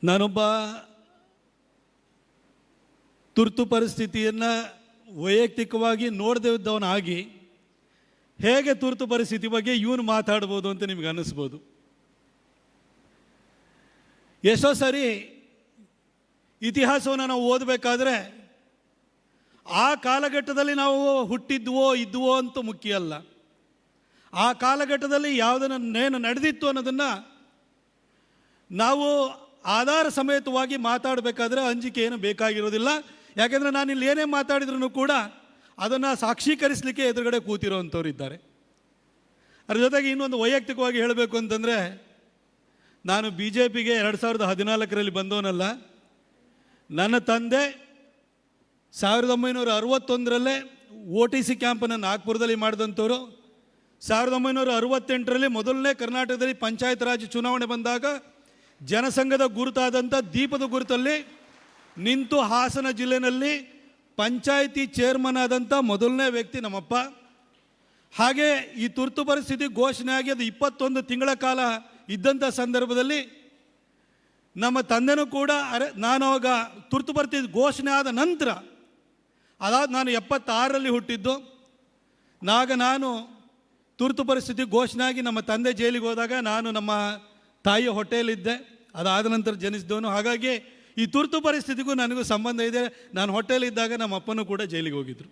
ನಾನೊಬ್ಬ ತುರ್ತು ಪರಿಸ್ಥಿತಿಯನ್ನು ವೈಯಕ್ತಿಕವಾಗಿ ನೋಡದೇ ಇದ್ದವನಾಗಿ ಹೇಗೆ ತುರ್ತು ಪರಿಸ್ಥಿತಿ ಬಗ್ಗೆ ಇವನು ಮಾತಾಡ್ಬೋದು ಅಂತ ನಿಮ್ಗೆ ಅನ್ನಿಸ್ಬೋದು. ಎಷ್ಟೋ ಸರಿ ಇತಿಹಾಸವನ್ನು ನಾವು ಓದಬೇಕಾದ್ರೆ ಆ ಕಾಲಘಟ್ಟದಲ್ಲಿ ನಾವು ಹುಟ್ಟಿದ್ವೋ ಇದ್ವೋ ಅಂತ ಮುಖ್ಯ ಅಲ್ಲ, ಆ ಕಾಲಘಟ್ಟದಲ್ಲಿ ಯಾವುದನ್ನೇನು ನಡೆದಿತ್ತು ಅನ್ನೋದನ್ನು ನಾವು ಆಧಾರ ಸಮೇತವಾಗಿ ಮಾತಾಡಬೇಕಾದ್ರೆ ಅಂಜಿಕೆ ಏನು ಬೇಕಾಗಿರೋದಿಲ್ಲ. ಯಾಕೆಂದರೆ ನಾನು ಇಲ್ಲಿ ಏನೇ ಮಾತಾಡಿದ್ರೂ ಕೂಡ ಅದನ್ನು ಸಾಕ್ಷೀಕರಿಸಲಿಕ್ಕೆ ಎದುರುಗಡೆ ಕೂತಿರೋವಂಥವ್ರು ಇದ್ದಾರೆ. ಅದ್ರ ಜೊತೆಗೆ ಇನ್ನೊಂದು ವೈಯಕ್ತಿಕವಾಗಿ ಹೇಳಬೇಕು ಅಂತಂದರೆ, ನಾನು BJPಗೆ 2014ರಲ್ಲಿ ಬಂದವನಲ್ಲ. ನನ್ನ ತಂದೆ 1961ರಲ್ಲೇ OTC ಕ್ಯಾಂಪನ್ನು ನಾಗ್ಪುರದಲ್ಲಿ ಮಾಡಿದಂಥವ್ರು. 1968ರಲ್ಲಿ ಮೊದಲನೇ ಕರ್ನಾಟಕದಲ್ಲಿ ಪಂಚಾಯತ್ ರಾಜ್ ಚುನಾವಣೆ ಬಂದಾಗ ಜನಸಂಘದ ಗುರುತಾದಂಥ ದೀಪದ ಗುರುತಲ್ಲಿ ನಿಂತು ಹಾಸನ ಜಿಲ್ಲೆಯಲ್ಲಿ ಪಂಚಾಯಿತಿ ಚೇರ್ಮನ್ ಆದಂಥ ಮೊದಲನೇ ವ್ಯಕ್ತಿ ನಮ್ಮಪ್ಪ. ಹಾಗೆ ಈ ತುರ್ತು ಪರಿಸ್ಥಿತಿ ಘೋಷಣೆ ಆಗಿ ಅದು 21 ತಿಂಗಳ ಕಾಲ ಇದ್ದಂಥ ಸಂದರ್ಭದಲ್ಲಿ ನಮ್ಮ ತಂದೆನೂ ಕೂಡ ನಾನು ಆವಾಗ ತುರ್ತು ಪರಿಸ್ಥಿತಿ ಘೋಷಣೆ ಆದ ನಂತರ, ಅದಾದ ನಾನು 76ರಲ್ಲಿ ಹುಟ್ಟಿದ್ದು. ನಾನು ತುರ್ತು ಪರಿಸ್ಥಿತಿ ಘೋಷಣೆ ಆಗಿ ನಮ್ಮ ತಂದೆ ಜೈಲಿಗೆ ಹೋದಾಗ ನಾನು ನಮ್ಮ ತಾಯಿಯ ಹೊಟ್ಟೆಯಲ್ಲಿದ್ದೆ. ಅದಾದ ನಂತರ ಜನಿಸಿದವನು. ಹಾಗಾಗಿ ಈ ತುರ್ತು ಪರಿಸ್ಥಿತಿಗೂ ನನಗೂ ಸಂಬಂಧ ಇದೆ. ನಾನು ಹೊಟ್ಟೆಯಲ್ಲಿದ್ದಾಗ ನಮ್ಮ ಅಪ್ಪನೂ ಕೂಡ ಜೈಲಿಗೆ ಹೋಗಿದ್ದರು.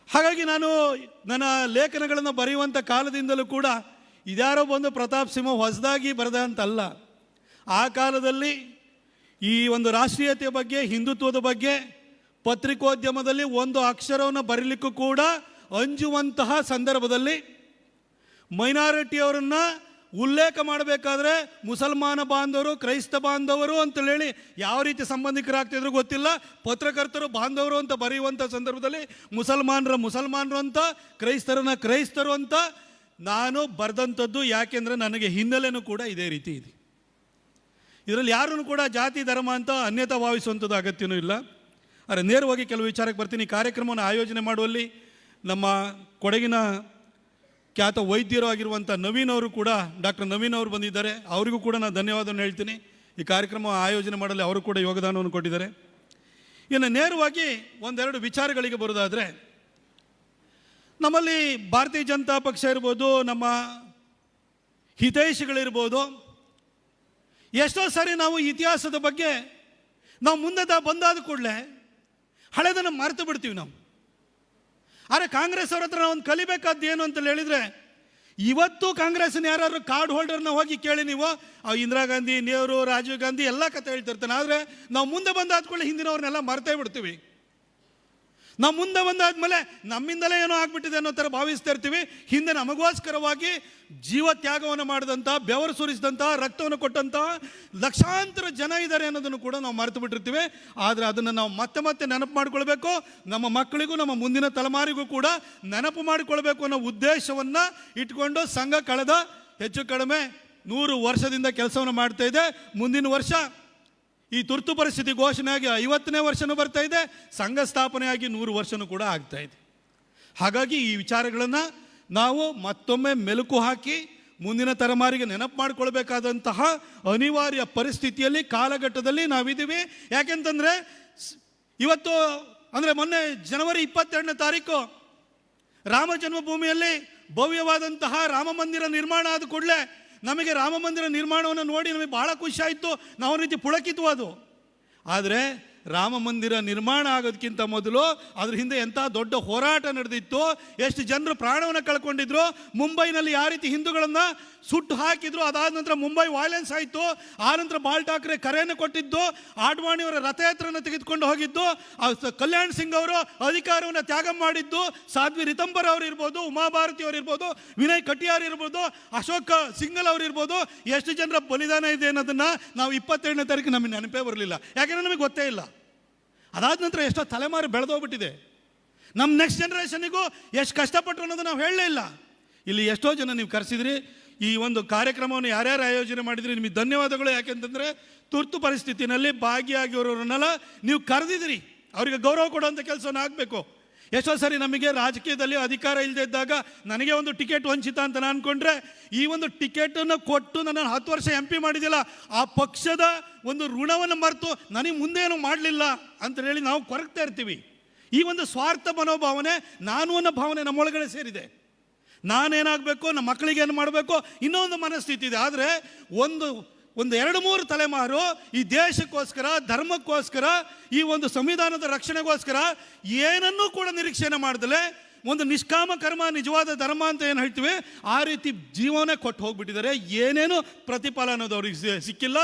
ಹಾಗಾಗಿ ನಾನು ನನ್ನ ಲೇಖನಗಳನ್ನು ಬರೆಯುವಂಥ ಕಾಲದಿಂದಲೂ ಕೂಡ ಇದ್ಯಾರೋ ಬಂದು ಪ್ರತಾಪ್ ಸಿಂಹ ಹೊಸದಾಗಿ ಬರೆದ ಅಂತಲ್ಲ. ಆ ಕಾಲದಲ್ಲಿ ಈ ಒಂದು ರಾಷ್ಟ್ರೀಯತೆಯ ಬಗ್ಗೆ, ಹಿಂದುತ್ವದ ಬಗ್ಗೆ ಪತ್ರಿಕೋದ್ಯಮದಲ್ಲಿ ಒಂದು ಅಕ್ಷರವನ್ನು ಬರೀಲಿಕ್ಕೂ ಕೂಡ ಅಂಜುವಂತಹ ಸಂದರ್ಭದಲ್ಲಿ ಮೈನಾರಿಟಿಯವರನ್ನು ಉಲ್ಲೇಖ ಮಾಡಬೇಕಾದ್ರೆ ಮುಸಲ್ಮಾನ ಬಾಂಧವರು, ಕ್ರೈಸ್ತ ಬಾಂಧವರು ಅಂತೇಳಿ ಯಾವ ರೀತಿ ಸಂಬಂಧಿಕರಾಗ್ತಿದ್ರು ಗೊತ್ತಿಲ್ಲ, ಪತ್ರಕರ್ತರು ಬಾಂಧವರು ಅಂತ ಬರೆಯುವಂಥ ಸಂದರ್ಭದಲ್ಲಿ ಮುಸಲ್ಮಾನರು ಅಂತ, ಕ್ರೈಸ್ತರು ಅಂತ ನಾನು ಬರೆದಂಥದ್ದು. ಯಾಕೆಂದರೆ ನನಗೆ ಹಿನ್ನೆಲೆನೂ ಕೂಡ ಇದೇ ರೀತಿ ಇದೆ. ಇದರಲ್ಲಿ ಯಾರನ್ನು ಕೂಡ ಜಾತಿ ಧರ್ಮ ಅಂತ ಅನ್ಯತಾ ಭಾವಿಸುವಂಥದ್ದು ಅಗತ್ಯನೂ ಇಲ್ಲ. ಆದರೆ ನೇರವಾಗಿ ಕೆಲವು ವಿಚಾರಕ್ಕೆ ಬರ್ತೀನಿ. ಕಾರ್ಯಕ್ರಮವನ್ನು ಆಯೋಜನೆ ಮಾಡುವಲ್ಲಿ ನಮ್ಮ ಕೊಡಗಿನ ಖ್ಯಾತ ವೈದ್ಯರು ಆಗಿರುವಂಥ ನವೀನ್ ಅವರು ಕೂಡ, ಡಾಕ್ಟರ್ ನವೀನ್ ಅವರು ಬಂದಿದ್ದಾರೆ. ಅವರಿಗೂ ಕೂಡ ನಾನು ಧನ್ಯವಾದವನ್ನು ಹೇಳ್ತೀನಿ. ಈ ಕಾರ್ಯಕ್ರಮ ಆಯೋಜನೆ ಮಾಡಲು ಅವರು ಕೂಡ ಯೋಗದಾನವನ್ನು ಕೊಟ್ಟಿದ್ದಾರೆ. ಇನ್ನು ನೇರವಾಗಿ ಒಂದೆರಡು ವಿಚಾರಗಳಿಗೆ ಬರೋದಾದರೆ, ನಮ್ಮಲ್ಲಿ ಭಾರತೀಯ ಜನತಾ ಪಕ್ಷ ಇರ್ಬೋದು, ನಮ್ಮ ಹಿತೈಷಿಗಳಿರ್ಬೋದು, ಎಷ್ಟೋ ಸಾರಿ ನಾವು ಇತಿಹಾಸದ ಬಗ್ಗೆ ನಾವು ಮುಂದೆ ಬಂದಾದ ಕೂಡಲೇ ಹಳೆದನ್ನು ಮರೆತು ಬಿಡ್ತೀವಿ ನಾವು. ಆದರೆ ಕಾಂಗ್ರೆಸ್ ಅವ್ರ ಹತ್ರ ನಾವು ಒಂದು ಕಲಿಬೇಕಾದ್ದು ಏನು ಅಂತ ಹೇಳಿದರೆ, ಇವತ್ತು ಕಾಂಗ್ರೆಸ್ನ ಯಾರು ಕಾರ್ಡ್ ಹೋಲ್ಡರ್ನ ಹೋಗಿ ಕೇಳಿ ನೀವು, ಇಂದಿರಾ ಗಾಂಧಿ, ನೆಹರು, ರಾಜೀವ್ ಗಾಂಧಿ ಎಲ್ಲ ಕತೆ ಹೇಳ್ತಿರ್ತಾನೆ. ಆದರೆ ನಾವು ಮುಂದೆ ಬಂದಾದ ಕೂಡಲೇ ಹಿಂದಿನವ್ರನ್ನೆಲ್ಲ ಮರ್ತೇ ಬಿಡ್ತೀವಿ. ನಾವು ಮುಂದೆ ಬಂದಾದ್ಮೇಲೆ ನಮ್ಮಿಂದಲೇ ಏನೋ ಆಗ್ಬಿಟ್ಟಿದೆ ಅನ್ನೋ ಥರ ಭಾವಿಸ್ತಾ ಇರ್ತೀವಿ. ಹಿಂದೆ ನಮಗೋಸ್ಕರವಾಗಿ ಜೀವ ತ್ಯಾಗವನ್ನು ಮಾಡಿದಂಥ, ಬೆವರು ಸುರಿಸಿದಂಥ, ರಕ್ತವನ್ನು ಕೊಟ್ಟಂಥ ಲಕ್ಷಾಂತರ ಜನ ಇದ್ದಾರೆ ಅನ್ನೋದನ್ನು ಕೂಡ ನಾವು ಮರೆತು ಬಿಟ್ಟಿರ್ತೀವಿ. ಆದರೆ ಅದನ್ನು ನಾವು ಮತ್ತೆ ನೆನಪು ಮಾಡಿಕೊಳ್ಬೇಕು. ನಮ್ಮ ಮಕ್ಕಳಿಗೂ ನಮ್ಮ ಮುಂದಿನ ತಲೆಮಾರಿಗೂ ಕೂಡ ನೆನಪು ಮಾಡಿಕೊಳ್ಬೇಕು ಅನ್ನೋ ಉದ್ದೇಶವನ್ನು ಇಟ್ಕೊಂಡು ಸಂಘ ಕಳೆದ ಹೆಚ್ಚು ಕಡಿಮೆ 100 ವರ್ಷದಿಂದ ಕೆಲಸವನ್ನು ಮಾಡ್ತಾ ಇದೆ. ಮುಂದಿನ ವರ್ಷ ಈ ತುರ್ತು ಪರಿಸ್ಥಿತಿ ಘೋಷಣೆಯಾಗಿ 50ನೇ ವರ್ಷನೂ ಬರ್ತಾ ಇದೆ. ಸಂಘ ಸ್ಥಾಪನೆಯಾಗಿ 100 ವರ್ಷನೂ ಕೂಡ ಆಗ್ತಾ ಇದೆ. ಹಾಗಾಗಿ ಈ ವಿಚಾರಗಳನ್ನು ನಾವು ಮತ್ತೊಮ್ಮೆ ಮೆಲುಕು ಹಾಕಿ ಮುಂದಿನ ತಲೆಮಾರಿಗೆ ನೆನಪು ಮಾಡಿಕೊಳ್ಬೇಕಾದಂತಹ ಅನಿವಾರ್ಯ ಪರಿಸ್ಥಿತಿಯಲ್ಲಿ, ಕಾಲಘಟ್ಟದಲ್ಲಿ ನಾವಿದ್ದೀವಿ. ಯಾಕೆಂತಂದರೆ ಇವತ್ತು ಅಂದರೆ ಮೊನ್ನೆ ಜನವರಿ 22ನೇ ತಾರೀಕು ರಾಮ ಜನ್ಮಭೂಮಿಯಲ್ಲಿ ಭವ್ಯವಾದಂತಹ ರಾಮ ಮಂದಿರ ನಿರ್ಮಾಣ ಆದ ಕೂಡಲೇ ನಮಗೆ ರಾಮ ಮಂದಿರ ನಿರ್ಮಾಣವನ್ನು ನೋಡಿ ನಮಗೆ ಭಾಳ ಖುಷಿ ಆಯಿತು. ನಾವು ರೀತಿ ಪುಳಕಿದ್ವು ಅದು. ಆದರೆ ರಾಮ ಮಂದಿರ ನಿರ್ಮಾಣ ಆಗೋದಕ್ಕಿಂತ ಮೊದಲು ಅದ್ರ ಹಿಂದೆ ಎಂಥ ದೊಡ್ಡ ಹೋರಾಟ ನಡೆದಿತ್ತು, ಎಷ್ಟು ಜನರು ಪ್ರಾಣವನ್ನು ಕಳ್ಕೊಂಡಿದ್ರು. ಮುಂಬೈನಲ್ಲಿ ಯಾವ ರೀತಿ ಹಿಂದೂಗಳನ್ನು ಸುಟ್ಟು ಹಾಕಿದ್ರು, ಅದಾದ ನಂತರ ಮುಂಬೈ ವೈಲೆನ್ಸ್ ಆಯಿತು. ಆನಂತರ ಬಾಲ್ ಠಾಕ್ರೆ ಕರೆಯನ್ನು ಕೊಟ್ಟಿದ್ದು, ಆಡ್ವಾಣಿಯವರ ರಥಯಾತ್ರೆಯನ್ನು ತೆಗೆದುಕೊಂಡು ಹೋಗಿದ್ದು, ಕಲ್ಯಾಣ್ ಸಿಂಗ್ ಅವರು ಅಧಿಕಾರವನ್ನು ತ್ಯಾಗ ಮಾಡಿದ್ದು, ಸಾಧ್ವಿ ರಿತಂಬರ್ ಅವರು ಇರ್ಬೋದು, ಉಮಾಭಾರತಿ ಅವರು ಇರ್ಬೋದು, ವಿನಯ್ ಕಟಿಯಾರ್ ಇರ್ಬೋದು, ಅಶೋಕ್ ಸಿಂಗಲ್ ಅವರು ಇರ್ಬೋದು, ಎಷ್ಟು ಜನರ ಬಲಿದಾನ ಇದೆ ಅನ್ನೋದನ್ನು ನಾವು 22ನೇ ತಾರೀಕು ನಮಗೆ ನೆನಪೇ ಬರಲಿಲ್ಲ. ಯಾಕೆಂದರೆ ನಮಗೆ ಗೊತ್ತೇ ಇಲ್ಲ. ಅದಾದ ನಂತರ ಎಷ್ಟೋ ತಲೆಮಾರು ಬೆಳೆದೋಗ್ಬಿಟ್ಟಿದೆ. ನಮ್ಮ ನೆಕ್ಸ್ಟ್ ಜನ್ರೇಷನಿಗೂ ಎಷ್ಟು ಕಷ್ಟಪಟ್ಟರು ಅನ್ನೋದು ನಾವು ಹೇಳಲೇ ಇಲ್ಲ. ಇಲ್ಲಿ ಎಷ್ಟೋ ಜನ ನೀವು ಕರೆಸಿದ್ರಿ. ಈ ಒಂದು ಕಾರ್ಯಕ್ರಮವನ್ನು ಯಾರ್ಯಾರು ಆಯೋಜನೆ ಮಾಡಿದ್ರಿ ನಿಮಗೆ ಧನ್ಯವಾದಗಳು. ಯಾಕೆಂತಂದರೆ ತುರ್ತು ಪರಿಸ್ಥಿತಿನಲ್ಲಿ ಭಾಗಿಯಾಗಿರೋರನ್ನೆಲ್ಲ ನೀವು ಕರೆದಿದ್ದೀರಿ, ಅವರಿಗೆ ಗೌರವ ಕೊಡುವಂಥ ಕೆಲಸವನ್ನು ಆಗಬೇಕು. ಎಷ್ಟೋ ಸರಿ ನಮಗೆ ರಾಜಕೀಯದಲ್ಲಿ ಅಧಿಕಾರ ಇಲ್ಲದೆ ಇದ್ದಾಗ ನನಗೆ ಒಂದು ಟಿಕೆಟ್ ವಂಚಿತ ಅಂತ ನಾನು ಅಂದ್ಕೊಂಡ್ರೆ, ಈ ಒಂದು ಟಿಕೆಟನ್ನು ಕೊಟ್ಟು ನನ್ನನ್ನು 10 ವರ್ಷ MP ಮಾಡಿದಿಲ್ಲ, ಆ ಪಕ್ಷದ ಒಂದು ಋಣವನ್ನು ಮರೆತು ನನಗೆ ಮುಂದೇನು ಮಾಡಲಿಲ್ಲ ಅಂತ ಹೇಳಿ ನಾವು ಕೊರಗ್ತಾ ಇರ್ತೀವಿ. ಈ ಒಂದು ಸ್ವಾರ್ಥ ಮನೋಭಾವನೆ, ನಾನು ಅನ್ನೋ ಭಾವನೆ ನಮ್ಮೊಳಗಡೆ ಸೇರಿದೆ. ನಾನೇನಾಗಬೇಕು, ನಮ್ಮ ಮಕ್ಕಳಿಗೆ ಏನು ಮಾಡಬೇಕು, ಇನ್ನೊಂದು ಮನಸ್ಥಿತಿ ಇದೆ. ಆದರೆ ಒಂದು 2-3 ತಲೆಮಾರು ಈ ದೇಶಕ್ಕೋಸ್ಕರ, ಧರ್ಮಕ್ಕೋಸ್ಕರ, ಈ ಒಂದು ಸಂವಿಧಾನದ ರಕ್ಷಣೆಗೋಸ್ಕರ ಏನನ್ನೂ ಕೂಡ ನಿರೀಕ್ಷೆನ ಮಾಡ್ದಲೆ ಒಂದು ನಿಷ್ಕಾಮ ಕರ್ಮ ನಿಜವಾದ ಧರ್ಮ ಅಂತ ಏನು ಹೇಳ್ತೀವಿ, ಆ ರೀತಿ ಜೀವನ ಕೊಟ್ಟು ಹೋಗ್ಬಿಟ್ಟಿದ್ದಾರೆ. ಏನೇನು ಪ್ರತಿಫಲ ಅನ್ನೋದು ಅವ್ರಿಗೆ ಸಿಕ್ಕಿಲ್ಲ.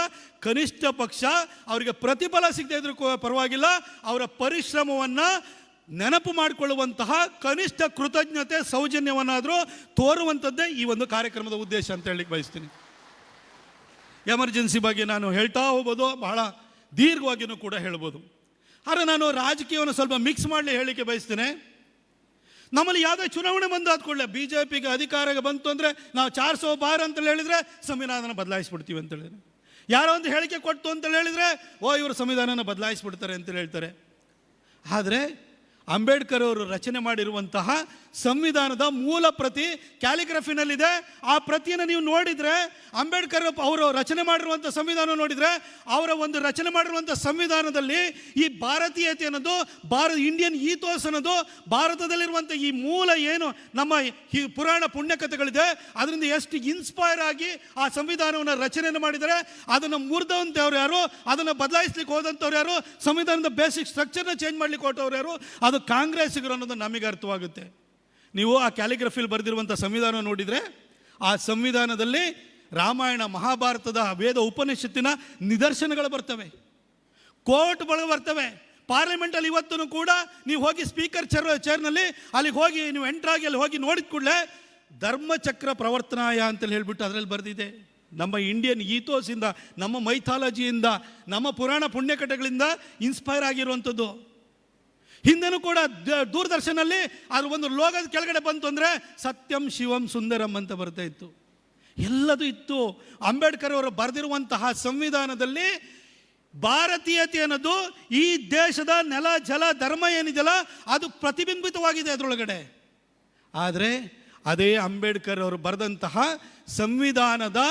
ಕನಿಷ್ಠ ಪಕ್ಷ ಅವರಿಗೆ ಪ್ರತಿಫಲ ಸಿಗದೇ ಇದ್ರೂ ಪರವಾಗಿಲ್ಲ, ಅವರ ಪರಿಶ್ರಮವನ್ನು ನೆನಪು ಮಾಡಿಕೊಳ್ಳುವಂತಹ ಕನಿಷ್ಠ ಕೃತಜ್ಞತೆ, ಸೌಜನ್ಯವನ್ನಾದರೂ ತೋರುವಂಥದ್ದೇ ಈ ಒಂದು ಕಾರ್ಯಕ್ರಮದ ಉದ್ದೇಶ ಅಂತ ಹೇಳಲಿಕ್ಕೆ ಬಯಸ್ತೀನಿ. ಎಮರ್ಜೆನ್ಸಿ ಬಗ್ಗೆ ನಾನು ಹೇಳ್ತಾ ಹೋಗ್ಬೋದು, ಬಹಳ ದೀರ್ಘವಾಗಿಯೂ ಕೂಡ ಹೇಳ್ಬೋದು. ಆದರೆ ನಾನು ರಾಜಕೀಯವನ್ನು ಸ್ವಲ್ಪ ಮಿಕ್ಸ್ ಮಾಡಲಿ ಹೇಳಲಿಕ್ಕೆ ಬಯಸ್ತೇನೆ. ನಮ್ಮಲ್ಲಿ ಯಾವುದೇ ಚುನಾವಣೆ ಬಂದಾದ ಕೂಡಲೇ BJPಗೆ ಅಧಿಕಾರಕ್ಕೆ ಬಂತು ಅಂದರೆ ನಾವು 400 ಪಾರ್ ಅಂತ ಹೇಳಿದರೆ ಸಂವಿಧಾನ ಬದಲಾಯಿಸ್ಬಿಡ್ತೀವಿ ಅಂತ ಹೇಳಿದ್ರೆ, ಯಾರೋ ಒಂದು ಹೇಳಿಕೆ ಕೊಟ್ಟು ಅಂತ ಹೇಳಿದರೆ ಇವರು ಸಂವಿಧಾನನ ಬದಲಾಯಿಸ್ಬಿಡ್ತಾರೆ ಅಂತ ಹೇಳ್ತಾರೆ. ಆದರೆ ಅಂಬೇಡ್ಕರ್ ಅವರು ರಚನೆ ಮಾಡಿರುವಂತಹ ಸಂವಿಧಾನದ ಮೂಲ ಪ್ರತಿ ಕ್ಯಾಲಿಗ್ರಫಿನಲ್ಲಿದೆ. ಆ ಪ್ರತಿಯನ್ನು ನೀವು ನೋಡಿದರೆ, ಅಂಬೇಡ್ಕರ್ ಅವರು ರಚನೆ ಮಾಡಿರುವಂಥ ಸಂವಿಧಾನ ನೋಡಿದರೆ, ಅವರ ಒಂದು ರಚನೆ ಮಾಡಿರುವಂಥ ಸಂವಿಧಾನದಲ್ಲಿ ಈ ಭಾರತೀಯತೆ ಅನ್ನೋದು, ಇಂಡಿಯನ್ ಈಥೋಸ್ ಅನ್ನೋದು, ಭಾರತದಲ್ಲಿರುವಂಥ ಈ ಮೂಲ ಏನು ನಮ್ಮ ಈ ಪುರಾಣ ಪುಣ್ಯಕಥೆಗಳಿದೆ, ಅದರಿಂದ ಎಷ್ಟು ಇನ್ಸ್ಪೈರ್ ಆಗಿ ಆ ಸಂವಿಧಾನವನ್ನು ರಚನೆಯನ್ನು ಮಾಡಿದರೆ, ಅದನ್ನು ಮುರಿದಂಥವ್ರು ಯಾರು, ಅದನ್ನು ಬದಲಾಯಿಸ್ಲಿಕ್ಕೆ ಹೋದಂಥವ್ರು ಯಾರು, ಸಂವಿಧಾನದ ಬೇಸಿಕ್ ಸ್ಟ್ರಕ್ಚರ್ನ ಚೇಂಜ್ ಮಾಡ್ಲಿಕ್ಕೆ ಹೊರಟವ್ರು ಯಾರು, ಅದು ಕಾಂಗ್ರೆಸ್ಸಿಗರು ಅನ್ನೋದು ನಮಗೆ ಅರ್ಥವಾಗುತ್ತೆ. ನೀವು ಆ ಕ್ಯಾಲಿಗ್ರಫಿಲ್ ಬರೆದಿರುವಂಥ ಸಂವಿಧಾನ ನೋಡಿದರೆ, ಆ ಸಂವಿಧಾನದಲ್ಲಿ ರಾಮಾಯಣ, ಮಹಾಭಾರತದ, ವೇದ, ಉಪನಿಷತ್ತಿನ ನಿದರ್ಶನಗಳು ಬರ್ತವೆ, ಕೋರ್ಟ್ಗಳು ಬರ್ತವೆ. ಪಾರ್ಲಿಮೆಂಟಲ್ಲಿ ಇವತ್ತೂ ಕೂಡ ನೀವು ಹೋಗಿ ಸ್ಪೀಕರ್ ಚೇರ್ನಲ್ಲಿ ಅಲ್ಲಿಗೆ ಹೋಗಿ ನೀವು ಎಂಟ್ರಾಗಿ ಅಲ್ಲಿ ಹೋಗಿ ನೋಡಿದ ಕೂಡಲೇ ಧರ್ಮಚಕ್ರ ಪ್ರವರ್ತನಾಯ ಅಂತೇಳಿ ಹೇಳ್ಬಿಟ್ಟು ಅದರಲ್ಲಿ ಬರೆದಿದೆ. ನಮ್ಮ ಇಂಡಿಯನ್ ಈಥೋಸಿಂದ, ನಮ್ಮ ಮೈಥಾಲಜಿಯಿಂದ, ನಮ್ಮ ಪುರಾಣ ಪುಣ್ಯಕಥೆಗಳಿಂದ ಇನ್ಸ್ಪೈರ್ ಆಗಿರುವಂಥದ್ದು. ಹಿಂದೆನೂ ಕೂಡ ದೂರದರ್ಶನಲ್ಲಿ ಅದು ಒಂದು ಲೋಗದ ಕೆಳಗಡೆ ಬಂತು ಅಂದರೆ ಸತ್ಯಂ ಶಿವಂ ಸುಂದರಂ ಅಂತ ಬರ್ತಾ ಇತ್ತು, ಎಲ್ಲದೂ ಇತ್ತು. ಅಂಬೇಡ್ಕರ್ ಅವರು ಬರೆದಿರುವಂತಹ ಸಂವಿಧಾನದಲ್ಲಿ ಭಾರತೀಯತೆ ಅನ್ನೋದು ಈ ದೇಶದ ನೆಲ, ಜಲ, ಧರ್ಮ ಏನಿದೆಯಲ್ಲ ಅದು ಪ್ರತಿಬಿಂಬಿತವಾಗಿದೆ ಅದರೊಳಗಡೆ. ಆದರೆ ಅದೇ ಅಂಬೇಡ್ಕರ್ ಅವರು ಬರೆದಂತಹ ಸಂವಿಧಾನದ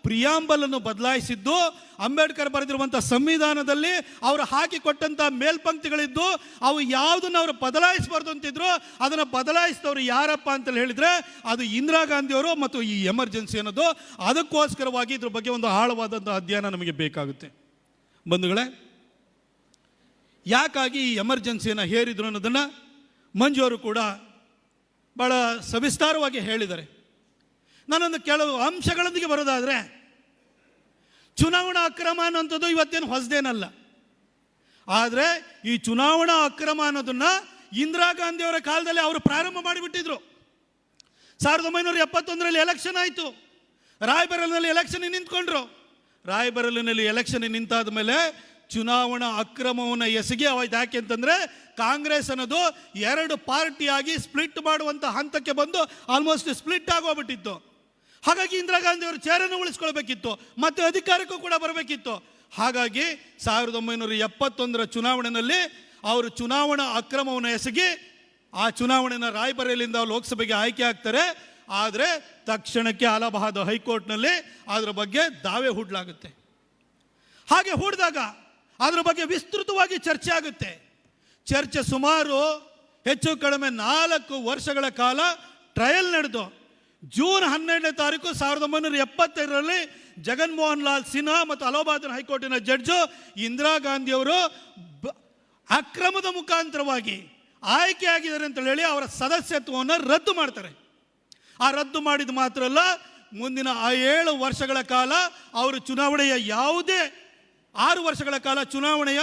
ಪ್ರಿಯಾಂಬಲನ್ನು ಬದಲಾಯಿಸಿದ್ದು, ಅಂಬೇಡ್ಕರ್ ಬರೆದಿರುವಂಥ ಸಂವಿಧಾನದಲ್ಲಿ ಅವರು ಹಾಕಿಕೊಟ್ಟಂಥ ಮೇಲ್ಪಂಕ್ತಿಗಳಿದ್ದು, ಅವು ಯಾವುದನ್ನು ಅವರು ಬದಲಾಯಿಸಬಾರ್ದು ಅಂತಿದ್ರು, ಅದನ್ನು ಬದಲಾಯಿಸಿದವರು ಯಾರಪ್ಪ ಅಂತೇಳಿ ಹೇಳಿದರೆ ಅದು ಇಂದಿರಾ ಗಾಂಧಿಯವರು ಮತ್ತು ಈ ಎಮರ್ಜೆನ್ಸಿ ಅನ್ನೋದು. ಅದಕ್ಕೋಸ್ಕರವಾಗಿ ಇದ್ರ ಬಗ್ಗೆ ಒಂದು ಆಳವಾದಂಥ ಅಧ್ಯಯನ ನಮಗೆ ಬೇಕಾಗುತ್ತೆ. ಬಂಧುಗಳೇ, ಯಾಕಾಗಿ ಈ ಎಮರ್ಜೆನ್ಸಿಯನ್ನು ಹೇರಿದ್ರು ಅನ್ನೋದನ್ನು ಮಂಜು ಅವರು ಕೂಡ ಭಾಳ ಸವಿಸ್ತಾರವಾಗಿ ಹೇಳಿದ್ದಾರೆ. ನಾನೊಂದು ಕೆಲವು ಅಂಶಗಳೊಂದಿಗೆ ಬರೋದಾದರೆ, ಚುನಾವಣಾ ಅಕ್ರಮ ಅನ್ನೋಂಥದ್ದು ಇವತ್ತೇನು ಹೊಸದೇನಲ್ಲ. ಆದರೆ ಈ ಚುನಾವಣಾ ಅಕ್ರಮ ಅನ್ನೋದನ್ನು ಇಂದಿರಾ ಗಾಂಧಿಯವರ ಕಾಲದಲ್ಲಿ ಅವರು ಪ್ರಾರಂಭ ಮಾಡಿಬಿಟ್ಟಿದ್ರು. 1971ರಲ್ಲಿ ಎಲೆಕ್ಷನ್ ಆಯಿತು, ರಾಯ್ಬರೇಲಿನಲ್ಲಿ ಎಲೆಕ್ಷನ್ ನಿಂತ್ಕೊಂಡ್ರು. ರಾಯ್ಬರೇಲಿನಲ್ಲಿ ಎಲೆಕ್ಷನ್ ನಿಂತಾದ ಮೇಲೆ ಚುನಾವಣಾ ಅಕ್ರಮವನ್ನು ಎಸಗಿ ಅವಾಯ್ತು. ಯಾಕೆ ಅಂತಂದರೆ ಕಾಂಗ್ರೆಸ್ ಅನ್ನೋದು 2 ಪಾರ್ಟಿಯಾಗಿ ಸ್ಪ್ಲಿಟ್ ಮಾಡುವಂಥ ಹಂತಕ್ಕೆ ಬಂದು ಆಲ್ಮೋಸ್ಟ್ ಸ್ಪ್ಲಿಟ್ ಆಗೋಗ್ಬಿಟ್ಟಿತ್ತು. ಹಾಗಾಗಿ ಇಂದಿರಾ ಗಾಂಧಿ ಅವರು ಚೇರನ್ನು ಉಳಿಸ್ಕೊಳ್ಬೇಕಿತ್ತು, ಮತ್ತು ಅಧಿಕಾರಕ್ಕೂ ಕೂಡ ಬರಬೇಕಿತ್ತು. ಹಾಗಾಗಿ 1971ರ ಚುನಾವಣೆಯಲ್ಲಿ ಅವರು ಚುನಾವಣಾ ಅಕ್ರಮವನ್ನು ಎಸಗಿ ಆ ಚುನಾವಣೆನ ರಾಯ್ಬರೇಲಿಯಿಂದ ಲೋಕಸಭೆಗೆ ಆಯ್ಕೆ ಆಗ್ತಾರೆ. ಆದರೆ ತಕ್ಷಣಕ್ಕೆ ಅಲಹಾಬಾದ್ ಹೈಕೋರ್ಟ್ನಲ್ಲಿ ಅದರ ಬಗ್ಗೆ ದಾವೆ ಹೂಡಲಾಗುತ್ತೆ. ಹಾಗೆ ಹೂಡಿದಾಗ ಅದರ ಬಗ್ಗೆ ವಿಸ್ತೃತವಾಗಿ ಚರ್ಚೆ ಆಗುತ್ತೆ. ಚರ್ಚೆ ಸುಮಾರು ಹೆಚ್ಚು ಕಡಿಮೆ 4 ವರ್ಷಗಳ ಕಾಲ ಟ್ರಯಲ್ ನಡೆದು ಜೂನ್ 12ನೇ ತಾರೀಕು 1975ರಲ್ಲಿ ಜಗನ್ಮೋಹನ್ ಲಾಲ್ ಸಿನ್ಹಾ ಮತ್ತು ಅಲಹಾಬಾದ್ ಹೈಕೋರ್ಟಿನ ಜಡ್ಜು ಇಂದಿರಾ ಗಾಂಧಿಯವರು ಅಕ್ರಮದ ಮುಖಾಂತರವಾಗಿ ಆಯ್ಕೆಯಾಗಿದ್ದಾರೆ ಅಂತ ಹೇಳಿ ಅವರ ಸದಸ್ಯತ್ವವನ್ನು ರದ್ದು ಮಾಡ್ತಾರೆ. ಆ ರದ್ದು ಮಾಡಿದ ಮಾತ್ರ ಅಲ್ಲ, ಮುಂದಿನ 7 ವರ್ಷಗಳ ಕಾಲ ಅವರು ಚುನಾವಣೆಯ ಯಾವುದೇ 6 ವರ್ಷಗಳ ಕಾಲ ಚುನಾವಣೆಯ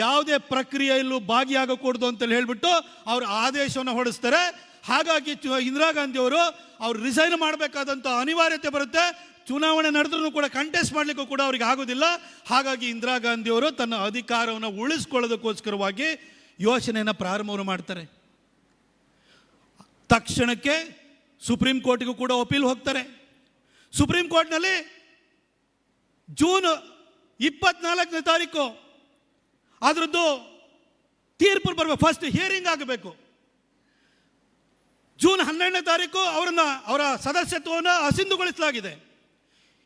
ಯಾವುದೇ ಪ್ರಕ್ರಿಯೆಯಲ್ಲೂ ಭಾಗಿಯಾಗಕೂಡದು ಅಂತೇಳಿ ಹೇಳಿಬಿಟ್ಟು ಅವರು ಆದೇಶವನ್ನು ಹೊರಡಿಸ್ತಾರೆ. ಹಾಗಾಗಿ ಇಂದಿರಾ ಗಾಂಧಿಯವರು ಅವ್ರು ರಿಸೈನ್ ಮಾಡಬೇಕಾದಂಥ ಅನಿವಾರ್ಯತೆ ಬರುತ್ತೆ. ಚುನಾವಣೆ ನಡೆದ್ರೂ ಕೂಡ ಕಂಟೆಸ್ಟ್ ಮಾಡಲಿಕ್ಕೂ ಕೂಡ ಅವ್ರಿಗೆ ಆಗೋದಿಲ್ಲ. ಹಾಗಾಗಿ ಇಂದಿರಾ ಗಾಂಧಿಯವರು ತನ್ನ ಅಧಿಕಾರವನ್ನು ಉಳಿಸ್ಕೊಳ್ಳೋದಕ್ಕೋಸ್ಕರವಾಗಿ ಯೋಚನೆಯನ್ನು ಪ್ರಾರಂಭವನ್ನು ಮಾಡ್ತಾರೆ. ತಕ್ಷಣಕ್ಕೆ ಸುಪ್ರೀಂ ಕೋರ್ಟ್ಗೂ ಕೂಡ ಅಪೀಲ್ ಹೋಗ್ತಾರೆ. ಸುಪ್ರೀಂ ಕೋರ್ಟ್ನಲ್ಲಿ ಜೂನ್ 24ನೇ ತಾರೀಕು ಅದರದ್ದು ತೀರ್ಪು ಬರಬೇಕು. ಫಸ್ಟ್ ಹಿಯರಿಂಗ್ ಆಗಬೇಕು. ಜೂನ್ 12ನೇ ತಾರೀಕು ಅವರ ಸದಸ್ಯತ್ವವನ್ನು ಅಸಿಂಧುಗೊಳಿಸಲಾಗಿದೆ.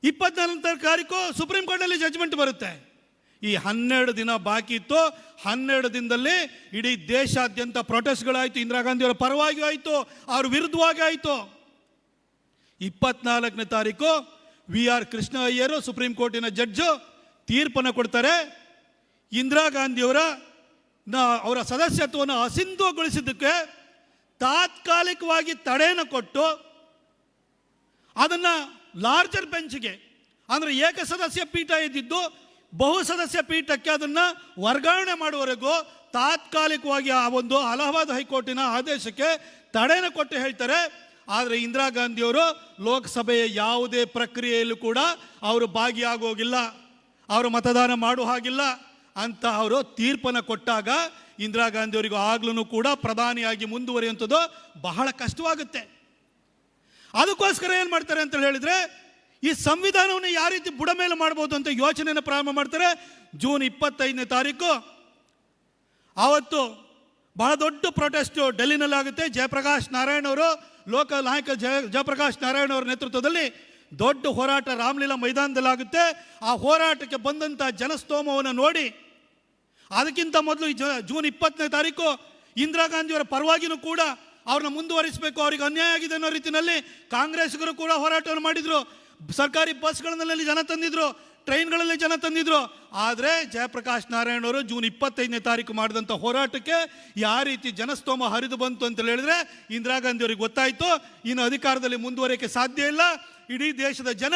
24ನೇ ತಾರೀಕು ಸುಪ್ರೀಂ ಕೋರ್ಟ್ನಲ್ಲಿ ಜಡ್ಜ್ಮೆಂಟ್ ಬರುತ್ತೆ. ಈ 12 ದಿನ ಬಾಕಿ ಇತ್ತು. 12 ದಿನದಲ್ಲಿ ಇಡೀ ದೇಶಾದ್ಯಂತ ಪ್ರೊಟೆಸ್ಟ್ಗಳಾಯಿತು. ಇಂದಿರಾ ಗಾಂಧಿಯವರ ಪರವಾಗಿ ಆಯಿತು, ಅವ್ರ ವಿರುದ್ಧವಾಗಿ ಆಯಿತು. 24ನೇ ತಾರೀಕು VR ಕೃಷ್ಣ ಅಯ್ಯರು ಸುಪ್ರೀಂ ಕೋರ್ಟಿನ ಜಡ್ಜು ತೀರ್ಪನ್ನು ಕೊಡ್ತಾರೆ. ಇಂದಿರಾ ಗಾಂಧಿಯವರ ಸದಸ್ಯತ್ವವನ್ನು ಅಸಿಂಧುಗೊಳಿಸಿದ್ದಕ್ಕೆ ತಾತ್ಕಾಲಿಕವಾಗಿ ತಡೆಯನ್ನು ಕೊಟ್ಟು ಅದನ್ನು ಲಾರ್ಜರ್ ಬೆಂಚ್ಗೆ, ಅಂದರೆ ಏಕಸದಸ್ಯ ಪೀಠ ಇದ್ದಿದ್ದು ಬಹು ಸದಸ್ಯ ಪೀಠಕ್ಕೆ ಅದನ್ನು ವರ್ಗಾವಣೆ ಮಾಡುವವರೆಗೂ ತಾತ್ಕಾಲಿಕವಾಗಿ ಆ ಒಂದು ಅಲಹಾಬಾದ್ ಹೈಕೋರ್ಟಿನ ಆದೇಶಕ್ಕೆ ತಡೆಯನ್ನು ಕೊಟ್ಟು ಹೇಳ್ತಾರೆ. ಆದರೆ ಇಂದಿರಾ ಗಾಂಧಿಯವರು ಲೋಕಸಭೆಯ ಯಾವುದೇ ಪ್ರಕ್ರಿಯೆಯಲ್ಲೂ ಕೂಡ ಅವರು ಭಾಗಿಯಾಗೋಗಿಲ್ಲ, ಅವರು ಮತದಾನ ಮಾಡುವ ಹಾಗಿಲ್ಲ ಅಂತ ಅವರು ತೀರ್ಪನ್ನು ಕೊಟ್ಟಾಗ ಇಂದಿರಾ ಗಾಂಧಿಯವರಿಗೂ ಆಗ್ಲೂ ಕೂಡ ಪ್ರಧಾನಿಯಾಗಿ ಮುಂದುವರಿಯುವಂಥದ್ದು ಬಹಳ ಕಷ್ಟವಾಗುತ್ತೆ. ಅದಕ್ಕೋಸ್ಕರ ಏನು ಮಾಡ್ತಾರೆ ಅಂತ ಹೇಳಿದರೆ, ಈ ಸಂವಿಧಾನವನ್ನು ಯಾವ ರೀತಿ ಬುಡ ಮೇಲೆ ಮಾಡ್ಬೋದು ಅಂತ ಯೋಚನೆಯನ್ನು ಪ್ರಾರಂಭ ಮಾಡ್ತಾರೆ. ಜೂನ್ 25ನೇ ತಾರೀಕು ಆವತ್ತು ಬಹಳ ದೊಡ್ಡ ಪ್ರೊಟೆಸ್ಟ್ ಡೆಲ್ಲಿನಲ್ಲಾಗುತ್ತೆ. ಜಯಪ್ರಕಾಶ್ ನಾರಾಯಣ್ ಅವರು, ಲೋಕಲ್ ನಾಯಕ ಜಯಪ್ರಕಾಶ್ ನಾರಾಯಣ್ ಅವರ ನೇತೃತ್ವದಲ್ಲಿ ದೊಡ್ಡ ಹೋರಾಟ ರಾಮಲೀಲಾ ಮೈದಾನದಲ್ಲಾಗುತ್ತೆ. ಆ ಹೋರಾಟಕ್ಕೆ ಬಂದಂಥ ಜನಸ್ತೋಮವನ್ನು ನೋಡಿ, ಅದಕ್ಕಿಂತ ಮೊದಲು ಜೂನ್ 20ನೇ ತಾರೀಕು ಇಂದಿರಾ ಗಾಂಧಿಯವರ ಪರವಾಗಿಯೂ ಕೂಡ ಅವ್ರನ್ನ ಮುಂದುವರಿಸಬೇಕು, ಅವ್ರಿಗೆ ಅನ್ಯಾಯ ಆಗಿದೆ ಅನ್ನೋ ರೀತಿಯಲ್ಲಿ ಕಾಂಗ್ರೆಸ್ಗರು ಕೂಡ ಹೋರಾಟವನ್ನು ಮಾಡಿದರು. ಸರ್ಕಾರಿ ಬಸ್ಗಳಲ್ಲಿ ಜನ ತಂದಿದ್ರು, ಟ್ರೈನ್ಗಳಲ್ಲಿ ಜನ ತಂದಿದ್ರು. ಆದರೆ ಜಯಪ್ರಕಾಶ್ ನಾರಾಯಣ್ ಅವರು ಜೂನ್ 25ನೇ ತಾರೀಕು ಮಾಡಿದಂಥ ಹೋರಾಟಕ್ಕೆ ಯಾವ ರೀತಿ ಜನಸ್ತೋಮ ಹರಿದು ಬಂತು ಅಂತ ಹೇಳಿದ್ರೆ, ಇಂದಿರಾ ಗಾಂಧಿಯವರಿಗೆ ಗೊತ್ತಾಯಿತು ಇನ್ನು ಅಧಿಕಾರದಲ್ಲಿ ಮುಂದುವರಿಯೋಕ್ಕೆ ಸಾಧ್ಯ ಇಲ್ಲ, ಇಡೀ ದೇಶದ ಜನ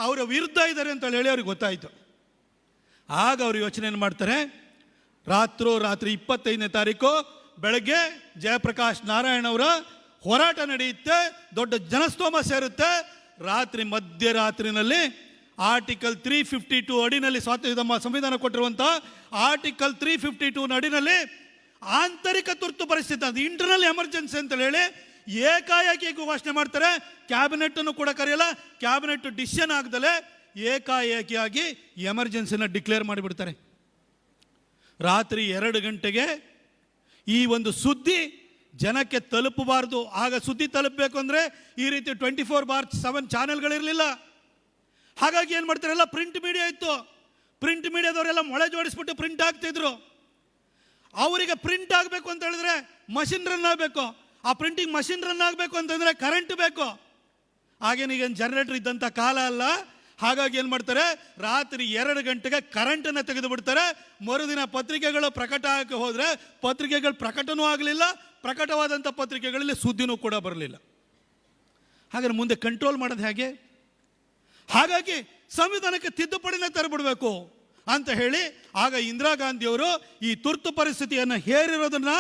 ಅವರ ವಿರುದ್ಧ ಇದ್ದಾರೆ ಅಂತ ಹೇಳಿ ಅವ್ರಿಗೆ ಗೊತ್ತಾಯಿತು. ಆಗ ಅವರು ಯೋಚನೆಯನ್ನು ಮಾಡ್ತಾರೆ. ರಾತ್ರಿ 25ನೇ ತಾರೀಕು ಬೆಳಗ್ಗೆ ಜಯಪ್ರಕಾಶ್ ನಾರಾಯಣ್ ಅವರ ಹೋರಾಟ ನಡೆಯುತ್ತೆ, ದೊಡ್ಡ ಜನಸ್ತೋಮ ಸೇರುತ್ತೆ. ಮಧ್ಯರಾತ್ರಿನಲ್ಲಿ ಆರ್ಟಿಕಲ್ 352 ಅಡಿನಲ್ಲಿ ನಮ್ಮ ಸಂವಿಧಾನ ಕೊಟ್ಟಿರುವಂಥ ಆರ್ಟಿಕಲ್ 352 ಅಡಿನಲ್ಲಿ ಆಂತರಿಕ ತುರ್ತು ಪರಿಸ್ಥಿತಿ, ಅದು ಇಂಟರ್ನಲ್ ಎಮರ್ಜೆನ್ಸಿ ಅಂತ ಹೇಳಿ ಏಕಾಏಕಿ ಘೋಷಣೆ ಮಾಡ್ತಾರೆ. ಕ್ಯಾಬಿನೆಟ್ಟನ್ನು ಕೂಡ ಕರೆಯಲ್ಲ, ಕ್ಯಾಬಿನೆಟ್ ಡಿಸಿಷನ್ ಆಗದಲ್ಲೇ ಏಕಾಏಕಿಯಾಗಿ ಎಮರ್ಜೆನ್ಸಿನ ಡಿಕ್ಲೇರ್ ಮಾಡಿಬಿಡ್ತಾರೆ. ರಾತ್ರಿ 2 ಗಂಟೆಗೆ ಈ ಒಂದು ಸುದ್ದಿ ಜನಕ್ಕೆ ತಲುಪಬಾರ್ದು. ಆಗ ಸುದ್ದಿ ತಲುಪಬೇಕು ಅಂದರೆ ಈ ರೀತಿ 24/7 ಚಾನೆಲ್ಗಳಿರಲಿಲ್ಲ. ಹಾಗಾಗಿ ಏನು ಮಾಡ್ತಾರೆ, ಎಲ್ಲ ಪ್ರಿಂಟ್ ಮೀಡಿಯಾ ಇತ್ತು. ಪ್ರಿಂಟ್ ಮೀಡಿಯಾದವರೆಲ್ಲ ಮೊಳೆ ಜೋಡಿಸ್ಬಿಟ್ಟು ಪ್ರಿಂಟ್ ಆಗ್ತಿದ್ರು. ಅವರಿಗೆ ಪ್ರಿಂಟ್ ಆಗಬೇಕು ಅಂತ ಹೇಳಿದ್ರೆ ಮಷಿನ್ ರನ್ ಆಗಬೇಕು. ಆ ಪ್ರಿಂಟಿಂಗ್ ಮಷಿನ್ ರನ್ ಆಗಬೇಕು ಅಂತಂದರೆ ಕರೆಂಟ್ ಬೇಕು. ಹಾಗೇನೀಗೇನು ಜನರೇಟರ್ ಇದ್ದಂಥ ಕಾಲ ಅಲ್ಲ. ಹಾಗಾಗಿ ಏನು ಮಾಡ್ತಾರೆ, ರಾತ್ರಿ 2 ಗಂಟೆಗೆ ಕರೆಂಟನ್ನು ತೆಗೆದು ಬಿಡ್ತಾರೆ. ಮರುದಿನ ಪತ್ರಿಕೆಗಳು ಪ್ರಕಟ ಆಗಕ್ಕೆ ಹೋದರೆ ಪತ್ರಿಕೆಗಳು ಪ್ರಕಟನೂ ಆಗಲಿಲ್ಲ, ಪ್ರಕಟವಾದಂಥ ಪತ್ರಿಕೆಗಳಲ್ಲಿ ಸುದ್ದಿನೂ ಕೂಡ ಬರಲಿಲ್ಲ. ಹಾಗಾದ್ರೆ ಮುಂದೆ ಕಂಟ್ರೋಲ್ ಮಾಡೋದು ಹೇಗೆ? ಹಾಗಾಗಿ ಸಂವಿಧಾನಕ್ಕೆ ತಿದ್ದುಪಡಿನ ತರಬಿಡಬೇಕು ಅಂತ ಹೇಳಿ ಆಗ ಇಂದಿರಾ ಗಾಂಧಿಯವರು ಈ ತುರ್ತು ಪರಿಸ್ಥಿತಿಯನ್ನು ಹೇರಿರೋದನ್ನು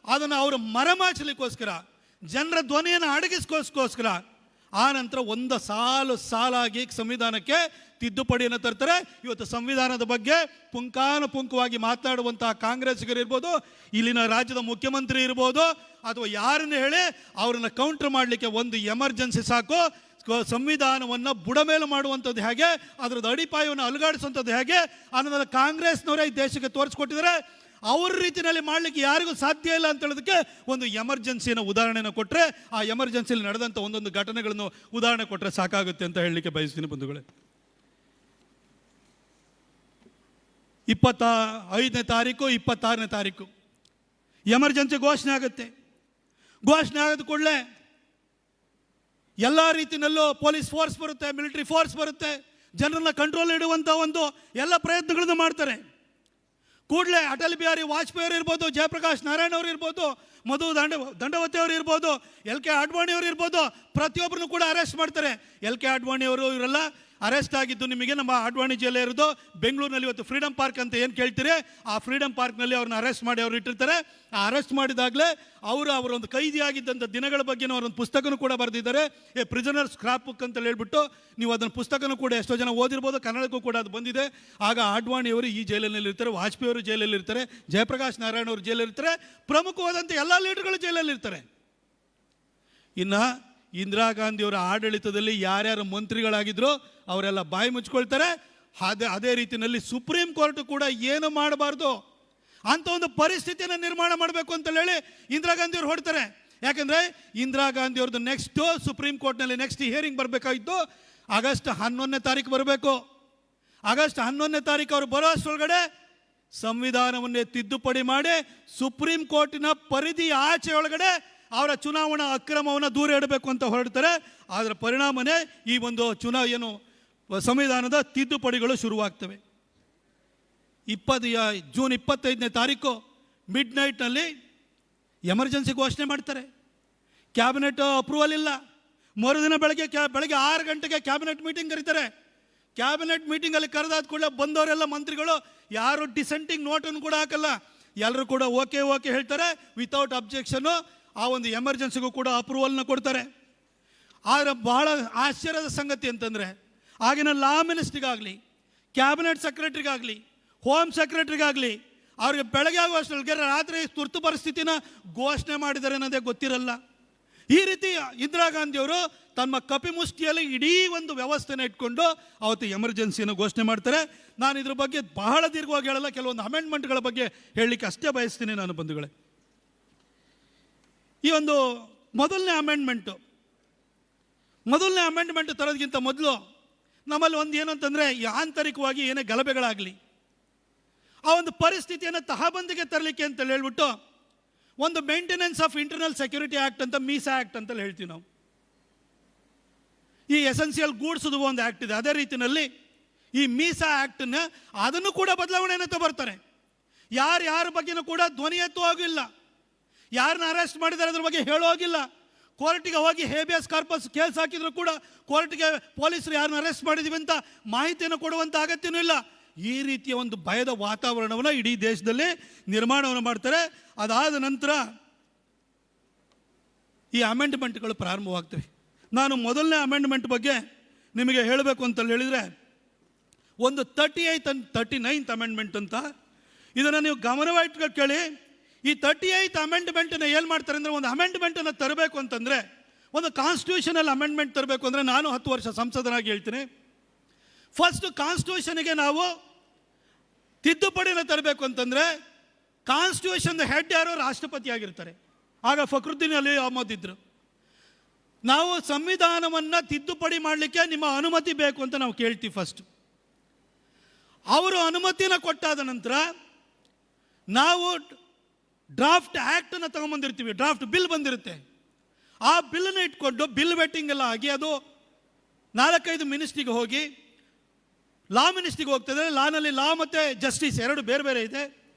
ಅದನ್ನು ಅವರು ಮರೆಮಾಚಲಿಕ್ಕೋಸ್ಕರ, ಜನರ ಧ್ವನಿಯನ್ನು ಅಡಗಿಸ್ಕೋಸ್ಕರ ಆ ನಂತರ ಒಂದು ಸಾಲಾಗಿ ಸಂವಿಧಾನಕ್ಕೆ ತಿದ್ದುಪಡಿಯನ್ನು ತರ್ತಾರೆ. ಇವತ್ತು ಸಂವಿಧಾನದ ಬಗ್ಗೆ ಪುಂಖಾನುಪುಂಖವಾಗಿ ಮಾತನಾಡುವಂತಹ ಕಾಂಗ್ರೆಸ್ಗರಿರ್ಬೋದು, ಇಲ್ಲಿನ ರಾಜ್ಯದ ಮುಖ್ಯಮಂತ್ರಿ ಇರ್ಬೋದು, ಅಥವಾ ಯಾರನ್ನು ಹೇಳಿ ಅವರನ್ನು ಕೌಂಟರ್ ಮಾಡಲಿಕ್ಕೆ ಒಂದು ಎಮರ್ಜೆನ್ಸಿ ಸಾಕು. ಸಂವಿಧಾನವನ್ನು ಬುಡಮೇಲು ಮಾಡುವಂಥದ್ದು ಹೇಗೆ, ಅದರದ್ದು ಅಡಿಪಾಯವನ್ನು ಅಲುಗಾಡಿಸುವಂಥದ್ದು ಹೇಗೆ ಅನ್ನೋದನ್ನು ಕಾಂಗ್ರೆಸ್ನವರೇ ಈ ದೇಶಕ್ಕೆ ತೋರಿಸ್ಕೊಟ್ಟಿದ್ದಾರೆ. ಅವ್ರ ರೀತಿಯಲ್ಲಿ ಮಾಡಲಿಕ್ಕೆ ಯಾರಿಗೂ ಸಾಧ್ಯ ಇಲ್ಲ ಅಂತ ಹೇಳೋದಕ್ಕೆ ಒಂದು ಎಮರ್ಜೆನ್ಸಿನ ಉದಾಹರಣೆನ ಕೊಟ್ಟರೆ, ಆ ಎಮರ್ಜೆನ್ಸಿಯಲ್ಲಿ ನಡೆದಂಥ ಒಂದೊಂದು ಘಟನೆಗಳನ್ನು ಉದಾಹರಣೆ ಕೊಟ್ಟರೆ ಸಾಕಾಗುತ್ತೆ ಅಂತ ಹೇಳಲಿಕ್ಕೆ ಬಯಸ್ತೀನಿ ಬಂಧುಗಳೇ. 25ನೇ ತಾರೀಕು 26ನೇ ತಾರೀಕು ಎಮರ್ಜೆನ್ಸಿ ಘೋಷಣೆ ಆಗುತ್ತೆ. ಘೋಷಣೆ ಆದ ಕೂಡಲೇ ಎಲ್ಲ ರೀತಿಯಲ್ಲೂ ಪೊಲೀಸ್ ಫೋರ್ಸ್ ಬರುತ್ತೆ, ಮಿಲಿಟರಿ ಫೋರ್ಸ್ ಬರುತ್ತೆ, ಜನರನ್ನ ಕಂಟ್ರೋಲ್ ಇಡುವಂಥ ಒಂದು ಎಲ್ಲ ಪ್ರಯತ್ನಗಳನ್ನು ಮಾಡ್ತಾರೆ. ಕೂಡಲೇ ಅಟಲ್ ಬಿಹಾರಿ ವಾಜಪೇಯಿ ಅವರು ಇರ್ಬೋದು, ಜಯಪ್ರಕಾಶ್ ನಾರಾಯಣ್ ಅವರು ಇರ್ಬೋದು, ಮಧು ದಂಡವತಿ ಅವರು ಇರ್ಬೋದು, LK ಅಡ್ವಾಣಿ ಅವರು ಇರ್ಬೋದು, ಪ್ರತಿಯೊಬ್ಬರನ್ನು ಕೂಡ ಅರೆಸ್ಟ್ ಮಾಡ್ತಾರೆ. LK ಅಡ್ವಾಣಿ ಅವರು ಇವರೆಲ್ಲ ಅರೆಸ್ಟ್ ಆಗಿದ್ದು ನಿಮಗೆ ನಮ್ಮ ಅಡ್ವಾಣಿ ಜೈಲೇ ಇರೋದು ಬೆಂಗಳೂರಿನಲ್ಲಿ. ಇವತ್ತು ಫ್ರೀಡಮ್ ಪಾರ್ಕ್ ಅಂತ ಏನು ಕೇಳ್ತೀರಿ, ಆ ಫ್ರೀಡಮ್ ಪಾರ್ಕ್ನಲ್ಲಿ ಅವ್ರನ್ನ ಅರೆಸ್ಟ್ ಮಾಡಿ ಅವ್ರು ಇಟ್ಟಿರ್ತಾರೆ. ಆ ಅರೆಸ್ಟ್ ಮಾಡಿದಾಗಲೇ ಅವರೊಂದು ಕೈದಿಯಾಗಿದ್ದಂಥ ದಿನಗಳ ಬಗ್ಗೆ ಅವರೊಂದು ಪುಸ್ತಕನೂ ಕೂಡ ಬರೆದಿದ್ದಾರೆ. ಪ್ರಿಸನರ್ ಸ್ಕ್ರಾಪ್ ಬುಕ್ ಅಂತ ಹೇಳ್ಬಿಟ್ಟು ನೀವು ಅದನ್ನು ಪುಸ್ತಕನೂ ಕೂಡ ಎಷ್ಟೋ ಜನ ಓದಿರ್ಬೋದು, ಕನ್ನಡಕ್ಕೂ ಕೂಡ ಅದು ಬಂದಿದೆ. ಆಗ ಅಡ್ವಾಣಿ ಅವರು ಈ ಜೈಲಿನಲ್ಲಿ ಇರ್ತಾರೆ, ವಾಜಪೇಯಿ ಅವರು ಜೈಲಲ್ಲಿ ಇರ್ತಾರೆ, ಜಯಪ್ರಕಾಶ್ ನಾರಾಯಣ್ ಅವರು ಜೈಲಲ್ಲಿ ಇರ್ತಾರೆ, ಪ್ರಮುಖವಾದಂಥ ಎಲ್ಲ ಲೀಡರ್ಗಳು ಜೈಲಲ್ಲಿ ಇರ್ತಾರೆ. ಇನ್ನು ಇಂದಿರಾ ಗಾಂಧಿಯವರ ಆಡಳಿತದಲ್ಲಿ ಯಾರ್ಯಾರು ಮಂತ್ರಿಗಳಾಗಿದ್ರು ಅವರೆಲ್ಲ ಬಾಯಿ ಮುಚ್ಕೊಳ್ತಾರೆ. ಅದೇ ರೀತಿಯಲ್ಲಿ ಸುಪ್ರೀಂ ಕೋರ್ಟ್ ಕೂಡ ಏನು ಮಾಡಬಾರ್ದು ಅಂತ ಒಂದು ಪರಿಸ್ಥಿತಿಯನ್ನು ನಿರ್ಮಾಣ ಮಾಡಬೇಕು ಅಂತ ಹೇಳಿ ಇಂದಿರಾ ಗಾಂಧಿಯವರು ಹೊಡ್ತಾರೆ. ಯಾಕಂದರೆ ಇಂದಿರಾ ಗಾಂಧಿ ಅವ್ರದ್ದು ನೆಕ್ಸ್ಟು ಸುಪ್ರೀಂ ಕೋರ್ಟ್ನಲ್ಲಿ ನೆಕ್ಸ್ಟ್ ಹಿಯರಿಂಗ್ ಬರಬೇಕಾಗಿತ್ತು ಆಗಸ್ಟ್ 11ನೇ ತಾರೀಕು ಬರಬೇಕು. ಆಗಸ್ಟ್ 11ನೇ ತಾರೀಕು ಅವರು ಬರೋ ಅಷ್ಟರೊಳಗಡೆ ಸಂವಿಧಾನವನ್ನೇ ತಿದ್ದುಪಡಿ ಮಾಡಿ ಸುಪ್ರೀಂ ಕೋರ್ಟಿನ ಪರಿಧಿ ಆಚೆ ಒಳಗಡೆ ಅವರ ಚುನಾವಣಾ ಅಕ್ರಮವನ್ನು ದೂರ ಇಡಬೇಕು ಅಂತ ಹೊರಡ್ತಾರೆ. ಅದರ ಪರಿಣಾಮನೇ ಈ ಒಂದು ಸಂವಿಧಾನದ ತಿದ್ದುಪಡಿಗಳು ಶುರುವಾಗ್ತವೆ. ಜೂನ್ 25ನೇ ತಾರೀಕು ಮಿಡ್ ನೈಟ್ನಲ್ಲಿ ಎಮರ್ಜೆನ್ಸಿ ಘೋಷಣೆ ಮಾಡ್ತಾರೆ. ಕ್ಯಾಬಿನೆಟ್ ಅಪ್ರೂವಲ್ ಇಲ್ಲ. ಮರುದಿನ ಬೆಳಗ್ಗೆ 6 ಗಂಟೆಗೆ ಕ್ಯಾಬಿನೆಟ್ ಮೀಟಿಂಗ್ ಕರೀತಾರೆ. ಕ್ಯಾಬಿನೆಟ್ ಮೀಟಿಂಗಲ್ಲಿ ಕರೆದಾದ ಕೂಡಲೇ ಬಂದವರೆಲ್ಲ ಮಂತ್ರಿಗಳು ಯಾರು ಡಿಸೆಂಟಿಂಗ್ ನೋಟನ್ನು ಕೂಡ ಹಾಕಲ್ಲ, ಎಲ್ಲರೂ ಕೂಡ ಓಕೆ ಹೇಳ್ತಾರೆ. ವಿತೌಟ್ ಅಬ್ಜೆಕ್ಷನ್ನು ಆ ಒಂದು ಎಮರ್ಜೆನ್ಸಿಗೂ ಕೂಡ ಅಪ್ರೂವಲ್ನ ಕೊಡ್ತಾರೆ. ಆದರೆ ಬಹಳ ಆಶ್ಚರ್ಯದ ಸಂಗತಿ ಅಂತಂದರೆ ಆಗಿನ ಲಾ ಮಿನಿಸ್ಟ್ರಿಗಾಗಲಿ, ಕ್ಯಾಬಿನೆಟ್ ಸೆಕ್ರೆಟ್ರಿಗಾಗಲಿ, ಹೋಮ್ ಸೆಕ್ರೆಟ್ರಿಗಾಗಲಿ ಅವ್ರಿಗೆ ಬೆಳಗ್ಗೆ ಆಗುವಷ್ಟೊಳಗೆ ರಾತ್ರಿ ತುರ್ತು ಪರಿಸ್ಥಿತಿನ ಘೋಷಣೆ ಮಾಡಿದ್ದಾರೆ ಅನ್ನೋದೇ ಗೊತ್ತಿರಲ್ಲ. ಈ ರೀತಿ ಇಂದಿರಾ ಗಾಂಧಿಯವರು ತಮ್ಮ ಕಪಿಮುಷ್ಟಿಯಲ್ಲಿ ಇಡೀ ಒಂದು ವ್ಯವಸ್ಥೆನ ಇಟ್ಕೊಂಡು ಅವತ್ತು ಎಮರ್ಜೆನ್ಸಿಯನ್ನು ಘೋಷಣೆ ಮಾಡ್ತಾರೆ. ನಾನು ಇದ್ರ ಬಗ್ಗೆ ಬಹಳ ದೀರ್ಘವಾಗಿ ಹೇಳಲ್ಲ, ಕೆಲವೊಂದು ಅಮೆಂಡ್ಮೆಂಟ್ಗಳ ಬಗ್ಗೆ ಹೇಳಲಿಕ್ಕೆ ಅಷ್ಟೇ ಬಯಸ್ತೀನಿ ನಾನು ಬಂಧುಗಳೇ. ಈ ಒಂದು ಮೊದಲನೇ ಅಮೆಂಡ್ಮೆಂಟ್ ತರೋದಕ್ಕಿಂತ ಮೊದಲು ನಮ್ಮಲ್ಲಿ ಒಂದು ಏನು ಅಂತಂದರೆ, ಈ ಆಂತರಿಕವಾಗಿ ಏನೇ ಗಲಭೆಗಳಾಗಲಿ ಆ ಒಂದು ಪರಿಸ್ಥಿತಿಯನ್ನು ತಹಬಂದಿಗೆ ತರಲಿಕ್ಕೆ ಅಂತ ಹೇಳ್ಬಿಟ್ಟು ಒಂದು maintenance of internal security act ಅಂತ ಮೀಸಾ ಆ್ಯಕ್ಟ್ ಅಂತಲೇ ಹೇಳ್ತೀವಿ ನಾವು. ಈ ಎಸೆನ್ಷಿಯಲ್ ಗೂಡ್ಸ್ದು ಒಂದು ಆ್ಯಕ್ಟ್ ಇದೆ. ಅದೇ ರೀತಿಯಲ್ಲಿ ಈ ಮೀಸಾ ಆ್ಯಕ್ಟನ್ನ ಅದನ್ನು ಕೂಡ ಬದಲಾವಣೆಯನ್ನು ತಗೊಳ್ತಾರೆ. ಯಾರ ಬಗ್ಗೆನೂ ಕೂಡ ಧ್ವನಿ ಎತ್ತುವಾಗಿಲ್ಲ, ಯಾರನ್ನ ಅರೆಸ್ಟ್ ಮಾಡಿದ್ದಾರೆ ಅದ್ರ ಬಗ್ಗೆ ಹೇಳೋಗಿಲ್ಲ. ಕೋರ್ಟಿಗೆ ಹೋಗಿ ಹೇಬಿಯಸ್ ಕಾರ್ಪಸ್ ಕೇಸ್ ಹಾಕಿದ್ರು ಕೂಡ ಕೋರ್ಟ್ಗೆ ಪೊಲೀಸರು ಯಾರನ್ನ ಅರೆಸ್ಟ್ ಮಾಡಿದ್ದೀವಿ ಅಂತ ಮಾಹಿತಿಯನ್ನು ಕೊಡುವಂಥ ಅಗತ್ಯನೂ ಇಲ್ಲ. ಈ ರೀತಿಯ ಒಂದು ಭಯದ ವಾತಾವರಣವನ್ನು ಇಡೀ ದೇಶದಲ್ಲಿ ನಿರ್ಮಾಣವನ್ನು ಮಾಡ್ತಾರೆ. ಅದಾದ ನಂತರ ಈ ಅಮೆಂಡ್ಮೆಂಟ್ಗಳು ಪ್ರಾರಂಭವಾಗ್ತವೆ. ನಾನು ಮೊದಲನೇ ಅಮೆಂಡ್ಮೆಂಟ್ ಬಗ್ಗೆ ನಿಮಗೆ ಹೇಳಬೇಕು ಅಂತ ಹೇಳಿದರೆ, ಒಂದು 38th and 39th ಅಮೆಂಡ್ಮೆಂಟ್ ಅಂತ, ಇದನ್ನು ನೀವು ಗಮನವಾಗಿ ಕೇಳಿ. ಈ 38th ಅಮೆಂಡ್ಮೆಂಟನ್ನು ಏನು ಮಾಡ್ತಾರೆ ಅಂದರೆ, ಒಂದು ಅಮೆಂಡ್ಮೆಂಟನ್ನು ತರಬೇಕು ಅಂತಂದರೆ, ಒಂದು ಕಾನ್ಸ್ಟಿಟ್ಯೂಷನಲ್ ಅಮೆಂಡ್ಮೆಂಟ್ ತರಬೇಕು ಅಂದರೆ, ನಾನು 10 ವರ್ಷ ಸಂಸದನಾಗಿ ಹೇಳ್ತೀನಿ, ಫಸ್ಟ್ ಕಾನ್ಸ್ಟಿಟ್ಯೂಷನ್ಗೆ ನಾವು ತಿದ್ದುಪಡಿನ ತರಬೇಕು ಅಂತಂದರೆ ಕಾನ್ಸ್ಟಿಟ್ಯೂಷನ್ ಹೆಡ್ ಯಾರು? ರಾಷ್ಟ್ರಪತಿ ಆಗಿರ್ತಾರೆ. ಆಗ ಫಕ್ರುದ್ದೀನ್ ಅಲಿ ಅಹಮದ್ ಇದ್ದರು. ನಾವು ಸಂವಿಧಾನವನ್ನು ತಿದ್ದುಪಡಿ ಮಾಡಲಿಕ್ಕೆ ನಿಮ್ಮ ಅನುಮತಿ ಬೇಕು ಅಂತ ನಾವು ಕೇಳ್ತೀವಿ. ಫಸ್ಟ್ ಅವರು ಅನುಮತಿನ ಕೊಟ್ಟಾದ ನಂತರ ನಾವು ಡ್ರಾಫ್ಟ್ ಆ್ಯಕ್ಟನ್ನು ತಗೊಂಬಂದಿರ್ತೀವಿ. ಡ್ರಾಫ್ಟ್ ಬಿಲ್ ಬಂದಿರುತ್ತೆ. ಆ ಬಿಲ್ಲನ್ನು ಇಟ್ಕೊಂಡು ಬಿಲ್ ವೆಟ್ಟಿಂಗ್ ಎಲ್ಲ ಆಗಿ ಅದು 4-5 ಮಿನಿಸ್ಟ್ರಿಗೆ ಹೋಗಿ ಲಾ ಮಿನಿಸ್ಟ್ರಿಗೆ ಹೋಗ್ತದೆ. ಲಾನಲ್ಲಿ ಲಾ ಮತ್ತು ಜಸ್ಟಿಸ್ ಎರಡು ಬೇರೆ ಇದೆ.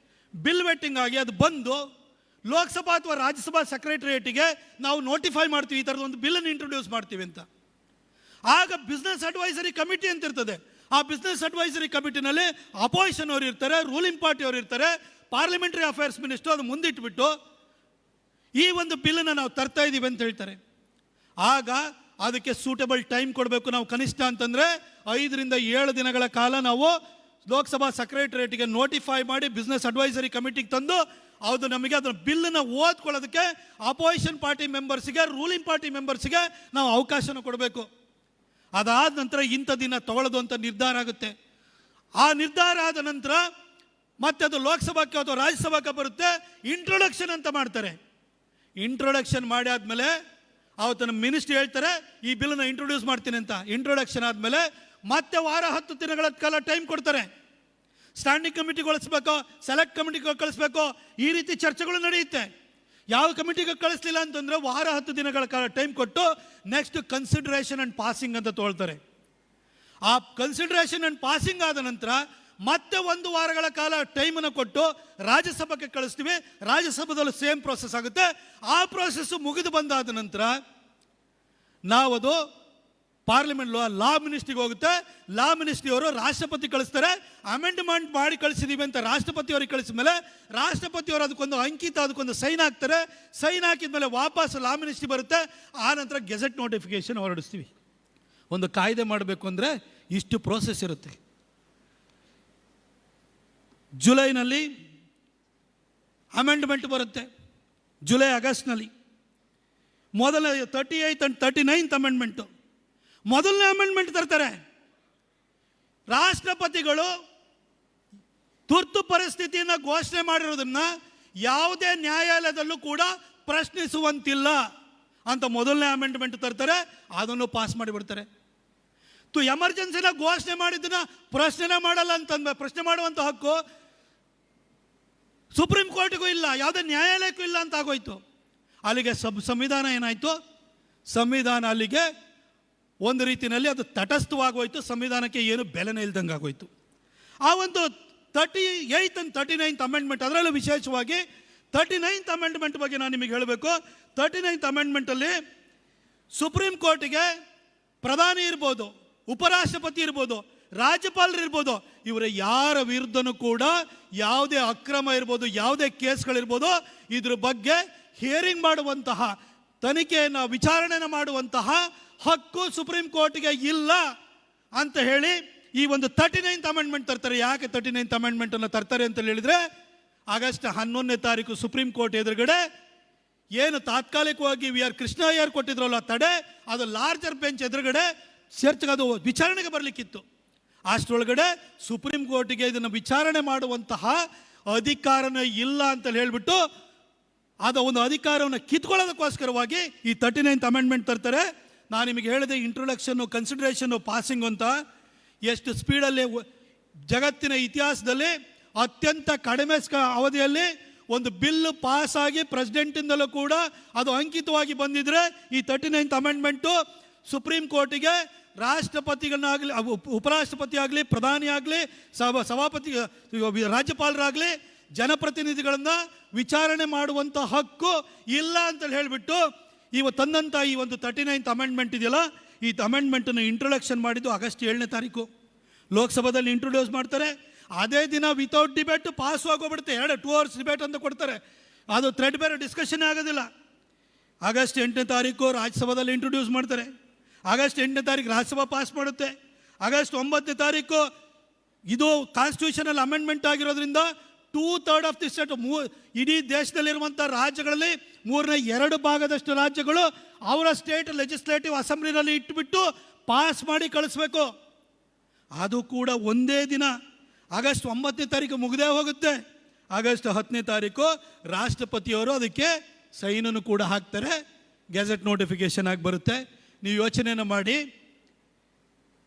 ಬಿಲ್ ವೆಟ್ಟಿಂಗ್ ಆಗಿ ಅದು ಬಂದು ಲೋಕಸಭಾ ಅಥವಾ ರಾಜ್ಯಸಭಾ ಸೆಕ್ರೆಟರಿಯೇಟಿಗೆ ನಾವು ನೋಟಿಫೈ ಮಾಡ್ತೀವಿ, ಈ ಥರದ ಒಂದು ಬಿಲ್ಲನ್ನು ಇಂಟ್ರೊಡ್ಯೂಸ್ ಮಾಡ್ತೀವಿ ಅಂತ. ಆಗ ಬಿಸ್ನೆಸ್ ಅಡ್ವೈಸರಿ ಕಮಿಟಿ ಅಂತ ಇರ್ತದೆ. ಆ ಬಿಸ್ನೆಸ್ ಅಡ್ವೈಸರಿ ಕಮಿಟಿನಲ್ಲಿ ಅಪೋಸಿಷನ್ ಅವರು ಇರ್ತಾರೆ, ರೂಲಿಂಗ್ ಪಾರ್ಟಿ ಅವರು ಇರ್ತಾರೆ, ಪಾರ್ಲಿಮೆಂಟರಿ ಅಫೇರ್ಸ್ ಮಿನಿಸ್ಟರ್ ಅದು ಮುಂದಿಟ್ಬಿಟ್ಟು ಈ ಒಂದು ಬಿಲ್ಲನ್ನು ನಾವು ತರ್ತಾ ಇದ್ದೀವಿ ಅಂತ ಹೇಳ್ತಾರೆ. ಆಗ ಅದಕ್ಕೆ ಸೂಟಬಲ್ ಟೈಮ್ ಕೊಡಬೇಕು. ನಾವು ಕನಿಷ್ಠ ಅಂತಂದರೆ 5 ರಿಂದ 7 ದಿನಗಳ ಕಾಲ ನಾವು ಲೋಕಸಭಾ ಸೆಕ್ರೆಟರಿಯೇಟಿಗೆ ನೋಟಿಫೈ ಮಾಡಿ ಬಿಸ್ನೆಸ್ ಅಡ್ವೈಸರಿ ಕಮಿಟಿಗೆ ತಂದು ಅದು ನಮಗೆ ಅದರ ಬಿಲ್ಲನ್ನು ಓದ್ಕೊಳ್ಳೋದಕ್ಕೆ ಅಪೋಸಿಷನ್ ಪಾರ್ಟಿ ಮೆಂಬರ್ಸಿಗೆ, ರೂಲಿಂಗ್ ಪಾರ್ಟಿ ಮೆಂಬರ್ಸಿಗೆ ನಾವು ಅವಕಾಶನ ಕೊಡಬೇಕು. ಅದಾದ ನಂತರ ಇಂಥ ದಿನ ತಗೊಳ್ಳೋದು ಅಂತ ನಿರ್ಧಾರ ಆಗುತ್ತೆ. ಆ ನಿರ್ಧಾರ ಆದ ನಂತರ ಮತ್ತೆ ಅದು ಲೋಕಸಭಾಕ್ಕೆ ಅಥವಾ ರಾಜ್ಯಸಭಾಕ್ಕೆ ಬರುತ್ತೆ. ಇಂಟ್ರೊಡಕ್ಷನ್ ಅಂತ ಮಾಡ್ತಾರೆ. ಇಂಟ್ರೊಡಕ್ಷನ್ ಮಾಡಿ ಆದಮೇಲೆ ಅವತ್ತು ನಮ್ಮ ಮಿನಿಸ್ಟ್ರಿ ಹೇಳ್ತಾರೆ ಈ ಬಿಲ್ಲನ್ನು ಇಂಟ್ರೊಡ್ಯೂಸ್ ಮಾಡ್ತೀನಿ ಅಂತ. ಇಂಟ್ರೊಡಕ್ಷನ್ ಆದಮೇಲೆ ಮತ್ತೆ 10 ದಿನಗಳ ಕಾಲ ಟೈಮ್ ಕೊಡ್ತಾರೆ. ಸ್ಟ್ಯಾಂಡಿಂಗ್ ಕಮಿಟಿಗೆ ಕಳಿಸ್ಬೇಕು, ಸೆಲೆಕ್ಟ್ ಕಮಿಟಿಗೆ ಕಳಿಸ್ಬೇಕು, ಈ ರೀತಿ ಚರ್ಚೆಗಳು ನಡೆಯುತ್ತೆ. ಯಾವ ಕಮಿಟಿಗೆ ಕಳಿಸ್ಲಿಲ್ಲ ಅಂತಂದರೆ 10 ದಿನಗಳ ಕಾಲ ಟೈಮ್ ಕೊಟ್ಟು ನೆಕ್ಸ್ಟ್ ಕನ್ಸಿಡರೇಷನ್ ಆ್ಯಂಡ್ ಪಾಸಿಂಗ್ ಅಂತ ತೊಗೊಳ್ತಾರೆ. ಆ ಕನ್ಸಿಡರೇಷನ್ ಆ್ಯಂಡ್ ಪಾಸಿಂಗ್ ಆದ ನಂತರ ಮತ್ತೆ 1 ವಾರಗಳ ಕಾಲ ಟೈಮನ್ನು ಕೊಟ್ಟು ರಾಜ್ಯಸಭೆಗೆ ಕಳಿಸ್ತೀವಿ. ರಾಜ್ಯಸಭೆದಲ್ಲೂ ಸೇಮ್ ಪ್ರೋಸೆಸ್ ಆಗುತ್ತೆ. ಆ ಪ್ರೋಸೆಸ್ಸು ಮುಗಿದು ಬಂದಾದ ನಂತರ ನಾವದು ಪಾರ್ಲಿಮೆಂಟ್ ಲಾ ಮಿನಿಸ್ಟ್ರಿಗೆ ಹೋಗುತ್ತೆ. ಲಾ ಮಿನಿಸ್ಟ್ರಿಯವರು ರಾಷ್ಟ್ರಪತಿ ಕಳಿಸ್ತಾರೆ. ಅಮೆಂಡ್ಮೆಂಟ್ ಮಾಡಿ ಕಳಿಸಿದ್ದೀವಿ ಅಂತ ರಾಷ್ಟ್ರಪತಿಯವ್ರಿಗೆ ಕಳಿಸಿದ ಮೇಲೆ ರಾಷ್ಟ್ರಪತಿಯವರು ಅದಕ್ಕೊಂದು ಅಂಕಿತ, ಅದಕ್ಕೊಂದು ಸೈನ್ ಹಾಕ್ತಾರೆ. ಸೈನ್ ಹಾಕಿದ ಮೇಲೆ ವಾಪಸ್ ಲಾ ಮಿನಿಸ್ಟ್ರಿ ಬರುತ್ತೆ. ಆ ನಂತರ ಗೆಜೆಟ್ ನೋಟಿಫಿಕೇಶನ್ ಹೊರಡಿಸ್ತೀವಿ. ಒಂದು ಕಾಯ್ದೆ ಮಾಡಬೇಕು ಅಂದರೆ ಇಷ್ಟು ಪ್ರೋಸೆಸ್ ಇರುತ್ತೆ. ಜುಲೈನಲ್ಲಿ ಅಮೆಂಡ್ಮೆಂಟ್ ಬರುತ್ತೆ. ಜುಲೈ ಆಗಸ್ಟ್ನಲ್ಲಿ ಮೊದಲ 38th and 39th ಅಮೆಂಡ್ಮೆಂಟು, ಮೊದಲನೇ ಅಮೆಂಡ್ಮೆಂಟ್ ತರ್ತಾರೆ. ರಾಷ್ಟ್ರಪತಿಗಳು ತುರ್ತು ಪರಿಸ್ಥಿತಿಯನ್ನು ಘೋಷಣೆ ಮಾಡಿರೋದನ್ನ ಯಾವುದೇ ನ್ಯಾಯಾಲಯದಲ್ಲೂ ಕೂಡ ಪ್ರಶ್ನಿಸುವಂತಿಲ್ಲ ಅಂತ ಮೊದಲನೇ ಅಮೆಂಡ್ಮೆಂಟ್ ತರ್ತಾರೆ, ಅದನ್ನು ಪಾಸ್ ಮಾಡಿಬಿಡ್ತಾರೆ. ಎಮರ್ಜೆನ್ಸಿನ ಘೋಷಣೆ ಮಾಡಿದ್ದನ್ನ ಪ್ರಶ್ನೆ ಮಾಡಲ್ಲ ಅಂತಂದ ಪ್ರಶ್ನೆ ಮಾಡುವಂಥ ಹಕ್ಕು ಸುಪ್ರೀಂ ಕೋರ್ಟ್ಗೂ ಇಲ್ಲ, ಯಾವುದೇ ನ್ಯಾಯಾಲಯಕ್ಕೂ ಇಲ್ಲ ಅಂತ ಆಗೋಯ್ತು. ಅಲ್ಲಿಗೆ ಸಂವಿಧಾನ ಏನಾಯಿತು? ಸಂವಿಧಾನ ಅಲ್ಲಿಗೆ ಒಂದು ರೀತಿಯಲ್ಲಿ ಅದು ತಟಸ್ಥವಾಗೋಯ್ತು, ಸಂವಿಧಾನಕ್ಕೆ ಏನು ಬೆಲೆನೇ ಇಲ್ದಂಗೆ ಆಗೋಯ್ತು. ಆ ಒಂದು 38th and 39th ಅಮೆಂಡ್ಮೆಂಟ್, ಅದರಲ್ಲೂ ವಿಶೇಷವಾಗಿ 39th ಅಮೆಂಡ್ಮೆಂಟ್ ಬಗ್ಗೆ ನಾನು ನಿಮಗೆ ಹೇಳಬೇಕು. 39th ಅಮೆಂಡ್ಮೆಂಟಲ್ಲಿ ಸುಪ್ರೀಂ ಕೋರ್ಟಿಗೆ ಪ್ರಧಾನಿ ಇರ್ಬೋದು, ಉಪರಾಷ್ಟ್ರಪತಿ ಇರ್ಬೋದು, ರಾಜ್ಯಪಾಲರು ಇರ್ಬೋದು, ಇವರ ಯಾರ ವಿರುದ್ಧನೂ ಕೂಡ ಯಾವುದೇ ಅಕ್ರಮ ಇರ್ಬೋದು, ಯಾವುದೇ ಕೇಸ್ಗಳಿರ್ಬೋದು, ಇದ್ರ ಬಗ್ಗೆ ಹಿಯರಿಂಗ್ ಮಾಡುವಂತಹ, ತನಿಖೆಯನ್ನು ವಿಚಾರಣೆಯನ್ನು ಮಾಡುವಂತಹ ಹಕ್ಕು ಸುಪ್ರೀಂ ಕೋರ್ಟ್ಗೆ ಇಲ್ಲ ಅಂತ ಹೇಳಿ ಈ ಒಂದು 39th ಅಮೆಂಡ್ಮೆಂಟ್ ತರ್ತಾರೆ. ಯಾಕೆ 39th ಅಮೆಂಡ್ಮೆಂಟನ್ನು ತರ್ತಾರೆ ಅಂತ ಹೇಳಿದರೆ, ಆಗಸ್ಟ್ 11ನೇ ತಾರೀಕು ಸುಪ್ರೀಂ ಕೋರ್ಟ್ ಎದುರುಗಡೆ ಏನು ತಾತ್ಕಾಲಿಕವಾಗಿ ಕೃಷ್ಣ ಅಯ್ಯರ್ ಕೊಟ್ಟಿದ್ರಲ್ಲ ತಡೆ, ಅದು ಲಾರ್ಜರ್ ಬೆಂಚ್ ಎದುರುಗಡೆ ಚರ್ಚೆಗೆ ಅದು ವಿಚಾರಣೆಗೆ ಬರಲಿಕ್ಕಿತ್ತು. ಅಷ್ಟರೊಳಗಡೆ ಸುಪ್ರೀಂ ಕೋರ್ಟಿಗೆ ಇದನ್ನು ವಿಚಾರಣೆ ಮಾಡುವಂತಹ ಅಧಿಕಾರನೇ ಇಲ್ಲ ಅಂತ ಹೇಳಿಬಿಟ್ಟು ಅದು ಒಂದು ಅಧಿಕಾರವನ್ನು ಕಿತ್ಕೊಳ್ಳೋದಕ್ಕೋಸ್ಕರವಾಗಿ ಈ 39th ಅಮೆಂಡ್ಮೆಂಟ್ ತರ್ತಾರೆ. ನಾನು ನಿಮಗೆ ಹೇಳಿದೆ, ಇಂಟ್ರೊಡಕ್ಷನ್ನು, ಕನ್ಸಿಡರೇಷನ್ನು, ಪಾಸಿಂಗ್ ಅಂತ ಎಷ್ಟು ಸ್ಪೀಡಲ್ಲಿ ಜಗತ್ತಿನ ಇತಿಹಾಸದಲ್ಲಿ ಅತ್ಯಂತ ಕಡಿಮೆ ಅವಧಿಯಲ್ಲಿ ಒಂದು ಬಿಲ್ ಪಾಸ್ ಆಗಿ ಪ್ರೆಸಿಡೆಂಟಿಂದಲೂ ಕೂಡ ಅದು ಅಂಕಿತವಾಗಿ ಬಂದಿದ್ರೆ ಈ 39th ಅಮೆಂಡ್ಮೆಂಟು ಸುಪ್ರೀಂ ಕೋರ್ಟಿಗೆ ರಾಷ್ಟ್ರಪತಿಗಳನ್ನಾಗಲಿ, ಉಪರಾಷ್ಟ್ರಪತಿ ಆಗಲಿ, ಪ್ರಧಾನಿ ಆಗಲಿ, ಸಭಾಪತಿ, ರಾಜ್ಯಪಾಲರಾಗಲಿ, ಜನಪ್ರತಿನಿಧಿಗಳನ್ನು ವಿಚಾರಣೆ ಮಾಡುವಂಥ ಹಕ್ಕು ಇಲ್ಲ ಅಂತ ಹೇಳಿಬಿಟ್ಟು ತಂದಂಥ ಈ ಒಂದು 39th ಅಮೆಂಡ್ಮೆಂಟ್ ಇದೆಯಲ್ಲ, ಈ ಅಮೆಂಡ್ಮೆಂಟನ್ನು ಇಂಟ್ರೊಡಕ್ಷನ್ ಮಾಡಿದ್ದು ಆಗಸ್ಟ್ 7ನೇ ತಾರೀಕು ಲೋಕಸಭಾದಲ್ಲಿ ಇಂಟ್ರೊಡ್ಯೂಸ್ ಮಾಡ್ತಾರೆ. ಅದೇ ದಿನ ವಿತೌಟ್ ಡಿಬೇಟ್ ಪಾಸ್ ಆಗೋಗ್ಬಿಡುತ್ತೆ. 2 hours ಡಿಬೇಟ್ ಅಂತ ಕೊಡ್ತಾರೆ, ಅದು ಥ್ರೆಡ್ ಬೇರೆ ಡಿಸ್ಕಷನ್ ಆಗೋದಿಲ್ಲ. ಆಗಸ್ಟ್ 8ನೇ ತಾರೀಕು ರಾಜ್ಯಸಭಾದಲ್ಲಿ ಇಂಟ್ರೊಡ್ಯೂಸ್ ಮಾಡ್ತಾರೆ. ಆಗಸ್ಟ್ 8ನೇ ತಾರೀಕು ರಾಜ್ಯಸಭಾ ಪಾಸ್ ಮಾಡುತ್ತೆ. ಆಗಸ್ಟ್ 9ನೇ ತಾರೀಕು ಇದು ಕಾನ್ಸ್ಟಿಟ್ಯೂಷನಲ್ ಅಮೆಂಡ್ಮೆಂಟ್ ಆಗಿರೋದ್ರಿಂದ 2/3 ಆಫ್ ದಿ ಸ್ಟೇಟ್, ಇಡೀ ದೇಶದಲ್ಲಿರುವಂಥ ರಾಜ್ಯಗಳಲ್ಲಿ 2/3 ರಾಜ್ಯಗಳು ಅವರ ಸ್ಟೇಟ್ ಲೆಜಿಸ್ಲೇಟಿವ್ ಅಸೆಂಬ್ಲಿನಲ್ಲಿ ಇಟ್ಟುಬಿಟ್ಟು ಪಾಸ್ ಮಾಡಿ ಕಳಿಸ್ಬೇಕು. ಅದು ಕೂಡ ಒಂದೇ ದಿನ ಆಗಸ್ಟ್ 9ನೇ ತಾರೀಕು ಮುಗಿದೇ ಹೋಗುತ್ತೆ. ಆಗಸ್ಟ್ 10ನೇ ತಾರೀಕು ರಾಷ್ಟ್ರಪತಿಯವರು ಅದಕ್ಕೆ ಸೈನನ್ನು ಕೂಡ ಹಾಕ್ತಾರೆ, ಗೆಜೆಟ್ ನೋಟಿಫಿಕೇಶನ್ ಆಗಿ ಬರುತ್ತೆ. ನೀವು ಯೋಚನೆಯನ್ನು ಮಾಡಿ,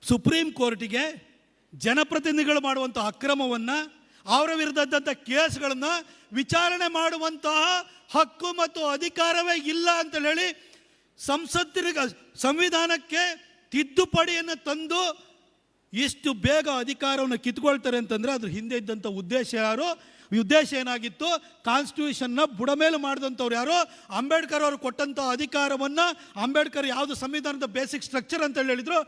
ಸುಪ್ರೀಂ ಕೋರ್ಟಿಗೆ ಜನಪ್ರತಿನಿಧಿಗಳು ಮಾಡುವಂಥ ಅಕ್ರಮವನ್ನು, ಅವರ ವಿರುದ್ಧದಂಥ ಕೇಸ್ಗಳನ್ನು ವಿಚಾರಣೆ ಮಾಡುವಂತಹ ಹಕ್ಕು ಮತ್ತು ಅಧಿಕಾರವೇ ಇಲ್ಲ ಅಂತ ಹೇಳಿ ಸಂಸತ್ತಿನ ಸಂವಿಧಾನಕ್ಕೆ ತಿದ್ದುಪಡಿಯನ್ನು ತಂದು ಇಷ್ಟು ಬೇಗ ಅಧಿಕಾರವನ್ನು ಕಿತ್ಕೊಳ್ತಾರೆ ಅಂತಂದರೆ ಅದ್ರ ಹಿಂದೆ ಇದ್ದಂಥ ಉದ್ದೇಶ ಏನಾಗಿತ್ತು? ಕಾನ್ಸ್ಟಿಟ್ಯೂಷನ್ನ ಬುಡಮೇಲು ಮಾಡಿದಂಥವ್ರು ಯಾರು? ಅಂಬೇಡ್ಕರ್ ಅವರು ಕೊಟ್ಟಂಥ ಅಧಿಕಾರವನ್ನು, ಅಂಬೇಡ್ಕರ್ ಯಾವುದು ಸಂವಿಧಾನದ ಬೇಸಿಕ್ ಸ್ಟ್ರಕ್ಚರ್ ಅಂತ ಹೇಳಿದ್ರು,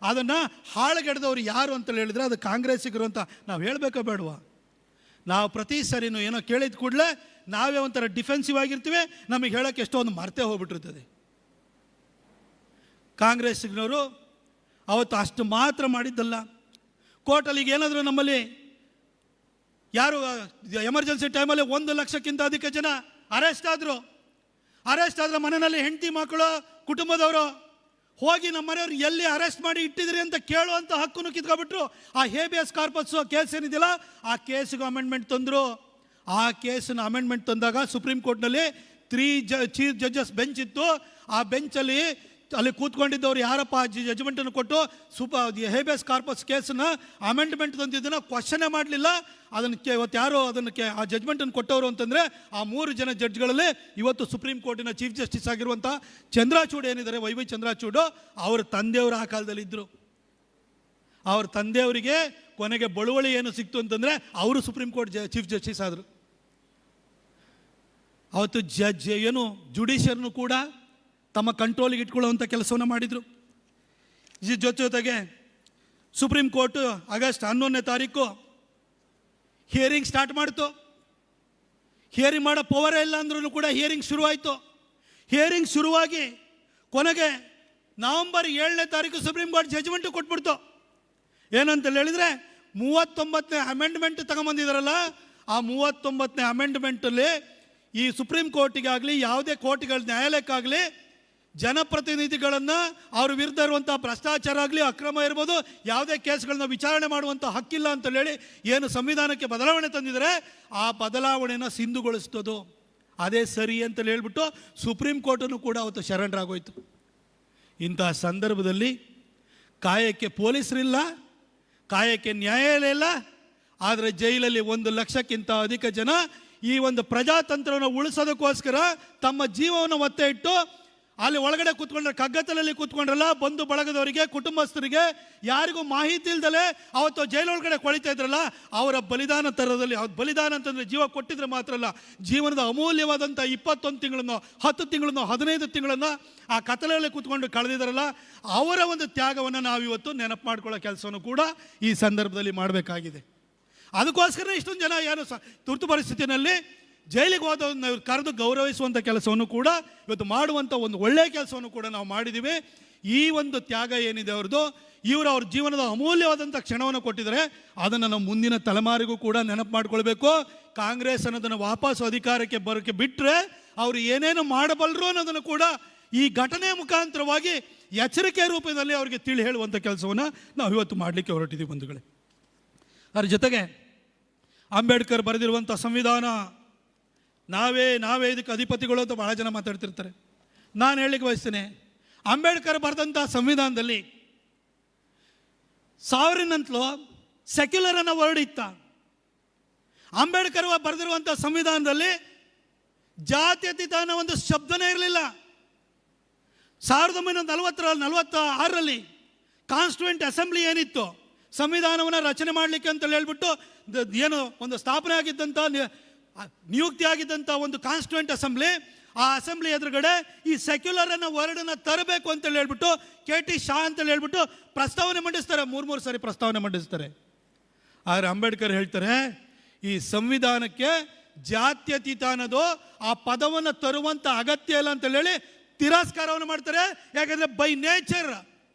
ಅದನ್ನು ಹಾಳುಗೆಡ್ದವ್ರು ಯಾರು ಅಂತ ಹೇಳಿದ್ರೆ ಅದು ಕಾಂಗ್ರೆಸ್ಸಿಗರು ಅಂತ ನಾವು ಹೇಳಬೇಕೋ ಬೇಡವಾ? ನಾವು ಪ್ರತಿ ಸರಿನೂ ಏನೋ ಕೇಳಿದ ಕೂಡಲೇ ನಾವೇ ಒಂಥರ ಡಿಫೆನ್ಸಿವ್ ಆಗಿರ್ತೀವಿ, ನಮಗೆ ಹೇಳೋಕ್ಕೆ ಎಷ್ಟೊಂದು ಮರ್ತೇ ಹೋಗ್ಬಿಟ್ಟಿರ್ತದೆ. ಕಾಂಗ್ರೆಸ್ಸಿನವರು ಅವತ್ತು ಅಷ್ಟು ಮಾತ್ರ ಮಾಡಿದ್ದಲ್ಲ, ಕೋರ್ಟಲ್ಲಿ ಈಗ ಏನಾದರೂ ನಮ್ಮಲ್ಲಿ ಯಾರು ಎಮರ್ಜೆನ್ಸಿ ಟೈಮಲ್ಲಿ 1 ಲಕ್ಷಕ್ಕಿಂತ ಅಧಿಕ ಜನ ಅರೆಸ್ಟ್ ಆದರೆ ಮನೆಯಲ್ಲಿ ಹೆಂಡತಿ ಮಕ್ಕಳು ಕುಟುಂಬದವರು ಹೋಗಿ ನಮ್ಮ ಮನೆಯವ್ರು ಎಲ್ಲಿ ಅರೆಸ್ಟ್ ಮಾಡಿ ಇಟ್ಟಿದ್ರಿ ಅಂತ ಕೇಳುವಂಥ ಹಕ್ಕನ್ನು ಕಿತ್ಕೊಬಿಟ್ರು. ಆ ಹೇಬಿಯಸ್ ಕಾರ್ಪಸ್ ಕೇಸ್ ಏನಿದೆಯಲ್ಲ, ಆ ಕೇಸಿಗೆ ಅಮೆಂಡ್ಮೆಂಟ್ ತಂದರು. ಆ ಕೇಸನ್ನು ಅಮೆಂಡ್ಮೆಂಟ್ ತಂದಾಗ ಸುಪ್ರೀಂ ಕೋರ್ಟ್ನಲ್ಲಿ 3 ಚೀಫ್ ಜಡ್ಜಸ್ ಬೆಂಚ್ ಇತ್ತು. ಆ ಬೆಂಚಲ್ಲಿ ಅಲ್ಲಿ ಕೂತ್ಕೊಂಡಿದ್ದವ್ರು ಯಾರಪ್ಪ ಜಡ್ಜ್ಮೆಂಟನ್ನು ಕೊಟ್ಟು ಹೇಬಿಯಸ್ ಕಾರ್ಪಸ್ ಕೇಸನ್ನು ಅಮೆಂಡ್ಮೆಂಟ್ ತಂದಿದ್ದನ್ನು ಕ್ವಶನೇ ಮಾಡಲಿಲ್ಲ. ಅದನ್ನು ಇವತ್ತು ಯಾರು ಆ ಜಡ್ಜ್ಮೆಂಟನ್ನು ಕೊಟ್ಟವರು ಅಂತಂದರೆ ಆ 3 ಜನ ಜಡ್ಜ್ಗಳಲ್ಲಿ ಇವತ್ತು ಸುಪ್ರೀಂ ಕೋರ್ಟಿನ ಚೀಫ್ ಜಸ್ಟಿಸ್ ಆಗಿರುವಂಥ ಚಂದ್ರಚೂಡ್ ಏನಿದ್ದಾರೆ, ವೈ ಚಂದ್ರಚೂಡು, ಅವ್ರ ತಂದೆಯವರು ಆ ಕಾಲದಲ್ಲಿದ್ದರು. ಅವ್ರ ತಂದೆಯವರಿಗೆ ಕೊನೆಗೆ ಬಳುವಳಿ ಏನು ಸಿಕ್ತು ಅಂತಂದರೆ ಅವರು ಸುಪ್ರೀಂ ಕೋರ್ಟ್ ಚೀಫ್ ಜಸ್ಟಿಸ್ ಆದರು. ಅವತ್ತು ಜುಡಿಷಿಯರ್ನು ಕೂಡ ತಮ್ಮ ಕಂಟ್ರೋಲಿಗೆ ಇಟ್ಕೊಳ್ಳುವಂಥ ಕೆಲಸವನ್ನು ಮಾಡಿದರು. ಜೊತೆಗೆ ಸುಪ್ರೀಂ ಕೋರ್ಟ್ ಆಗಸ್ಟ್ 11ನೇ ತಾರೀಕು ಹಿಯರಿಂಗ್ ಸ್ಟಾರ್ಟ್ ಮಾಡ್ತು. ಹಿಯರಿಂಗ್ ಮಾಡೋ ಪವರೇ ಇಲ್ಲ ಅಂದ್ರೂ ಕೂಡ ಹಿಯರಿಂಗ್ ಶುರುವಾಯಿತು. ಹಿಯರಿಂಗ್ ಶುರುವಾಗಿ ಕೊನೆಗೆ ನವೆಂಬರ್ 7ನೇ ತಾರೀಕು ಸುಪ್ರೀಂ ಕೋರ್ಟ್ ಜಡ್ಜ್ಮೆಂಟು ಕೊಟ್ಬಿಡ್ತು. ಏನಂತ ಹೇಳಿದರೆ 39ನೇ ಅಮೆಂಡ್ಮೆಂಟ್ ತಗೊಂಬಂದಿದ್ದಾರಲ್ಲ, ಆ 39ನೇ ಅಮೆಂಡ್ಮೆಂಟಲ್ಲಿ ಈ ಸುಪ್ರೀಂ ಕೋರ್ಟಿಗಾಗಲಿ ಯಾವುದೇ ನ್ಯಾಯಾಲಯಕ್ಕಾಗಲಿ ಜನಪ್ರತಿನಿಧಿಗಳನ್ನು ಅವ್ರ ವಿರುದ್ಧ ಇರುವಂಥ ಭ್ರಷ್ಟಾಚಾರ ಆಗಲಿ, ಅಕ್ರಮ ಇರ್ಬೋದು, ಯಾವುದೇ ಕೇಸ್ಗಳನ್ನ ವಿಚಾರಣೆ ಮಾಡುವಂಥ ಹಕ್ಕಿಲ್ಲ ಅಂತ ಹೇಳಿ ಏನು ಸಂವಿಧಾನಕ್ಕೆ ಬದಲಾವಣೆ ತಂದಿದ್ದಾರೆ, ಆ ಬದಲಾವಣೆಯನ್ನು ಸಿಂಧುಗೊಳಿಸ್ತದು. ಅದೇ ಸರಿ ಅಂತೇಳಿ ಹೇಳ್ಬಿಟ್ಟು ಸುಪ್ರೀಂ ಕೋರ್ಟನ್ನು ಕೂಡ ಅವತ್ತು ಶರಣರಾಗೋಯ್ತು. ಇಂತಹ ಸಂದರ್ಭದಲ್ಲಿ ಕಾಯಕ್ಕೆ ಪೊಲೀಸರಿಲ್ಲ, ಕಾಯಕ್ಕೆ ನ್ಯಾಯಾಲಯ ಇಲ್ಲ, ಆದರೆ ಜೈಲಲ್ಲಿ 1 ಲಕ್ಷಕ್ಕಿಂತ ಅಧಿಕ ಜನ ಈ ಒಂದು ಪ್ರಜಾತಂತ್ರವನ್ನು ಉಳಿಸೋದಕ್ಕೋಸ್ಕರ ತಮ್ಮ ಜೀವವನ್ನು ಒತ್ತೆ ಇಟ್ಟು ಅಲ್ಲಿ ಒಳಗಡೆ ಕೂತ್ಕೊಂಡ್ರೆ, ಕಗ್ಗತ್ತಲಲ್ಲಿ ಕೂತ್ಕೊಂಡ್ರಲ್ಲ, ಬಂಧು ಬಳಗದವರಿಗೆ, ಕುಟುಂಬಸ್ಥರಿಗೆ ಯಾರಿಗೂ ಮಾಹಿತಿ ಇಲ್ದಲೆ ಅವತ್ತು ಜೈಲೊಳಗಡೆ ಕೊಳಿತಾ ಇದ್ರಲ್ಲ, ಅವರ ಬಲಿದಾನ ಥರದಲ್ಲಿ, ಅವ್ರ ಬಲಿದಾನ ಅಂತಂದರೆ ಜೀವ ಕೊಟ್ಟಿದ್ರೆ ಮಾತ್ರ ಅಲ್ಲ, ಜೀವನದ ಅಮೂಲ್ಯವಾದಂಥ 21 ತಿಂಗಳನ್ನು, 10 ತಿಂಗಳನ್ನು, 15 ತಿಂಗಳನ್ನು ಆ ಕತ್ತಲೆಯಲ್ಲಿ ಕೂತ್ಕೊಂಡು ಕಳೆದಿದ್ದಾರಲ್ಲ, ಅವರ ಒಂದು ತ್ಯಾಗವನ್ನು ನಾವಿವತ್ತು ನೆನಪು ಮಾಡ್ಕೊಳ್ಳೋ ಕೆಲಸವನ್ನು ಕೂಡ ಈ ಸಂದರ್ಭದಲ್ಲಿ ಮಾಡಬೇಕಾಗಿದೆ. ಅದಕ್ಕೋಸ್ಕರ ಇಷ್ಟೊಂದು ಜನ ಏನು ತುರ್ತು ಪರಿಸ್ಥಿತಿಯಲ್ಲಿ ಜೈಲಿಗೆ ಹೋದವ್ರನ್ನ ಕರೆದು ಗೌರವಿಸುವಂಥ ಕೆಲಸವನ್ನು ಕೂಡ ಇವತ್ತು ಮಾಡುವಂಥ ಒಂದು ಒಳ್ಳೆಯ ಕೆಲಸವನ್ನು ಕೂಡ ನಾವು ಮಾಡಿದ್ದೀವಿ. ಈ ಒಂದು ತ್ಯಾಗ ಏನಿದೆ ಅವ್ರದ್ದು, ಅವ್ರ ಜೀವನದ ಅಮೂಲ್ಯವಾದಂಥ ಕ್ಷಣವನ್ನು ಕೊಟ್ಟಿದ್ದಾರೆ. ಅದನ್ನು ನಾವು ಮುಂದಿನ ತಲೆಮಾರಿಗೂ ಕೂಡ ನೆನಪು ಮಾಡ್ಕೊಳ್ಬೇಕು. ಕಾಂಗ್ರೆಸ್ ಅನ್ನೋದನ್ನು ವಾಪಸ್ ಅಧಿಕಾರಕ್ಕೆ ಬರೋಕ್ಕೆ ಬಿಟ್ಟರೆ ಅವರು ಏನೇನು ಮಾಡಬಲ್ಲರು ಅನ್ನೋದನ್ನು ಕೂಡ ಈ ಘಟನೆ ಮುಖಾಂತರವಾಗಿ ಎಚ್ಚರಿಕೆ ರೂಪದಲ್ಲಿ ಅವರಿಗೆ ತಿಳಿ ಹೇಳುವಂಥ ಕೆಲಸವನ್ನು ನಾವು ಇವತ್ತು ಮಾಡಲಿಕ್ಕೆ ಹೊರಟಿದ್ದೀವಿ ಬಂಧುಗಳೇ. ಅದ್ರ ಜೊತೆಗೆ ಅಂಬೇಡ್ಕರ್ ಬರೆದಿರುವಂಥ ಸಂವಿಧಾನ, ನಾವೇ ಇದಕ್ಕೆ ಅಧಿಪತಿಗಳು ಅಂತ ಭಾಳ ಜನ ಮಾತಾಡ್ತಿರ್ತಾರೆ. ನಾನು ಹೇಳಲಿಕ್ಕೆ ಬಯಸ್ತೇನೆ, ಅಂಬೇಡ್ಕರ್ ಬರೆದಂಥ ಸಂವಿಧಾನದಲ್ಲಿ 1000 ಸೆಕ್ಯುಲರ್ ಅನ್ನೋ ವರ್ಡ್ ಇತ್ತ. ಅಂಬೇಡ್ಕರ್ ಬರೆದಿರುವಂಥ ಸಂವಿಧಾನದಲ್ಲಿ ಜಾತ್ಯತೀತ ಅನ್ನೋ ಒಂದು ಶಬ್ದನೇ ಇರಲಿಲ್ಲ. 1946ರಲ್ಲಿ ಕಾನ್ಸ್ಟಿಟ್ಯೂಯೆಂಟ್ ಅಸೆಂಬ್ಲಿ ಏನಿತ್ತು, ಸಂವಿಧಾನವನ್ನು ರಚನೆ ಮಾಡಲಿಕ್ಕೆ ಅಂತ ಹೇಳ್ಬಿಟ್ಟು ಏನು ಒಂದು ಸ್ಥಾಪನೆ ಆಗಿದ್ದಂಥ, ನಿಯುಕ್ತಿ ಆಗಿದ್ದಂಥ ಒಂದು ಕಾನ್ಸ್ಟಿಟ್ಯೂಯೆಂಟ್ ಅಸೆಂಬ್ಲಿ, ಆ ಅಸೆಂಬ್ಲಿ ಎದುರುಗಡೆ ಈ ಸೆಕ್ಯುಲರ್ ಅನ್ನೋ ವರ್ಡನ್ನು ತರಬೇಕು ಅಂತೇಳಿ ಹೇಳ್ಬಿಟ್ಟು KT ಶಾ ಅಂತೇಳಿ ಹೇಳ್ಬಿಟ್ಟು ಪ್ರಸ್ತಾವನೆ ಮಂಡಿಸ್ತಾರೆ. 3 ಸಾರಿ ಪ್ರಸ್ತಾವನೆ ಮಂಡಿಸ್ತಾರೆ. ಆದರೆ ಅಂಬೇಡ್ಕರ್ ಹೇಳ್ತಾರೆ, ಈ ಸಂವಿಧಾನಕ್ಕೆ ಜಾತ್ಯತೀತ ಅನ್ನೋದು ಆ ಪದವನ್ನು ತರುವಂಥ ಅಗತ್ಯ ಇಲ್ಲ ಅಂತೇಳಿ ಹೇಳಿ ತಿರಸ್ಕಾರವನ್ನು ಮಾಡ್ತಾರೆ. ಯಾಕಂದರೆ ಬೈ ನೇಚರ್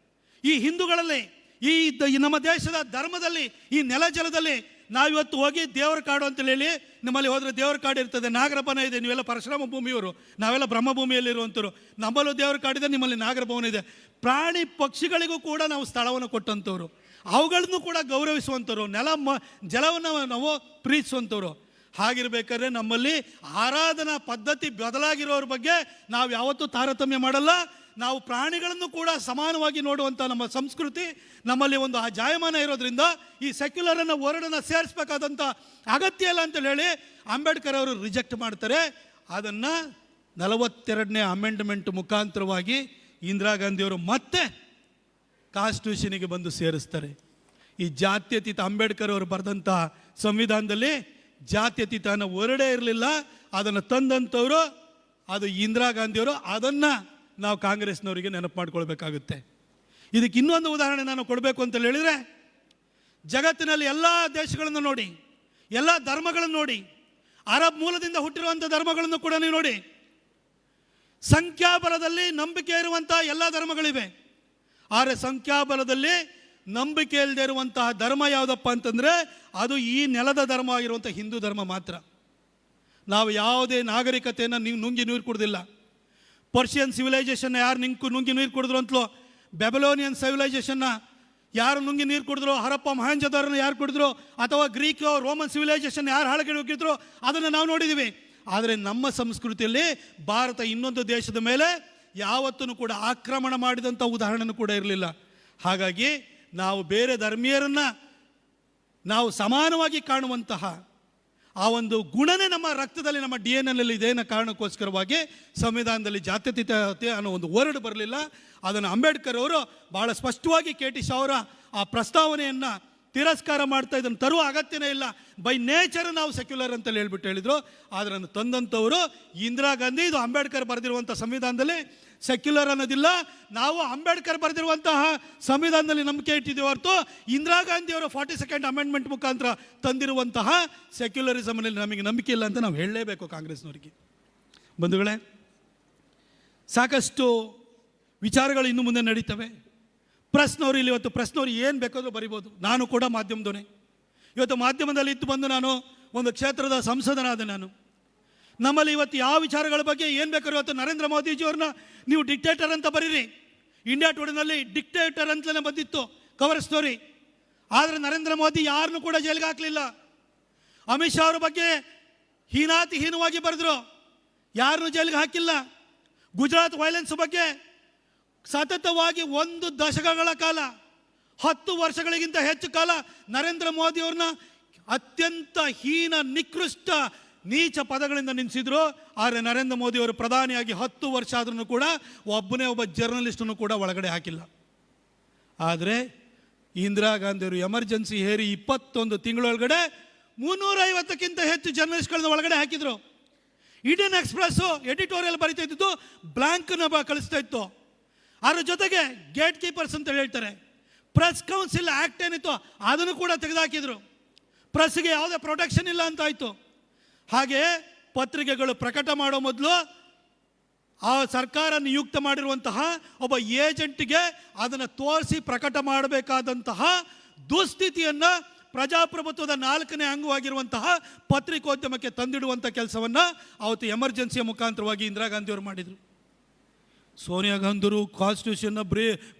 ಈ ಹಿಂದೂಗಳಲ್ಲಿ, ಈ ನಮ್ಮ ದೇಶದ ಧರ್ಮದಲ್ಲಿ, ಈ ನೆಲ ಜಲದಲ್ಲಿ ನಾವಿವತ್ತು ಹೋಗಿ ದೇವರ ಕಾಡು ಅಂತೇಳಿ ಹೇಳಿ, ನಮ್ಮಲ್ಲಿ ಹೋದರೆ ದೇವರ ಕಾಡು ಇರ್ತದೆ, ನಾಗರಭವನ ಇದೆ, ನೀವೆಲ್ಲ ಪರಶುರಾಮ ಭೂಮಿಯವರು, ನಾವೆಲ್ಲ ಬ್ರಹ್ಮಭೂಮಿಯಲ್ಲಿರುವಂಥವ್ರು, ನಮ್ಮಲ್ಲೂ ದೇವರ ಕಾಡಿದೆ, ನಿಮ್ಮಲ್ಲಿ ನಾಗರಭವನ ಇದೆ. ಪ್ರಾಣಿ ಪಕ್ಷಿಗಳಿಗೂ ಕೂಡ ನಾವು ಸ್ಥಳವನ್ನು ಕೊಟ್ಟಂಥವ್ರು, ಅವುಗಳನ್ನು ಕೂಡ ಗೌರವಿಸುವಂಥವ್ರು, ಜಲವನ್ನು ನಾವು ಪ್ರೀತಿಸುವಂಥವ್ರು. ಹಾಗಿರ್ಬೇಕಾದ್ರೆ ನಮ್ಮಲ್ಲಿ ಆರಾಧನಾ ಪದ್ಧತಿ ಬದಲಾಗಿರೋರ ಬಗ್ಗೆ ನಾವು ಯಾವತ್ತೂ ತಾರತಮ್ಯ ಮಾಡಲ್ಲ. ನಾವು ಪ್ರಾಣಿಗಳನ್ನು ಕೂಡ ಸಮಾನವಾಗಿ ನೋಡುವಂಥ ನಮ್ಮ ಸಂಸ್ಕೃತಿ ನಮ್ಮಲ್ಲಿ ಒಂದು ಆ ಜಾಯಮಾನ ಇರೋದ್ರಿಂದ ಈ ಸೆಕ್ಯುಲರನ್ನು ವರ್ಡನ್ನು ಸೇರಿಸಬೇಕಾದಂಥ ಅಗತ್ಯ ಇಲ್ಲ ಅಂತೇಳಿ ಹೇಳಿ ಅಂಬೇಡ್ಕರ್ ಅವರು ರಿಜೆಕ್ಟ್ ಮಾಡ್ತಾರೆ. ಅದನ್ನು 42ನೇ ಅಮೆಂಡ್ಮೆಂಟ್ ಮುಖಾಂತರವಾಗಿ ಇಂದಿರಾ ಗಾಂಧಿಯವರು ಮತ್ತೆ ಕಾನ್ಸ್ಟಿಟ್ಯೂಷನಿಗೆ ಬಂದು ಸೇರಿಸ್ತಾರೆ. ಈ ಜಾತ್ಯತೀತ ಅಂಬೇಡ್ಕರ್ ಅವರು ಬರೆದಂಥ ಸಂವಿಧಾನದಲ್ಲಿ ಜಾತ್ಯತೀತ ಅನ್ನೋ ವರ್ಡೇ ಇರಲಿಲ್ಲ. ಅದನ್ನು ತಂದಂಥವರು ಅದು ಇಂದಿರಾ ಗಾಂಧಿಯವರು. ಅದನ್ನು ನಾವು ಕಾಂಗ್ರೆಸ್ನವರಿಗೆ ನೆನಪು ಮಾಡ್ಕೊಳ್ಬೇಕಾಗುತ್ತೆ. ಇದಕ್ಕೆ ಇನ್ನೊಂದು ಉದಾಹರಣೆ ನಾನು ಕೊಡಬೇಕು ಅಂತ ಹೇಳಿದರೆ, ಜಗತ್ತಿನಲ್ಲಿ ಎಲ್ಲ ದೇಶಗಳನ್ನು ನೋಡಿ, ಎಲ್ಲ ಧರ್ಮಗಳನ್ನು ನೋಡಿ, ಅರಬ್ ಮೂಲದಿಂದ ಹುಟ್ಟಿರುವಂಥ ಧರ್ಮಗಳನ್ನು ಕೂಡ ನೀವು ನೋಡಿ, ಸಂಖ್ಯಾಬಲದಲ್ಲಿ ನಂಬಿಕೆ ಇರುವಂಥ ಎಲ್ಲ ಧರ್ಮಗಳಿವೆ. ಆದರೆ ಸಂಖ್ಯಾಬಲದಲ್ಲಿ ನಂಬಿಕೆ ಇಲ್ಲದೆ ಇರುವಂತಹ ಧರ್ಮ ಯಾವುದಪ್ಪ ಅಂತಂದರೆ ಅದು ಈ ನೆಲದ ಧರ್ಮ ಆಗಿರುವಂಥ ಹಿಂದೂ ಧರ್ಮ ಮಾತ್ರ. ನಾವು ಯಾವುದೇ ನಾಗರಿಕತೆಯನ್ನು ನುಂಗಿ ನೀರು ಕುಡ್ದಿಲ್ಲ. ಪರ್ಷಿಯನ್ ಸಿವಿಲೈಸೇಷನ್ನ ಯಾರು ನುಂಗಿ ನೀರು ಕುಡಿದ್ರು ಅಂತಲೋ, ಬೆಬಲೋನಿಯನ್ ಸಿವಿಲೈಸೇಷನ್ನ ಯಾರು ನುಂಗಿ ನೀರು ಕುಡಿದ್ರು, ಹರಪ್ಪ ಮಹೇಂಜೋದಾರನ ಯಾರು ಕುಡಿದ್ರು, ಅಥವಾ ಗ್ರೀಕ್ ರೋಮನ್ ಸಿವಿಲೈಸೇಷನ್ ಯಾರು ಹಾಳಗಡೆ ಹೋಗಿದ್ರು, ಅದನ್ನು ನಾವು ನೋಡಿದ್ದೀವಿ. ಆದರೆ ನಮ್ಮ ಸಂಸ್ಕೃತಿಯಲ್ಲಿ ಭಾರತ ಇನ್ನೊಂದು ದೇಶದ ಮೇಲೆ ಯಾವತ್ತೂ ಕೂಡ ಆಕ್ರಮಣ ಮಾಡಿದಂಥ ಉದಾಹರಣೆನೂ ಕೂಡ ಇರಲಿಲ್ಲ. ಹಾಗಾಗಿ ನಾವು ಬೇರೆ ಧರ್ಮೀಯರನ್ನು ನಾವು ಸಮಾನವಾಗಿ ಕಾಣುವಂತಹ ಆ ಒಂದು ಗುಣನೇ ನಮ್ಮ ರಕ್ತದಲ್ಲಿ, ನಮ್ಮ DNA ಇದೆ ಅನ್ನೋ ಕಾರಣಕ್ಕೋಸ್ಕರವಾಗಿ ಸಂವಿಧಾನದಲ್ಲಿ ಜಾತ್ಯತೀತತೆ ಅನ್ನೋ ಒಂದು ವರ್ಡ್ ಬರಲಿಲ್ಲ. ಅದನ್ನು ಅಂಬೇಡ್ಕರ್ ಅವರು ಭಾಳ ಸ್ಪಷ್ಟವಾಗಿ KT ಶಾ ಅವರ ಆ ಪ್ರಸ್ತಾವನೆಯನ್ನು ತಿರಸ್ಕಾರ ಮಾಡ್ತಾ, ಇದನ್ನು ತರುವ ಅಗತ್ಯನೇ ಇಲ್ಲ, ಬೈ ನೇಚರ್ ನಾವು ಸೆಕ್ಯುಲರ್ ಅಂತೇಳಿ ಹೇಳ್ಬಿಟ್ಟು ಹೇಳಿದರು. ಅದನ್ನು ತಂದಂಥವರು ಇಂದಿರಾ ಗಾಂಧಿ. ಇದು ಅಂಬೇಡ್ಕರ್ ಬರೆದಿರುವಂಥ ಸಂವಿಧಾನದಲ್ಲಿ ಸೆಕ್ಯುಲರ್ ಅನ್ನೋದಿಲ್ಲ. ನಾವು ಅಂಬೇಡ್ಕರ್ ಬರೆದಿರುವಂತಹ ಸಂವಿಧಾನದಲ್ಲಿ ನಂಬಿಕೆ ಇಟ್ಟಿದ್ದೀವಿ ಹೊರತು ಇಂದಿರಾ ಗಾಂಧಿಯವರ 42nd ಅಮೆಂಡ್ಮೆಂಟ್ ಮುಖಾಂತರ ತಂದಿರುವಂತಹ ಸೆಕ್ಯುಲರಿಸಮ್ನಲ್ಲಿ ನಮಗೆ ನಂಬಿಕೆ ಇಲ್ಲ ಅಂತ ನಾವು ಹೇಳಲೇಬೇಕು ಕಾಂಗ್ರೆಸ್ನವರಿಗೆ. ಬಂಧುಗಳೇ, ಸಾಕಷ್ಟು ವಿಚಾರಗಳು ಇನ್ನು ಮುಂದೆ ನಡೀತವೆ. ಪ್ರೆಸ್ನವರು ಇಲ್ಲಿ ಇವತ್ತು ಪ್ರೆಸ್ನವ್ರು ಏನು ಬೇಕಾದರೂ ಬರಿಬೋದು. ನಾನು ಕೂಡ ಮಾಧ್ಯಮದವನೇ. ಇವತ್ತು ಮಾಧ್ಯಮದಲ್ಲಿ ಇದ್ದು ಬಂದು ನಾನು ಒಂದು ಕ್ಷೇತ್ರದ ಸಂಸದನಾದ ನಾನು. ನಮ್ಮಲ್ಲಿ ಇವತ್ತು ಯಾವ ವಿಚಾರಗಳ ಬಗ್ಗೆ ಏನು ಬೇಕಾದ್ರೂ ಇವತ್ತು ನರೇಂದ್ರ ಮೋದಿಜಿಯವ್ರನ್ನ ನೀವು ಡಿಕ್ಟೇಟರ್ ಅಂತ ಬರೀರಿ. ಇಂಡಿಯಾ ಟುಡೇನಲ್ಲಿ ಡಿಕ್ಟೇಟರ್ ಅಂತಲೇ ಬಂದಿತ್ತು ಕವರ್ ಸ್ಟೋರಿ. ಆದರೆ ನರೇಂದ್ರ ಮೋದಿ ಯಾರನ್ನೂ ಕೂಡ ಜೈಲಿಗೆ ಹಾಕಲಿಲ್ಲ. ಅಮಿತ್ ಶಾ ಅವ್ರ ಬಗ್ಗೆ ಹೀನಾತಿಹೀನವಾಗಿ ಬರೆದ್ರು. ಯಾರನ್ನೂ ಜೈಲಿಗೆ ಹಾಕಿಲ್ಲ. ಗುಜರಾತ್ ವೈಲೆನ್ಸ್ ಬಗ್ಗೆ ಸತತವಾಗಿ 1 ದಶಕಗಳ ಕಾಲ, 10 ವರ್ಷಗಳಿಗಿಂತ ಹೆಚ್ಚು ಕಾಲ ನರೇಂದ್ರ ಮೋದಿಯವ್ರನ್ನ ಅತ್ಯಂತ ಹೀನ, ನಿಕೃಷ್ಟ, ನೀಚ ಪದಗಳಿಂದ ನಿಲ್ಲಿಸಿದ್ರು. ಆದರೆ ನರೇಂದ್ರ ಮೋದಿಯವರು ಪ್ರಧಾನಿಯಾಗಿ 10 ವರ್ಷ ಆದ್ರೂ ಕೂಡ ಒಬ್ಬ ಜರ್ನಲಿಸ್ಟನ್ನು ಕೂಡ ಒಳಗಡೆ ಹಾಕಿಲ್ಲ. ಆದರೆ ಇಂದಿರಾ ಗಾಂಧಿಯವರು ಎಮರ್ಜೆನ್ಸಿ ಹೇರಿ 21 ತಿಂಗಳೊಳಗಡೆ 350ಕ್ಕಿಂತ ಹೆಚ್ಚು ಜರ್ನಲಿಸ್ಟ್ಗಳನ್ನ ಒಳಗಡೆ ಹಾಕಿದ್ರು. ಇಂಡಿಯನ್ ಎಕ್ಸ್ಪ್ರೆಸ್ಸು ಎಡಿಟೋರಿಯಲ್ ಬರೀತಾ ಇದ್ದು ಬ್ಲಾಂಕ್ನ ಕಳಿಸ್ತಾ ಇತ್ತು. ಅದರ ಜೊತೆಗೆ ಗೇಟ್ ಕೀಪರ್ಸ್ ಅಂತ ಹೇಳ್ತಾರೆ, ಪ್ರೆಸ್ ಕೌನ್ಸಿಲ್ ಆ್ಯಕ್ಟ್ ಏನಿತ್ತು ಅದನ್ನು ಕೂಡ ತೆಗೆದುಹಾಕಿದ್ರು. ಪ್ರೆಸ್ಗೆ ಯಾವುದೇ ಪ್ರೊಟೆಕ್ಷನ್ ಇಲ್ಲ ಅಂತ ಆಯಿತು. ಹಾಗೆ ಪತ್ರಿಕೆಗಳು ಪ್ರಕಟ ಮಾಡೋ ಮೊದಲು ಆ ಸರ್ಕಾರ ನಿಯುಕ್ತ ಮಾಡಿರುವಂತಹ ಒಬ್ಬ ಏಜೆಂಟ್ಗೆ ಅದನ್ನು ತೋರಿಸಿ ಪ್ರಕಟ ಮಾಡಬೇಕಾದಂತಹ ದುಸ್ಥಿತಿಯನ್ನು ಪ್ರಜಾಪ್ರಭುತ್ವದ 4ನೇ ಅಂಗವಾಗಿರುವಂತಹ ಪತ್ರಿಕೋದ್ಯಮಕ್ಕೆ ತಂದಿಡುವಂಥ ಕೆಲಸವನ್ನು ಅವತ್ತು ಎಮರ್ಜೆನ್ಸಿಯ ಮುಖಾಂತರವಾಗಿ ಇಂದಿರಾ ಗಾಂಧಿಯವರು ಮಾಡಿದರು. ಸೋನಿಯಾ ಗಾಂಧಿಯವರು ಕಾನ್ಸ್ಟಿಟ್ಯೂಷನ್ನ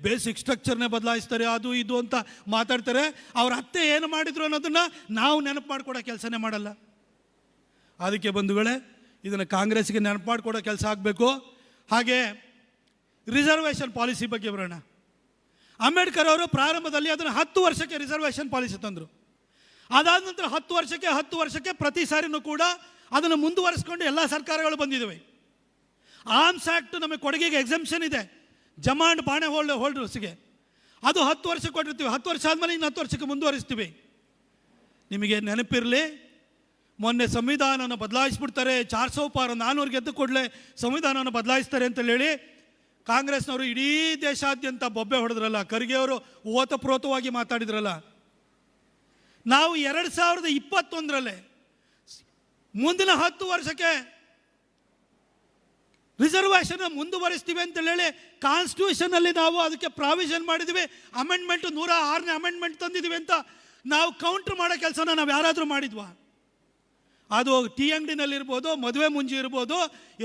ಬೇಸಿಕ್ ಸ್ಟ್ರಕ್ಚರ್ನೇ ಬದಲಾಯಿಸ್ತಾರೆ, ಅದು ಇದು ಅಂತ ಮಾತಾಡ್ತಾರೆ. ಅವ್ರ ಅತ್ತೆ ಏನು ಮಾಡಿದ್ರು ಅನ್ನೋದನ್ನು ನಾವು ನೆನಪು ಮಾಡಿಕೊಡೋ ಕೆಲಸನೇ ಮಾಡಲ್ಲ. ಅದಕ್ಕೆ ಬಂಧುಗಳೇ, ಇದನ್ನು ಕಾಂಗ್ರೆಸ್ಗೆ ನೆನಪು ಮಾಡಿಕೊಡೋ ಕೆಲಸ ಆಗಬೇಕು. ಹಾಗೆ ರಿಸರ್ವೇಷನ್ ಪಾಲಿಸಿ ಬಗ್ಗೆ ಬರೋಣ. ಅಂಬೇಡ್ಕರ್ ಅವರು ಪ್ರಾರಂಭದಲ್ಲಿ ಅದನ್ನು 10 ವರ್ಷಕ್ಕೆ ರಿಸರ್ವೇಷನ್ ಪಾಲಿಸಿ ತಂದರು. ಅದಾದ ನಂತರ 10 ವರ್ಷಕ್ಕೆ ಪ್ರತಿ ಸಾರಿನೂ ಕೂಡ ಅದನ್ನು ಮುಂದುವರಿಸ್ಕೊಂಡು ಎಲ್ಲ ಸರ್ಕಾರಗಳು ಬಂದಿದ್ದಾವೆ. ಆರ್ಮ್ಸ್ ಆ್ಯಕ್ಟ್ ನಮಗೆ ಕೊಡುಗೆಗೆ ಎಕ್ಸೆಂಪ್ಷನ್ ಇದೆ, ಜಮಾಂಡ್ ಬಾಣೆ ಹೋಲ್ಡರ್ಸ್ಗೆ. ಅದು 10 ವರ್ಷ ಕೊಟ್ಟಿರ್ತೀವಿ. 10 ವರ್ಷ ಆದಮೇಲೆ ಇನ್ನು 10 ವರ್ಷಕ್ಕೆ ಮುಂದುವರಿಸ್ತೀವಿ. ನಿಮಗೆ ನೆನಪಿರಲಿ, ಮೊನ್ನೆ ಸಂವಿಧಾನನ ಬದಲಾಯಿಸ್ಬಿಡ್ತಾರೆ, 400 ಪಾರು 400 ಗೆದ್ದು ಕೂಡಲೇ ಸಂವಿಧಾನನ ಬದಲಾಯಿಸ್ತಾರೆ ಅಂತೇಳಿ ಹೇಳಿ ಕಾಂಗ್ರೆಸ್ನವರು ಇಡೀ ದೇಶಾದ್ಯಂತ ಬೊಬ್ಬೆ ಹೊಡೆದ್ರಲ್ಲ. ಖರ್ಗೆ ಅವರು ಓತಪ್ರೋತವಾಗಿ ಮಾತಾಡಿದ್ರಲ್ಲ. ನಾವು 2021ರಲ್ಲಿ ಮುಂದಿನ 10 ವರ್ಷಕ್ಕೆ ರಿಸರ್ವೇಷನ್ ಮುಂದುವರಿಸ್ತೀವಿ ಅಂತ ಹೇಳಿ ಕಾನ್ಸ್ಟಿಟ್ಯೂಷನಲ್ಲಿ ನಾವು ಅದಕ್ಕೆ ಪ್ರಾವಿಷನ್ ಮಾಡಿದ್ದೀವಿ. ಅಮೆಂಡ್ಮೆಂಟ್ 106ನೇ ಅಮೆಂಡ್ಮೆಂಟ್ ತಂದಿದ್ದೀವಿ ಅಂತ ನಾವು ಕೌಂಟ್ರ್ ಮಾಡೋ ಕೆಲಸನ ನಾವು ಯಾರಾದರೂ ಮಾಡಿದ್ವಾ? ಅದು ಟೀ ಅಂಗಡಿನಲ್ಲಿರ್ಬೋದು, ಮದುವೆ ಮುಂಜಿ ಇರ್ಬೋದು,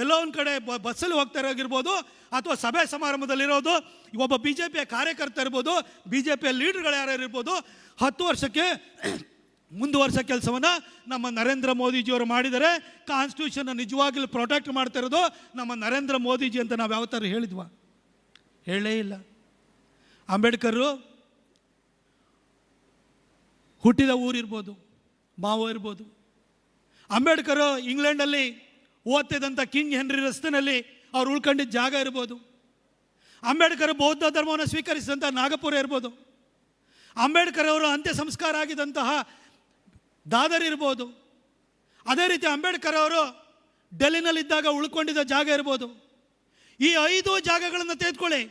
ಎಲ್ಲೋ ಒಂದು ಕಡೆ ಬಸ್ಸಲ್ಲಿ ಹೋಗ್ತಾ ಇರೋಗಿರ್ಬೋದು, ಅಥವಾ ಸಭೆ ಸಮಾರಂಭದಲ್ಲಿರೋದು, ಒಬ್ಬ BJPಯ ಕಾರ್ಯಕರ್ತ ಇರ್ಬೋದು, BJPಯ ಲೀಡರ್ಗಳು ಯಾರು ಇರ್ಬೋದು. 10 ವರ್ಷಕ್ಕೆ ಮುಂದುವರ್ಸೋ ಕೆಲಸವನ್ನು ನಮ್ಮ ನರೇಂದ್ರ ಮೋದಿಜಿಯವರು ಮಾಡಿದರೆ. ಕಾನ್ಸ್ಟಿಟ್ಯೂಷನ್ನ ನಿಜವಾಗ್ಲೂ ಪ್ರೊಟೆಕ್ಟ್ ಮಾಡ್ತಾ ಇರೋದು ನಮ್ಮ ನರೇಂದ್ರ ಮೋದಿಜಿ ಅಂತ ನಾವು ಯಾವ ಥರ ಹೇಳಿದ್ವಾ? ಹೇಳೇ ಇಲ್ಲ. ಅಂಬೇಡ್ಕರು ಹುಟ್ಟಿದ ಊರಿರ್ಬೋದು, ಮಾವೋ ಇರ್ಬೋದು. ಅಂಬೇಡ್ಕರು ಇಂಗ್ಲೆಂಡಲ್ಲಿ ಓದ್ತಿದ್ದಂಥ ಕಿಂಗ್ ಹೆನ್ರಿ ರಸ್ತೆಯಲ್ಲಿ ಅವ್ರು ಉಳ್ಕೊಂಡಿದ್ದ ಜಾಗ ಇರ್ಬೋದು. ಅಂಬೇಡ್ಕರ್ ಬೌದ್ಧ ಧರ್ಮವನ್ನು ಸ್ವೀಕರಿಸಿದಂಥ ನಾಗಪುರ ಇರ್ಬೋದು. ಅಂಬೇಡ್ಕರ್ ಅವರು ಅಂತ್ಯ ಸಂಸ್ಕಾರ ಆಗಿದ್ದಂತಹ ದಾದರ್ ಇರ್ಬೋದು. ಅದೇ ರೀತಿ ಅಂಬೇಡ್ಕರ್ ಅವರು ಡೆಲ್ಲಿನಲ್ಲಿದ್ದಾಗ ಉಳ್ಕೊಂಡಿದ್ದ ಜಾಗ ಇರ್ಬೋದು. ಈ 5 ಜಾಗಗಳನ್ನು ತೆಗೆದುಕೊಳ್ಳಿ.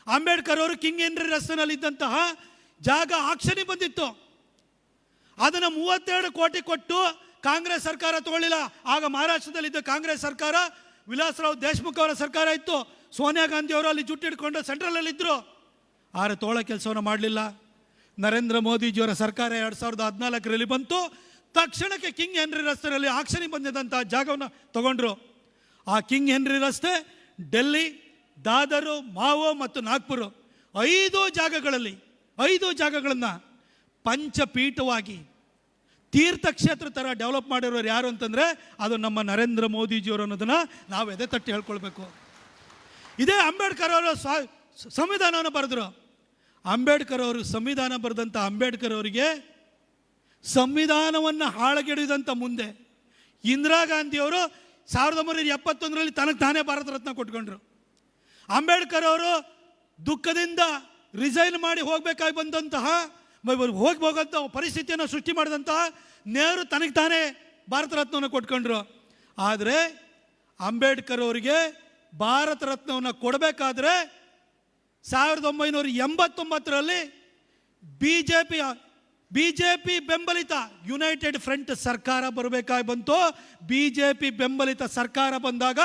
ಅಂಬೇಡ್ಕರ್ ಅವರು ಕಿಂಗ್ ಹೆನ್ರಿ ರಸ್ತೆನಲ್ಲಿದ್ದಂತಹ ಜಾಗ ಆಕ್ಷನಿಗೆ ಬಂದಿತ್ತು. ಅದನ್ನು 32 ಕೋಟಿ ಕೊಟ್ಟು ಕಾಂಗ್ರೆಸ್ ಸರ್ಕಾರ ತಗೊಳ್ಳಿಲ್ಲ. ಆಗ ಮಹಾರಾಷ್ಟ್ರದಲ್ಲಿದ್ದ ಕಾಂಗ್ರೆಸ್ ಸರ್ಕಾರ, ವಿಲಾಸರಾವ್ ದೇಶಮುಖ್ ಅವರ ಸರ್ಕಾರ ಇತ್ತು. ಸೋನಿಯಾ ಗಾಂಧಿ ಅವರು ಅಲ್ಲಿ ಜುಟ್ಟಿಡ್ಕೊಂಡು ಸೆಂಟ್ರಲಲ್ಲಿದ್ದರು. ಆದರೆ ತೋಳೋ ಕೆಲಸವನ್ನು ಮಾಡಲಿಲ್ಲ. ನರೇಂದ್ರ ಮೋದಿಜಿಯವರ ಸರ್ಕಾರ 2014ರಲ್ಲಿ ಬಂತು. ತಕ್ಷಣಕ್ಕೆ ಕಿಂಗ್ ಹೆನ್ರಿ ರಸ್ತೆಯಲ್ಲಿ ಆಕ್ಷನಿಗೆ ಬಂದಿದ್ದಂಥ ಜಾಗವನ್ನು ತಗೊಂಡ್ರು. ಆ ಕಿಂಗ್ ಹೆನ್ರಿ ರಸ್ತೆ ಡೆಲ್ಲಿ, ದಾದರು, ಮಾವೋ ಮತ್ತು ನಾಗ್ಪುರ 5 ಜಾಗಗಳಲ್ಲಿ 5 ಜಾಗಗಳನ್ನು ಪಂಚಪೀಠವಾಗಿ ತೀರ್ಥಕ್ಷೇತ್ರ ಥರ ಡೆವಲಪ್ ಮಾಡಿರೋರು ಯಾರು ಅಂತಂದರೆ ಅದು ನಮ್ಮ ನರೇಂದ್ರ ಮೋದಿಜಿಯವರು ಅನ್ನೋದನ್ನು ನಾವು ಎದೆ ತಟ್ಟಿ ಹೇಳ್ಕೊಳ್ಬೇಕು. ಇದೇ ಅಂಬೇಡ್ಕರ್ ಅವರು ಸಂವಿಧಾನವನ್ನು ಬರೆದರು. ಅಂಬೇಡ್ಕರ್ ಅವರು ಸಂವಿಧಾನ ಬರೆದಂಥ ಅಂಬೇಡ್ಕರ್ ಅವರಿಗೆ ಸಂವಿಧಾನವನ್ನು ಹಾಳಗೆಡಿದಂಥ ಮುಂದೆ ಇಂದಿರಾ ಗಾಂಧಿಯವರು 1971ರಲ್ಲಿ ತನಗೆ ತಾನೇ ಭಾರತ ರತ್ನ ಕೊಟ್ಕೊಂಡ್ರು. ಅಂಬೇಡ್ಕರ್ ಅವರು ದುಃಖದಿಂದ ರಿಸೈನ್ ಮಾಡಿ ಹೋಗಬೇಕಾಗಿ ಬಂದಂತಹ ಹೋಗಂಥ ಪರಿಸ್ಥಿತಿಯನ್ನು ಸೃಷ್ಟಿ ಮಾಡಿದಂತಹ ನೆಹರು ತನಗೆ ತಾನೇ ಭಾರತ ರತ್ನವನ್ನು ಕೊಟ್ಕೊಂಡ್ರು. ಆದರೆ ಅಂಬೇಡ್ಕರ್ ಅವರಿಗೆ ಭಾರತ ರತ್ನವನ್ನು ಕೊಡಬೇಕಾದ್ರೆ 1989ರಲ್ಲಿ ಬಿಜೆಪಿ ಬೆಂಬಲಿತ ಯುನೈಟೆಡ್ ಫ್ರಂಟ್ ಸರ್ಕಾರ ಬರಬೇಕಾಗಿ ಬಂತು. ಬಿಜೆಪಿ ಬೆಂಬಲಿತ ಸರ್ಕಾರ ಬಂದಾಗ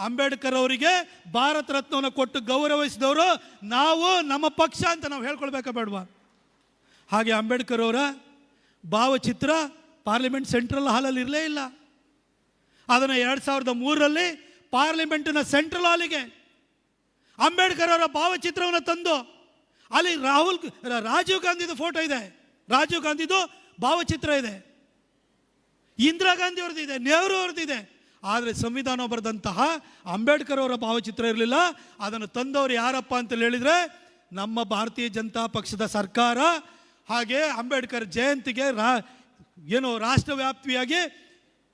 ಅಂಬೇಡ್ಕರ್ ಅವರಿಗೆ ಭಾರತ ರತ್ನವನ್ನು ಕೊಟ್ಟು ಗೌರವಿಸಿದವರು ನಾವು, ನಮ್ಮ ಪಕ್ಷ ಅಂತ ನಾವು ಹೇಳ್ಕೊಳ್ಬೇಕಾ ಬೇಡವಾ? ಹಾಗೆ ಅಂಬೇಡ್ಕರ್ ಅವರ ಭಾವಚಿತ್ರ ಪಾರ್ಲಿಮೆಂಟ್ ಸೆಂಟ್ರಲ್ ಹಾಲಲ್ಲಿ ಇರಲೇ ಇಲ್ಲ. ಅದನ್ನು 2003ರಲ್ಲಿ ಪಾರ್ಲಿಮೆಂಟಿನ ಸೆಂಟ್ರಲ್ ಹಾಲಿಗೆ ಅಂಬೇಡ್ಕರ್ ಅವರ ಭಾವಚಿತ್ರವನ್ನು ತಂದು ಅಲ್ಲಿ ರಾಜೀವ್ ಗಾಂಧಿದು ಫೋಟೋ ಇದೆ, ರಾಜೀವ್ ಗಾಂಧಿದು ಭಾವಚಿತ್ರ ಇದೆ, ಇಂದಿರಾ ಗಾಂಧಿ ಅವ್ರದ್ದು ಇದೆ, ನೆಹರು ಅವ್ರದ್ದು ಇದೆ. ಆದರೆ ಸಂವಿಧಾನ ಬರೆದಂತಹ ಅಂಬೇಡ್ಕರ್ ಅವರ ಭಾವಚಿತ್ರ ಇರಲಿಲ್ಲ. ಅದನ್ನು ತಂದವರು ಯಾರಪ್ಪ ಅಂತ ಹೇಳಿದರೆ ನಮ್ಮ ಭಾರತೀಯ ಜನತಾ ಪಕ್ಷದ ಸರ್ಕಾರ. ಹಾಗೆ ಅಂಬೇಡ್ಕರ್ ಜಯಂತಿಗೆ ರಾಷ್ಟ್ರವ್ಯಾಪಿಯಾಗಿ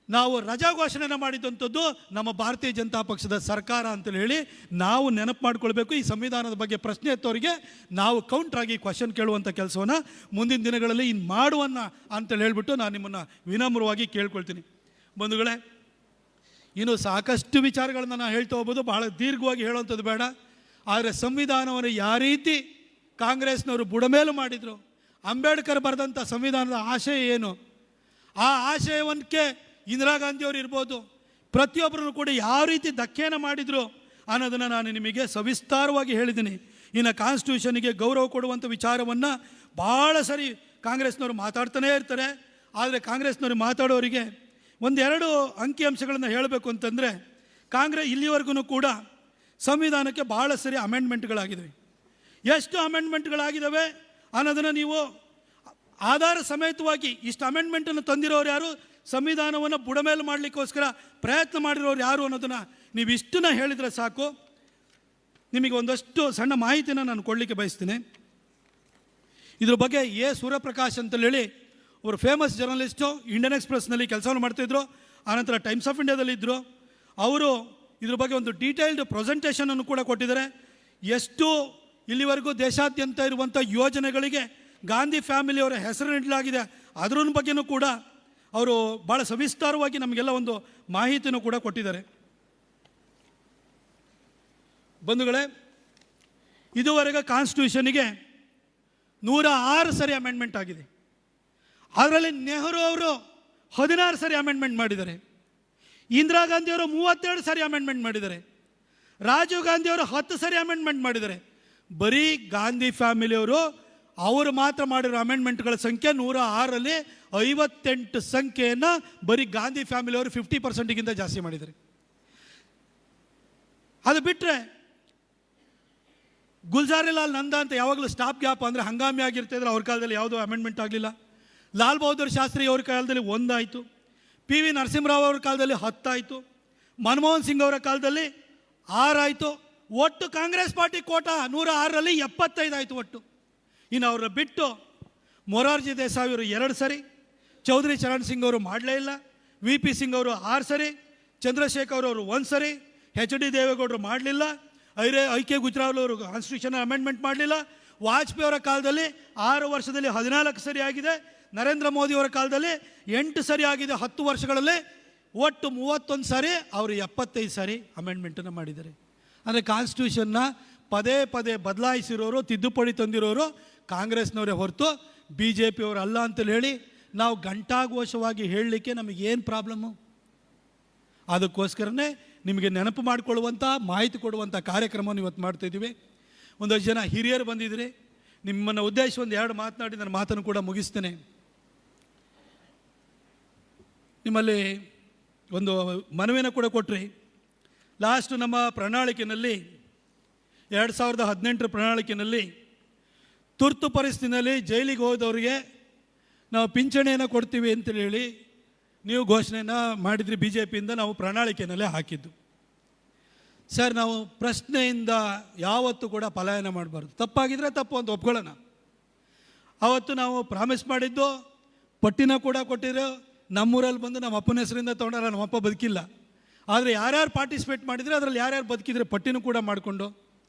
ನಾವು ರಜಾ ಘೋಷಣೆ ಮಾಡಿದಂಥದ್ದು ನಮ್ಮ ಭಾರತೀಯ ಜನತಾ ಪಕ್ಷದ ಸರ್ಕಾರ ಅಂತೇಳಿ ಹೇಳಿ ನಾವು ನೆನಪು ಮಾಡ್ಕೊಳ್ಬೇಕು. ಈ ಸಂವಿಧಾನದ ಬಗ್ಗೆ ಪ್ರಶ್ನೆ ಎತ್ತವರಿಗೆ ನಾವು ಕೌಂಟ್ರಾಗಿ ಕ್ವಶನ್ ಕೇಳುವಂಥ ಕೆಲಸವನ್ನು ಮುಂದಿನ ದಿನಗಳಲ್ಲಿ ಇನ್ನು ಮಾಡುವನ್ನ ಅಂತೇಳಿ ಹೇಳ್ಬಿಟ್ಟು ನಾನು ನಿಮ್ಮನ್ನು ವಿನಮ್ರವಾಗಿ ಕೇಳ್ಕೊಳ್ತೀನಿ. ಬಂಧುಗಳೇ, ಇನ್ನು ಸಾಕಷ್ಟು ವಿಚಾರಗಳನ್ನ ನಾನು ಹೇಳ್ತಾ ಹೋಗ್ಬೋದು, ಬಹಳ ದೀರ್ಘವಾಗಿ ಹೇಳುವಂಥದ್ದು ಬೇಡ. ಆದರೆ ಸಂವಿಧಾನವನ್ನು ಯಾವ ರೀತಿ ಕಾಂಗ್ರೆಸ್ನವರು ಬುಡಮೇಲು ಮಾಡಿದರು, ಅಂಬೇಡ್ಕರ್ ಬರೆದಂಥ ಸಂವಿಧಾನದ ಆಶಯ ಏನು, ಆ ಆಶಯವಕ್ಕೆ ಇಂದಿರಾ ಗಾಂಧಿಯವರು ಇರ್ಬೋದು, ಪ್ರತಿಯೊಬ್ಬರೂ ಕೂಡ ಯಾವ ರೀತಿ ಧಕ್ಕೆಯನ್ನು ಮಾಡಿದರು ಅನ್ನೋದನ್ನು ನಾನು ನಿಮಗೆ ಸವಿಸ್ತಾರವಾಗಿ ಹೇಳಿದ್ದೀನಿ. ಇನ್ನು ಕಾನ್ಸ್ಟಿಟ್ಯೂಷನ್ಗೆ ಗೌರವ ಕೊಡುವಂಥ ವಿಚಾರವನ್ನು ಭಾಳ ಸರಿ ಕಾಂಗ್ರೆಸ್ನವರು ಮಾತಾಡ್ತಾನೇ ಇರ್ತಾರೆ. ಆದರೆ ಕಾಂಗ್ರೆಸ್ನವರು ಮಾತಾಡೋರಿಗೆ ಒಂದೆರಡು ಅಂಕಿಅಂಶಗಳನ್ನು ಹೇಳಬೇಕು ಅಂತಂದರೆ, ಇಲ್ಲಿವರೆಗೂ ಕೂಡ ಸಂವಿಧಾನಕ್ಕೆ ಭಾಳ ಸರಿ ಅಮೆಂಡ್ಮೆಂಟ್ಗಳಾಗಿದ್ದಾವೆ. ಎಷ್ಟು ಅಮೆಂಡ್ಮೆಂಟ್ಗಳಾಗಿದ್ದಾವೆ ಅನ್ನೋದನ್ನು ನೀವು ಆಧಾರ ಸಮೇತವಾಗಿ ಇಷ್ಟು ಅಮೆಂಡ್ಮೆಂಟನ್ನು ತಂದಿರೋರು ಯಾರು, ಸಂವಿಧಾನವನ್ನು ಬುಡಮೇಲು ಮಾಡಲಿಕ್ಕೋಸ್ಕರ ಪ್ರಯತ್ನ ಮಾಡಿರೋರು ಯಾರು ಅನ್ನೋದನ್ನು ನೀವು ಇಷ್ಟನ್ನ ಹೇಳಿದರೆ ಸಾಕು. ನಿಮಗೆ ಒಂದಷ್ಟು ಸಣ್ಣ ಮಾಹಿತಿನ ನಾನು ಕೊಡಲಿಕ್ಕೆ ಬಯಸ್ತೀನಿ. ಇದ್ರ ಬಗ್ಗೆ ಸೂರ್ಯಪ್ರಕಾಶ್ ಅಂತೇಳಿ ಅವರು ಫೇಮಸ್ ಜರ್ನಲಿಸ್ಟು, ಇಂಡಿಯನ್ ಎಕ್ಸ್ಪ್ರೆಸ್ನಲ್ಲಿ ಕೆಲಸವನ್ನು ಮಾಡ್ತಾಯಿದ್ರು, ಆನಂತರ ಟೈಮ್ಸ್ ಆಫ್ ಇಂಡಿಯಾದಲ್ಲಿ ಇದ್ದರು. ಅವರು ಇದ್ರ ಬಗ್ಗೆ ಒಂದು ಡೀಟೇಲ್ಡ್ ಪ್ರೆಸೆಂಟೇಷನನ್ನು ಕೂಡ ಕೊಟ್ಟಿದ್ದಾರೆ. ಎಷ್ಟು ಇಲ್ಲಿವರೆಗೂ ದೇಶಾದ್ಯಂತ ಇರುವಂಥ ಯೋಜನೆಗಳಿಗೆ ಗಾಂಧಿ ಫ್ಯಾಮಿಲಿಯವರ ಹೆಸರು ನೀಡಲಾಗಿದೆ ಅದರ ಬಗ್ಗೆಯೂ ಕೂಡ ಅವರು ಭಾಳ ಸವಿಸ್ತಾರವಾಗಿ ನಮಗೆಲ್ಲ ಒಂದು ಮಾಹಿತಿನೂ ಕೂಡ ಕೊಟ್ಟಿದ್ದಾರೆ. ಬಂಧುಗಳೇ, ಇದುವರೆಗೆ ಕಾನ್ಸ್ಟಿಟ್ಯೂಷನ್ಗೆ 106 ಸರಿ ಅಮೆಂಡ್ಮೆಂಟ್ ಆಗಿದೆ. ಅದರಲ್ಲಿ ನೆಹರು ಅವರು 16 ಸರಿ ಅಮೆಂಡ್ಮೆಂಟ್ ಮಾಡಿದ್ದಾರೆ, ಇಂದಿರಾ ಗಾಂಧಿಯವರು 32 ಸರಿ ಅಮೆಂಡ್ಮೆಂಟ್ ಮಾಡಿದ್ದಾರೆ, ರಾಜೀವ್ ಗಾಂಧಿಯವರು 10 ಸರಿ ಅಮೆಂಡ್ಮೆಂಟ್ ಮಾಡಿದ್ದಾರೆ. ಬರೀ ಗಾಂಧಿ ಫ್ಯಾಮಿಲಿಯವರು ಅವರು ಮಾತ್ರ ಮಾಡಿರೋ ಅಮೆಂಡ್ಮೆಂಟ್ಗಳ ಸಂಖ್ಯೆ 106ರಲ್ಲಿ 58 ಸಂಖ್ಯೆಯನ್ನು ಬರೀ ಗಾಂಧಿ ಫ್ಯಾಮಿಲಿಯವರು 50%ಗಿಂತ ಜಾಸ್ತಿ ಮಾಡಿದ್ದಾರೆ. ಅದು ಬಿಟ್ಟರೆ ಗುಲ್ಜಾರಿಲಾಲ್ ನಂದಾ ಅಂತ ಯಾವಾಗಲೂ ಸ್ಟಾಪ್ ಗ್ಯಾಪ್ ಅಂದರೆ ಹಂಗಾಮಿ ಆಗಿರ್ತಿದ್ರೆ ಅವ್ರ ಕಾಲದಲ್ಲಿ ಯಾವುದೋ ಅಮೆಂಡ್ಮೆಂಟ್ ಆಗಲಿಲ್ಲ. ಲಾಲ್ ಬಹದ್ದೂರ್ ಶಾಸ್ತ್ರಿ ಅವ್ರ ಕಾಲದಲ್ಲಿ 1 ಆಯಿತು, ಪಿ ವಿ ನರಸಿಂಹರಾವ್ ಅವ್ರ ಕಾಲದಲ್ಲಿ 10 ಆಯಿತು, ಮನಮೋಹನ್ ಸಿಂಗ್ ಅವರ ಕಾಲದಲ್ಲಿ 6 ಆಯಿತು. ಒಟ್ಟು ಕಾಂಗ್ರೆಸ್ ಪಾರ್ಟಿ ಕೋಟಾ 106ರಲ್ಲಿ 75 ಆಯಿತು ಒಟ್ಟು. ಇನ್ನು ಅವ್ರ ಬಿಟ್ಟು ಮೊರಾರ್ಜಿ ದೇಸಾಯಿ ಅವರು 2 ಸರಿ, ಚೌಧರಿ ಚರಣ್ ಸಿಂಗ್ ಅವರು ಮಾಡಲೇ ಇಲ್ಲ, ವಿ ಪಿ ಸಿಂಗ್ ಅವರು 6 ಸರಿ, ಚಂದ್ರಶೇಖರ್ ಅವರು 1 ಸರಿ, ಎಚ್ ಡಿ ದೇವೇಗೌಡರು ಮಾಡಲಿಲ್ಲ, ಐ ಕೆ ಗುಜ್ರಾಲ್ ಅವರು ಕಾನ್ಸ್ಟಿಟ್ಯೂಷನ್ ಅಮೆಂಡ್ಮೆಂಟ್ ಮಾಡಲಿಲ್ಲ. ವಾಜಪೇಯಿ ಅವರ ಕಾಲದಲ್ಲಿ 6 ವರ್ಷದಲ್ಲಿ 14 ಸರಿ ಆಗಿದೆ, ನರೇಂದ್ರ ಮೋದಿ ಅವರ ಕಾಲದಲ್ಲಿ 8 ಸರಿ ಆಗಿದೆ. 10 ವರ್ಷಗಳಲ್ಲಿ ಒಟ್ಟು 31 ಸಾರಿ, ಅವರು 75 ಸಾರಿ ಅಮೆಂಡ್ಮೆಂಟನ್ನು ಮಾಡಿದ್ದಾರೆ. ಅಂದರೆ ಕಾನ್ಸ್ಟಿಟ್ಯೂಷನ್ನ ಪದೇ ಪದೇ ಬದಲಾಯಿಸಿರೋರು, ತಿದ್ದುಪಡಿ ತಂದಿರೋರು ಕಾಂಗ್ರೆಸ್ನವರೇ ಹೊರತು ಬಿ ಜೆ ಪಿಯವರು ಅಲ್ಲ ಅಂತೇಳಿ ಹೇಳಿ ನಾವು ಘಂಟಾಘೋಷವಾಗಿ ಹೇಳಲಿಕ್ಕೆ ನಮಗೇನು ಪ್ರಾಬ್ಲಮ್ಮು? ಅದಕ್ಕೋಸ್ಕರನೇ ನಿಮಗೆ ನೆನಪು ಮಾಡಿಕೊಳ್ಳುವಂಥ, ಮಾಹಿತಿ ಕೊಡುವಂಥ ಕಾರ್ಯಕ್ರಮವನ್ನು ಇವತ್ತು ಮಾಡ್ತಾಯಿದ್ದೀವಿ. ಒಂದಷ್ಟು ಜನ ಹಿರಿಯರು ಬಂದಿದ್ದೀರಿ, ನಿಮ್ಮನ್ನು ಉದ್ದೇಶ ಒಂದು 2 ಮಾತನಾಡಿ ನನ್ನ ಮಾತನ್ನು ಕೂಡ ಮುಗಿಸ್ತೇನೆ. ನಿಮ್ಮಲ್ಲಿ ಒಂದು ಮನವಿನ ಕೂಡ ಕೊಟ್ರಿ. ಲಾಸ್ಟ್ ನಮ್ಮ ಪ್ರಣಾಳಿಕೆಯಲ್ಲಿ 2018 ಪ್ರಣಾಳಿಕೆಯಲ್ಲಿ ತುರ್ತು ಪರಿಸ್ಥಿತಿಯಲ್ಲಿ ಜೈಲಿಗೆ ಹೋದವರಿಗೆ ನಾವು ಪಿಂಚಣಿಯನ್ನು ಕೊಡ್ತೀವಿ ಅಂತೇಳಿ ಹೇಳಿ ನೀವು ಘೋಷಣೆಯನ್ನು ಮಾಡಿದ್ರಿ. ಬಿ ಜೆ ಪಿಯಿಂದ ನಾವು ಪ್ರಣಾಳಿಕೆಯಲ್ಲೇ ಹಾಕಿದ್ದು. ಸರ್, ನಾವು ಪ್ರಶ್ನೆಯಿಂದ ಯಾವತ್ತೂ ಕೂಡ ಪಲಾಯನ ಮಾಡಬಾರ್ದು. ತಪ್ಪಾಗಿದ್ದರೆ ತಪ್ಪು ಅಂತ ಒಪ್ಕೊಳ್ಳೋಣ. ಆವತ್ತು ನಾವು ಪ್ರಾಮಿಸ್ ಮಾಡಿದ್ದು, ಪಟ್ಟಿನ ಕೂಡ ಕೊಟ್ಟಿರೋ, ನಮ್ಮೂರಲ್ಲಿ ಬಂದು ನಮ್ಮ ಅಪ್ಪನ ಹೆಸರಿಂದ ತೊಗೊಂಡಾರ, ನಮ್ಮಪ್ಪ ಬದುಕಿಲ್ಲ. ಆದರೆ ಯಾರ್ಯಾರು ಪಾರ್ಟಿಸಿಪೇಟ್ ಮಾಡಿದರೆ ಅದರಲ್ಲಿ ಯಾರ್ಯಾರು ಬದುಕಿದ್ರೆ ಪಟ್ಟಿನೂ ಕೂಡ ಮಾಡಿಕೊಂಡು,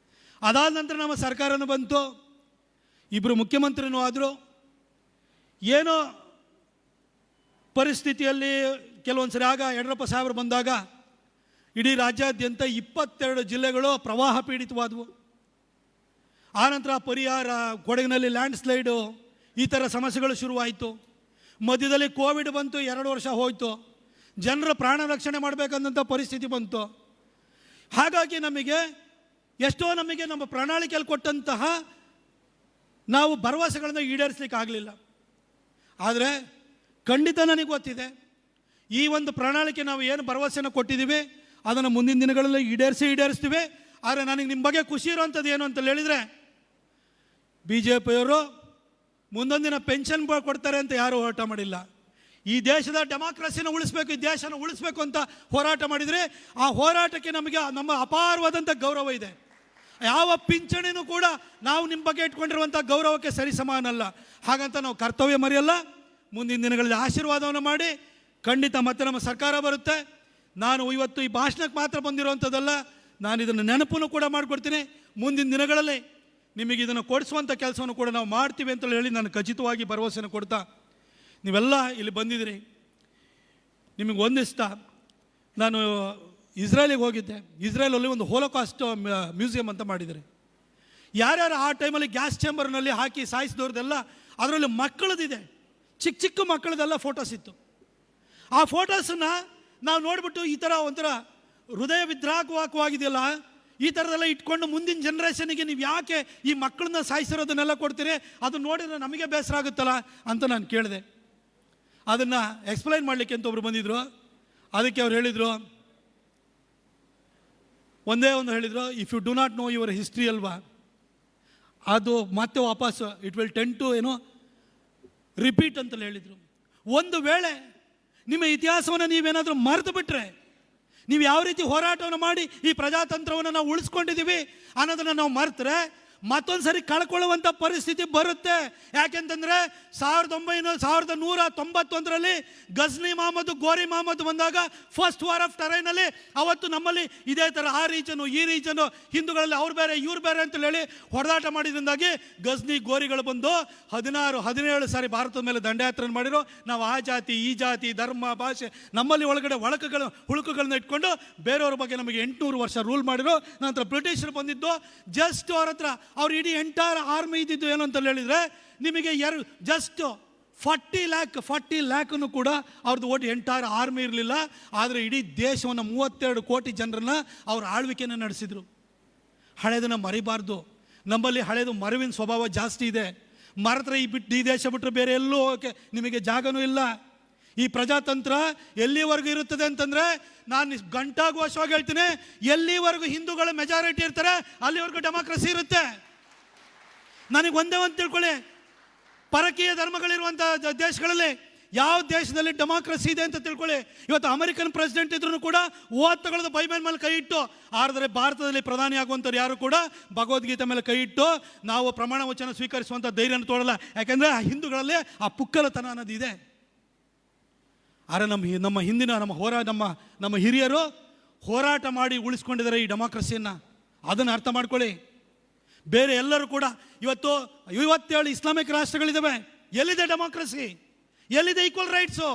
ಅದಾದ ನಂತರ ನಮ್ಮ ಸರ್ಕಾರನೂ ಬಂತು, 2 ಮುಖ್ಯಮಂತ್ರಿನೂ ಆದರು. ಏನೋ ಪರಿಸ್ಥಿತಿಯಲ್ಲಿ ಕೆಲವೊಂದು ಸರಿ ಆಗ ಯಡಿಯೂರಪ್ಪ ಸಾಹೇಬರು ಬಂದಾಗ ಇಡೀ ರಾಜ್ಯಾದ್ಯಂತ 22 ಜಿಲ್ಲೆಗಳು ಪ್ರವಾಹ ಪೀಡಿತವಾದವು. ಆನಂತರ ಪರಿಹಾರ, ಕೊಡಗಿನಲ್ಲಿ ಲ್ಯಾಂಡ್ ಸ್ಲೈಡು, ಈ ಥರ ಸಮಸ್ಯೆಗಳು ಶುರುವಾಯಿತು. ಮಧ್ಯದಲ್ಲಿ ಕೋವಿಡ್ ಬಂತು, 2 ವರ್ಷ ಹೋಯಿತು. ಜನರ ಪ್ರಾಣ ರಕ್ಷಣೆ ಮಾಡಬೇಕಂದಂಥ ಪರಿಸ್ಥಿತಿ ಬಂತು. ಹಾಗಾಗಿ ನಮಗೆ ನಮ್ಮ ಪ್ರಣಾಳಿಕೆಯಲ್ಲಿ ಕೊಟ್ಟಂತಹ ನಾವು ಭರವಸೆಗಳನ್ನು ಈಡೇರಿಸಲಿಕ್ಕೆ ಆಗಲಿಲ್ಲ. ಆದರೆ ಖಂಡಿತ ನನಗೆ ಗೊತ್ತಿದೆ, ಈ ಒಂದು ಪ್ರಣಾಳಿಕೆ ನಾವು ಏನು ಭರವಸೆನ ಕೊಟ್ಟಿದ್ದೀವಿ ಅದನ್ನು ಮುಂದಿನ ದಿನಗಳಲ್ಲಿ ಈಡೇರಿಸ್ತೀವಿ. ಆದರೆ ನನಗೆ ನಿಮ್ಮ ಬಗ್ಗೆ ಖುಷಿ ಇರೋವಂಥದ್ದು ಏನು ಅಂತ ಹೇಳಿದರೆ, ಬಿ ಜೆ ಪಿಯವರು ಮುಂದೊಂದು ದಿನ ಪೆನ್ಷನ್ ಕೊಡ್ತಾರೆ ಅಂತ ಯಾರೂ ಹೋರಾಟ ಮಾಡಿಲ್ಲ. ಈ ದೇಶದ ಡೆಮಾಕ್ರಸಿನ ಉಳಿಸ್ಬೇಕು, ಈ ದೇಶನ ಉಳಿಸ್ಬೇಕು ಅಂತ ಹೋರಾಟ ಮಾಡಿದರೆ ಆ ಹೋರಾಟಕ್ಕೆ ನಮಗೆ ನಮ್ಮ ಅಪಾರವಾದಂಥ ಗೌರವ ಇದೆ. ಯಾವ ಪಿಂಚಣಿನೂ ಕೂಡ ನಾವು ನಿಮ್ಮ ಬಗ್ಗೆ ಇಟ್ಕೊಂಡಿರುವಂಥ ಗೌರವಕ್ಕೆ ಸರಿಸಮಾನಲ್ಲ. ಹಾಗಂತ ನಾವು ಕರ್ತವ್ಯ ಮರೆಯಲ್ಲ. ಮುಂದಿನ ದಿನಗಳಲ್ಲಿ ಆಶೀರ್ವಾದವನ್ನು ಮಾಡಿ ಖಂಡಿತ ಮತ್ತೆ ನಮ್ಮ ಸರ್ಕಾರ ಬರುತ್ತೆ. ನಾನು ಇವತ್ತು ಈ ಭಾಷಣಕ್ಕೆ ಮಾತ್ರ ಬಂದಿರುವಂಥದ್ದಲ್ಲ, ನಾನು ಇದನ್ನು ನೆನಪನ್ನು ಕೂಡ ಮಾಡಿಕೊಡ್ತೀನಿ. ಮುಂದಿನ ದಿನಗಳಲ್ಲಿ ನಿಮಗೆ ಇದನ್ನು ಕೊಡಿಸುವಂಥ ಕೆಲಸವನ್ನು ಕೂಡ ನಾವು ಮಾಡ್ತೀವಿ ಅಂತೇಳಿ ಹೇಳಿ ನಾನು ಖಚಿತವಾಗಿ ಭರವಸೆಯನ್ನು ಕೊಡ್ತಾ, ನೀವೆಲ್ಲ ಇಲ್ಲಿ ಬಂದಿದ್ದೀರಿ, ನಿಮಗೆ ಒಂದಿಸ್ತಾ ನಾನು ಇಸ್ರೇಲಿಗೆ ಹೋಗಿದ್ದೆ. ಇಸ್ರೇಲಲ್ಲಿ ಒಂದು ಹೋಲೋಕಾಸ್ಟ್ ಮ್ಯೂಸಿಯಂ ಅಂತ ಮಾಡಿದ್ದಾರೆ. ಯಾರ್ಯಾರು ಆ ಟೈಮಲ್ಲಿ ಗ್ಯಾಸ್ ಚೇಂಬರ್ನಲ್ಲಿ ಹಾಕಿ ಸಾಯಿಸಿದವ್ರದ್ದೆಲ್ಲ ಅದರಲ್ಲಿ ಮಕ್ಕಳದಿದೆ, ಚಿಕ್ಕ ಚಿಕ್ಕ ಮಕ್ಕಳದೆಲ್ಲ ಫೋಟೋಸ್ ಇತ್ತು. ಆ ಫೋಟೋಸನ್ನು ನಾವು ನೋಡಿಬಿಟ್ಟು ಈ ಥರ ಒಂಥರ ಹೃದಯ ವಿದ್ರಾವಕವಾಗಿದೆಯಲ್ಲ, ಈ ಥರದೆಲ್ಲ ಇಟ್ಕೊಂಡು ಮುಂದಿನ ಜನ್ರೇಷನಿಗೆ ನೀವು ಯಾಕೆ ಈ ಮಕ್ಕಳನ್ನ ಸಾಯಿಸಿರೋದನ್ನೆಲ್ಲ ಕೊಡ್ತೀರಿ, ಅದು ನೋಡಿದ್ರೆ ನಮಗೆ ಬೇಸರ ಆಗುತ್ತಲ್ಲ ಅಂತ ನಾನು ಕೇಳಿದೆ. ಅದನ್ನು ಎಕ್ಸ್ಪ್ಲೈನ್ ಮಾಡಲಿಕ್ಕೆ ಅಂತ ಒಬ್ರು ಬಂದಿದ್ರು. ಅದಕ್ಕೆ ಅವ್ರು ಹೇಳಿದರು, ಒಂದೇ ಒಂದು ಹೇಳಿದರು, if you do not know your history ಅಲ್ವಾ, ಅದು ಮತ್ತೆ ವಾಪಸ್ it will tend to repeat ಅಂತಲೇ ಹೇಳಿದರು. ಒಂದು ವೇಳೆ ನಿಮ್ಮ ಇತಿಹಾಸವನ್ನು ನೀವೇನಾದರೂ ಮರೆತು ಬಿಟ್ಟರೆ, ನೀವು ಯಾವ ರೀತಿ ಹೋರಾಟವನ್ನು ಮಾಡಿ ಈ ಪ್ರಜಾತಂತ್ರವನ್ನು ನಾವು ಉಳಿಸ್ಕೊಂಡಿದ್ದೀವಿ ಅನ್ನೋದನ್ನು ನಾವು ಮರೆತರೆ ಮತ್ತೊಂದು ಸರಿ ಕಳ್ಕೊಳ್ಳುವಂಥ ಪರಿಸ್ಥಿತಿ ಬರುತ್ತೆ. ಯಾಕೆಂತಂದರೆ 1991ರಲ್ಲಿ ಗಜ್ನಿ ಮಹಮ್ಮದ್ ಗೋರಿ ಮಹಮ್ಮದ್ ಬಂದಾಗ ಫಸ್ಟ್ ವಾರ್ ಆಫ್ ಟರೈನಲ್ಲಿ ಅವತ್ತು ನಮ್ಮಲ್ಲಿ ಇದೇ ಥರ ಆ ರೀಜನು ಈ ರೀಜನು ಹಿಂದೂಗಳಲ್ಲಿ ಅವ್ರು ಬೇರೆ ಇವ್ರು ಬೇರೆ ಅಂತೇಳಿ ಹೇಳಿ ಹೊಡೆದಾಟ ಮಾಡಿದ್ರಿಂದಾಗಿ ಗಜ್ನಿ ಗೋರಿಗಳು ಬಂದು 17 ಸಾರಿ ಭಾರತದ ಮೇಲೆ ದಂಡಯಾತ್ರೆ ಮಾಡಿರೋ. ನಾವು ಆ ಜಾತಿ ಈ ಜಾತಿ ಧರ್ಮ ಭಾಷೆ ನಮ್ಮಲ್ಲಿ ಒಳಗಡೆ ಹುಳುಕುಗಳನ್ನ ಇಟ್ಕೊಂಡು ಬೇರೆಯವ್ರ ಬಗ್ಗೆ ನಮಗೆ 800 ವರ್ಷ ರೂಲ್ ಮಾಡಿರೋ. ನಂತರ ಬ್ರಿಟಿಷರು ಬಂದಿದ್ದು ಜಸ್ಟ್ ಅವ್ರ ಹತ್ರ ಅವ್ರು ಇಡೀ ಎಂಟೈರ್ ಆರ್ಮಿ ಇದ್ದಿದ್ದು ಏನು ಅಂತ ಹೇಳಿದರೆ ನಿಮಗೆ ಜಸ್ಟ್ 40 ಲ್ಯಾಕನ್ನು ಕೂಡ ಅವ್ರದ್ದು ಒಟ್ಟು ಎಂಟೈರ್ ಆರ್ಮಿ ಇರಲಿಲ್ಲ. ಆದರೆ ಇಡೀ ದೇಶವನ್ನು 32 ಕೋಟಿ ಜನರನ್ನ ಅವ್ರ ಆಳ್ವಿಕೆಯನ್ನು ನಡೆಸಿದರು. ಹಳೆದನ್ನು ಮರಿಬಾರ್ದು. ನಮ್ಮಲ್ಲಿ ಹಳೆದು ಮರವಿನ ಸ್ವಭಾವ ಜಾಸ್ತಿ ಇದೆ. ಮರೆತರೆ ಈ ದೇಶ ಬಿಟ್ಟರೆ ಬೇರೆ ಎಲ್ಲೂ ಹೋಗೋಕ್ಕೆ ನಿಮಗೆ ಜಾಗನೂ ಇಲ್ಲ. ಈ ಪ್ರಜಾತಂತ್ರ ಎಲ್ಲಿವರೆಗೂ ಇರುತ್ತದೆ ಅಂತಂದರೆ, ನಾನು ಘಂಟಾಘೋಷವಾಗಿ ಹೇಳ್ತೀನಿ, ಎಲ್ಲಿವರೆಗೂ ಹಿಂದೂಗಳ ಮೆಜಾರಿಟಿ ಇರ್ತಾರೆ ಅಲ್ಲಿವರೆಗೂ ಡೆಮಾಕ್ರಸಿ ಇರುತ್ತೆ. ನನಗೆ ಒಂದೇ ಒಂದು ತಿಳ್ಕೊಳ್ಳಿ, ಪರಕೀಯ ಧರ್ಮಗಳಿರುವಂಥ ದೇಶಗಳಲ್ಲಿ ಯಾವ ದೇಶದಲ್ಲಿ ಡೆಮಾಕ್ರಸಿ ಇದೆ ಅಂತ ತಿಳ್ಕೊಳ್ಳಿ. ಇವತ್ತು ಅಮೆರಿಕನ್ ಪ್ರೆಸಿಡೆಂಟ್ ಇದ್ರೂ ಕೂಡ ಓದ್ ತಗೊಳ್ಳೋದು ಬೈಬಲ್ ಮೇಲೆ ಕೈ ಇಟ್ಟು, ಆದರೆ ಭಾರತದಲ್ಲಿ ಪ್ರಧಾನಿ ಆಗುವಂಥವ್ರು ಯಾರು ಕೂಡ ಭಗವದ್ಗೀತೆ ಮೇಲೆ ಕೈ ಇಟ್ಟು ನಾವು ಪ್ರಮಾಣ ವಚನ ಸ್ವೀಕರಿಸುವಂಥ ಧೈರ್ಯನ ತೋಡಲ್ಲ. ಯಾಕೆಂದರೆ ಆ ಹಿಂದೂಗಳಲ್ಲಿ ಆ ಪುಕ್ಕಲತನ ಅನ್ನೋದು ಇದೆ. ಆದರೆ ನಮ್ಮ ಹಿಂದಿನ ನಮ್ಮ ಹಿರಿಯರು ಹೋರಾಟ ಮಾಡಿ ಉಳಿಸ್ಕೊಂಡಿದ್ದಾರೆ ಈ ಡೆಮಾಕ್ರಸಿಯನ್ನು. ಅದನ್ನು ಅರ್ಥ ಮಾಡ್ಕೊಳ್ಳಿ. ಬೇರೆ ಎಲ್ಲರೂ ಕೂಡ ಇವತ್ತು 57 ಇಸ್ಲಾಮಿಕ್ ರಾಷ್ಟ್ರಗಳಿದ್ದಾವೆ. ಎಲ್ಲಿದೆ ಡೆಮಾಕ್ರಸಿ? ಎಲ್ಲಿದೆ ಈಕ್ವಲ್ ರೈಟ್ಸು?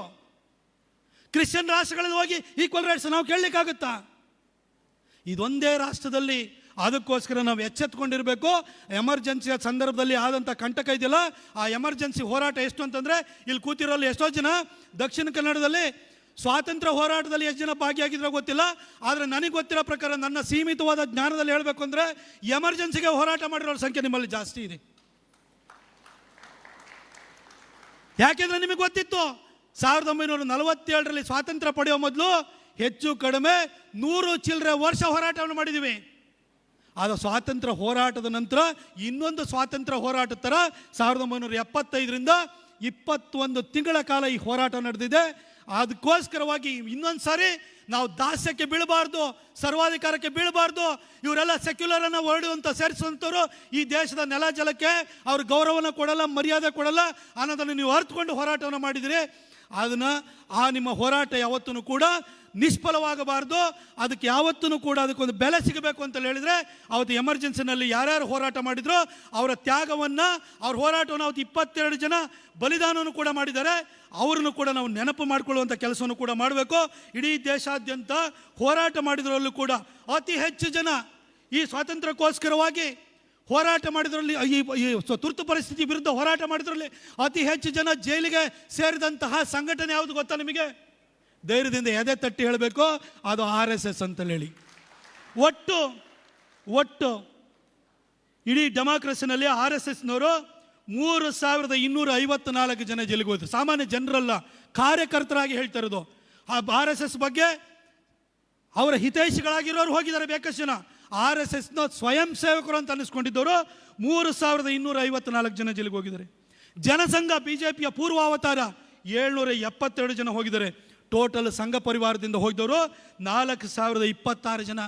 ಕ್ರಿಶ್ಚಿಯನ್ ರಾಷ್ಟ್ರಗಳಲ್ಲಿ ಹೋಗಿ ಈಕ್ವಲ್ ರೈಟ್ಸ್ ನಾವು ಕೇಳಲಿಕ್ಕಾಗುತ್ತಾ? ಇದೊಂದೇ ರಾಷ್ಟ್ರದಲ್ಲಿ. ಅದಕ್ಕೋಸ್ಕರ ನಾವು ಎಚ್ಚೆತ್ಕೊಂಡಿರಬೇಕು. ಎಮರ್ಜೆನ್ಸಿಯ ಸಂದರ್ಭದಲ್ಲಿ ಆದಂಥ ಕಂಟಕ ಇದೆಯಲ್ಲ, ಆ ಎಮರ್ಜೆನ್ಸಿ ಹೋರಾಟ ಎಷ್ಟು ಅಂತಂದರೆ, ಇಲ್ಲಿ ಕೂತಿರೋಲ್ಲಿ ಎಷ್ಟೋ ಜನ ದಕ್ಷಿಣ ಕನ್ನಡದಲ್ಲಿ ಸ್ವಾತಂತ್ರ್ಯ ಹೋರಾಟದಲ್ಲಿ ಎಷ್ಟು ಜನ ಭಾಗಿಯಾಗಿದ್ರೋ ಗೊತ್ತಿಲ್ಲ. ಆದರೆ ನನಗೆ ಗೊತ್ತಿರೋ ಪ್ರಕಾರ, ನನ್ನ ಸೀಮಿತವಾದ ಜ್ಞಾನದಲ್ಲಿ ಹೇಳಬೇಕು ಅಂದರೆ, ಎಮರ್ಜೆನ್ಸಿಗೆ ಹೋರಾಟ ಮಾಡಿರೋ ಸಂಖ್ಯೆ ನಿಮ್ಮಲ್ಲಿ ಜಾಸ್ತಿ ಇದೆ. ಯಾಕೆಂದರೆ ನಿಮಗೆ ಗೊತ್ತಿತ್ತು 1947ರಲ್ಲಿ ಸ್ವಾತಂತ್ರ್ಯ ಪಡೆಯುವ ಮೊದಲು ಹೆಚ್ಚು ಕಡಿಮೆ 100 ಚಿಲ್ಲರೆ ವರ್ಷ ಹೋರಾಟವನ್ನು ಮಾಡಿದ್ದೀವಿ. ಆದ ಸ್ವಾತಂತ್ರ್ಯ ಹೋರಾಟದ ನಂತರ ಇನ್ನೊಂದು ಸ್ವಾತಂತ್ರ್ಯ ಹೋರಾಟದ ಥರ 1975ರಿಂದ 21 ತಿಂಗಳ ಕಾಲ ಈ ಹೋರಾಟ ನಡೆದಿದೆ. ಅದಕ್ಕೋಸ್ಕರವಾಗಿ ಇನ್ನೊಂದು ಸಾರಿ ನಾವು ದಾಸ್ಯಕ್ಕೆ ಬೀಳಬಾರ್ದು, ಸರ್ವಾಧಿಕಾರಕ್ಕೆ ಬೀಳಬಾರ್ದು. ಇವರೆಲ್ಲ ಸೆಕ್ಯುಲರನ್ನು ಹೊರಡುವಂಥ ಸೇರಿಸುವಂಥವ್ರು ಈ ದೇಶದ ನೆಲ ಜಲಕ್ಕೆ ಅವ್ರ ಗೌರವನ ಕೊಡಲ್ಲ, ಮರ್ಯಾದೆ ಕೊಡಲ್ಲ ಅನ್ನೋದನ್ನು ನೀವು ಅರ್ಥಕೊಂಡು ಹೋರಾಟವನ್ನು ಮಾಡಿದಿರಿ. ಅದನ್ನು ನಿಮ್ಮ ಹೋರಾಟ ಯಾವತ್ತೂ ಕೂಡ ನಿಷ್ಫಲವಾಗಬಾರ್ದು. ಅದಕ್ಕೆ ಯಾವತ್ತೂ ಕೂಡ ಅದಕ್ಕೊಂದು ಬೆಲೆ ಸಿಗಬೇಕು ಅಂತ ಹೇಳಿದರೆ, ಅವತ್ತು ಎಮರ್ಜೆನ್ಸಿನಲ್ಲಿ ಯಾರ್ಯಾರು ಹೋರಾಟ ಮಾಡಿದ್ರು ಅವರ ತ್ಯಾಗವನ್ನು, ಅವ್ರ ಹೋರಾಟವನ್ನು ಅವತ್ತು 22 ಜನ ಬಲಿದಾನವನ್ನು ಕೂಡ ಮಾಡಿದ್ದಾರೆ. ಅವರನ್ನು ಕೂಡ ನಾವು ನೆನಪು ಮಾಡಿಕೊಳ್ಳುವಂಥ ಕೆಲಸವನ್ನು ಕೂಡ ಮಾಡಬೇಕು. ಇಡೀ ದೇಶಾದ್ಯಂತ ಹೋರಾಟ ಮಾಡಿದರಲ್ಲೂ ಕೂಡ ಅತಿ ಹೆಚ್ಚು ಜನ ಈ ಸ್ವಾತಂತ್ರ್ಯಕ್ಕೋಸ್ಕರವಾಗಿ ಹೋರಾಟ ಮಾಡಿದ್ರಲ್ಲಿ, ಈ ತುರ್ತು ಪರಿಸ್ಥಿತಿ ವಿರುದ್ಧ ಹೋರಾಟ ಮಾಡಿದ್ರಲ್ಲಿ ಅತಿ ಹೆಚ್ಚು ಜನ ಜೈಲಿಗೆ ಸೇರಿದಂತಹ ಸಂಘಟನೆ ಯಾವುದು ಗೊತ್ತಾ ನಿಮಗೆ? ಧೈರ್ಯದಿಂದ ಎದೆ ತಟ್ಟಿ ಹೇಳಬೇಕು, ಅದು RSS ಅಂತಲೇ ಹೇಳಿ. ಒಟ್ಟು ಇಡೀ ಡೆಮಾಕ್ರಸಿನಲ್ಲಿ RSSನವರು 3254 ಜನ ಜೈಲಿಗೆ ಹೋದ್ರು. ಸಾಮಾನ್ಯ ಜನರಲ್ಲ, ಕಾರ್ಯಕರ್ತರಾಗಿ ಹೇಳ್ತಾ ಇರೋದು. ಆ RSS ಬಗ್ಗೆ ಅವರ ಹಿತೈಷಿಗಳಾಗಿರೋರು ಹೋಗಿದ್ದಾರೆ ಬೇಕಷ್ಟು ಜನ. RSSನ ಸ್ವಯಂ ಸೇವಕರು ಅಂತ ಅನ್ನಿಸ್ಕೊಂಡಿದ್ದವರು 3254 ಜನ ಜೈಲಿಗೆ ಹೋಗಿದ್ದಾರೆ. ಜನಸಂಘ BJPಯ ಪೂರ್ವಾವತಾರ 772 ಜನ ಹೋಗಿದ್ದಾರೆ. ಟೋಟಲ್ ಸಂಘ ಪರಿವಾರದಿಂದ ಹೋಗಿದವರು 4026 ಜನ.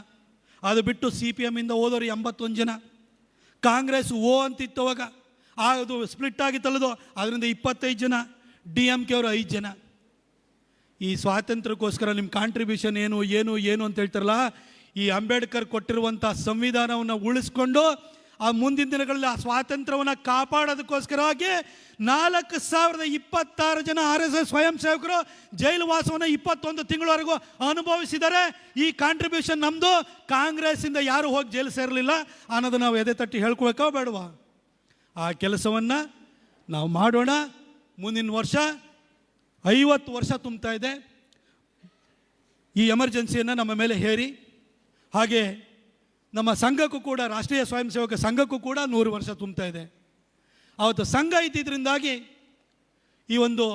ಅದು ಬಿಟ್ಟು CPM ಇಂದ ಹೋದವರು 81 ಜನ. ಕಾಂಗ್ರೆಸ್ ಅಂತಿತ್ತು ಅವಾಗ, ಅದು ಸ್ಪ್ಲಿಟ್ ಆಗಿತ್ತಲ್ಲದು, ಅದರಿಂದ 25 ಜನ. DMK ಅವರು 5 ಜನ. ಈ ಸ್ವಾತಂತ್ರ್ಯಕ್ಕೋಸ್ಕರ ನಿಮ್ಮ ಕಾಂಟ್ರಿಬ್ಯೂಷನ್ ಏನು ಏನು ಏನು ಅಂತ ಹೇಳ್ತಾರಲ್ಲ, ಈ ಅಂಬೇಡ್ಕರ್ ಕೊಟ್ಟಿರುವಂಥ ಸಂವಿಧಾನವನ್ನು ಉಳಿಸ್ಕೊಂಡು ಆ ಮುಂದಿನ ದಿನಗಳಲ್ಲಿ ಆ ಸ್ವಾತಂತ್ರ್ಯವನ್ನು ಕಾಪಾಡೋದಕ್ಕೋಸ್ಕರವಾಗಿ 4026 ಜನ RSS ಸ್ವಯಂ ಸೇವಕರು ಜೈಲು ವಾಸವನ್ನು 21 ತಿಂಗಳವರೆಗೂ ಅನುಭವಿಸಿದ್ದಾರೆ. ಈ ಕಾಂಟ್ರಿಬ್ಯೂಷನ್ ನಮ್ಮದು. ಕಾಂಗ್ರೆಸ್ಸಿಂದ ಯಾರು ಹೋಗಿ ಜೈಲು ಸೇರಲಿಲ್ಲ ಅನ್ನೋದು ನಾವು ಎದೆ ತಟ್ಟಿ ಹೇಳ್ಕೊಳ್ಕೋ ಬೇಡವಾ? ಆ ಕೆಲಸವನ್ನು ನಾವು ಮಾಡೋಣ. ಮುಂದಿನ ವರ್ಷ 50 ವರ್ಷ ತುಂಬ್ತಾ ಇದೆ ಈ ಎಮರ್ಜೆನ್ಸಿಯನ್ನು ನಮ್ಮ ಮೇಲೆ ಹೇರಿ. ಹಾಗೆ ನಮ್ಮ ಸಂಘಕ್ಕೂ ಕೂಡ, ರಾಷ್ಟ್ರೀಯ ಸ್ವಯಂ ಸೇವಕ ಸಂಘಕ್ಕೂ ಕೂಡ 100 ವರ್ಷ ತುಂಬ್ತಾ ಇದೆ. ಅವತ್ತು ಸಂಘ ಇದ್ದಿದ್ದರಿಂದಾಗಿ ಈ ಒಂದು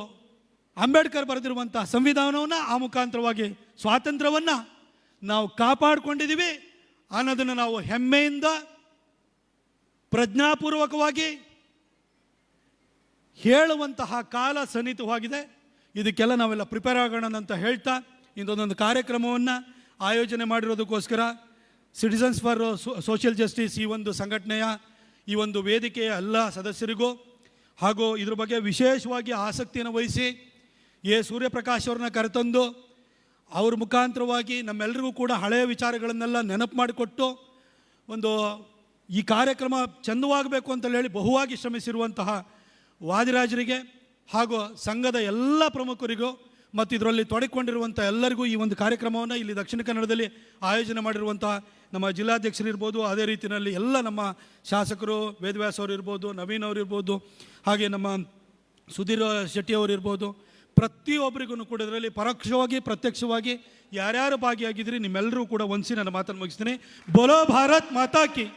ಅಂಬೇಡ್ಕರ್ ಬರೆದಿರುವಂಥ ಸಂವಿಧಾನವನ್ನು, ಆ ಮುಖಾಂತರವಾಗಿ ಸ್ವಾತಂತ್ರ್ಯವನ್ನು ನಾವು ಕಾಪಾಡಿಕೊಂಡಿದ್ದೀವಿ ಅನ್ನೋದನ್ನು ನಾವು ಹೆಮ್ಮೆಯಿಂದ ಪ್ರಜ್ಞಾಪೂರ್ವಕವಾಗಿ ಹೇಳುವಂತಹ ಕಾಲ ಸನ್ನಿಹಿತವಾಗಿದೆ. ಇದಕ್ಕೆಲ್ಲ ನಾವೆಲ್ಲ ಪ್ರಿಪೇರ್ ಆಗೋಣ ಅಂತ ಹೇಳ್ತಾ, ಇಂಥದ್ದೊಂದು ಕಾರ್ಯಕ್ರಮವನ್ನು ಆಯೋಜನೆ ಮಾಡಿರೋದಕ್ಕೋಸ್ಕರ ಸಿಟಿಸನ್ಸ್ ಫಾರ್ ಸೋಷಿಯಲ್ ಜಸ್ಟಿಸ್ ಈ ಒಂದು ಸಂಘಟನೆಯ, ಈ ಒಂದು ವೇದಿಕೆಯ ಎಲ್ಲ ಸದಸ್ಯರಿಗೂ, ಹಾಗೂ ಇದ್ರ ಬಗ್ಗೆ ವಿಶೇಷವಾಗಿ ಆಸಕ್ತಿಯನ್ನು ವಹಿಸಿ ಸೂರ್ಯಪ್ರಕಾಶ್ ಅವ್ರನ್ನ ಕರೆತಂದು ಅವ್ರ ಮುಖಾಂತರವಾಗಿ ನಮ್ಮೆಲ್ಲರಿಗೂ ಕೂಡ ಹಳೆಯ ವಿಚಾರಗಳನ್ನೆಲ್ಲ ನೆನಪು ಮಾಡಿಕೊಟ್ಟು ಒಂದು ಈ ಕಾರ್ಯಕ್ರಮ ಚೆಂದವಾಗಬೇಕು ಅಂತ ಹೇಳಿ ಬಹುವಾಗಿ ಶ್ರಮಿಸಿರುವಂತಹ ವಾದಿರಾಜರಿಗೆ ಹಾಗೂ ಸಂಘದ ಎಲ್ಲ ಪ್ರಮುಖರಿಗೂ ಮತ್ತು ಇದರಲ್ಲಿ ತೊಡಗಿಕೊಂಡಿರುವಂಥ ಎಲ್ಲರಿಗೂ, ಈ ಒಂದು ಕಾರ್ಯಕ್ರಮವನ್ನು ಇಲ್ಲಿ ದಕ್ಷಿಣ ಕನ್ನಡದಲ್ಲಿ ಆಯೋಜನೆ ಮಾಡಿರುವಂಥ ನಮ್ಮ ಜಿಲ್ಲಾಧ್ಯಕ್ಷರು ಇರ್ಬೋದು, ಅದೇ ರೀತಿಯಲ್ಲಿ ಎಲ್ಲ ನಮ್ಮ ಶಾಸಕರು, ವೇದವ್ಯಾಸ್ ಅವರು ಇರ್ಬೋದು, ನವೀನ್ ಅವರು ಇರ್ಬೋದು, ಹಾಗೆ ನಮ್ಮ ಸುಧೀರ್ ಶೆಟ್ಟಿ ಅವರು ಇರ್ಬೋದು, ಪ್ರತಿಯೊಬ್ಬರಿಗೂ ಕೂಡ ಇದರಲ್ಲಿ ಪರೋಕ್ಷವಾಗಿ ಪ್ರತ್ಯಕ್ಷವಾಗಿ ಯಾರ್ಯಾರು ಭಾಗಿಯಾಗಿದ್ರಿ ನಿಮ್ಮೆಲ್ಲರೂ ಕೂಡ ಒಂದ್ಸಿ ನನ್ನ ಮಾತನ್ನು ಮುಗಿಸ್ತೀನಿ. ಬೋಲೋ ಭಾರತ್ ಮಾತಾ ಕಿ.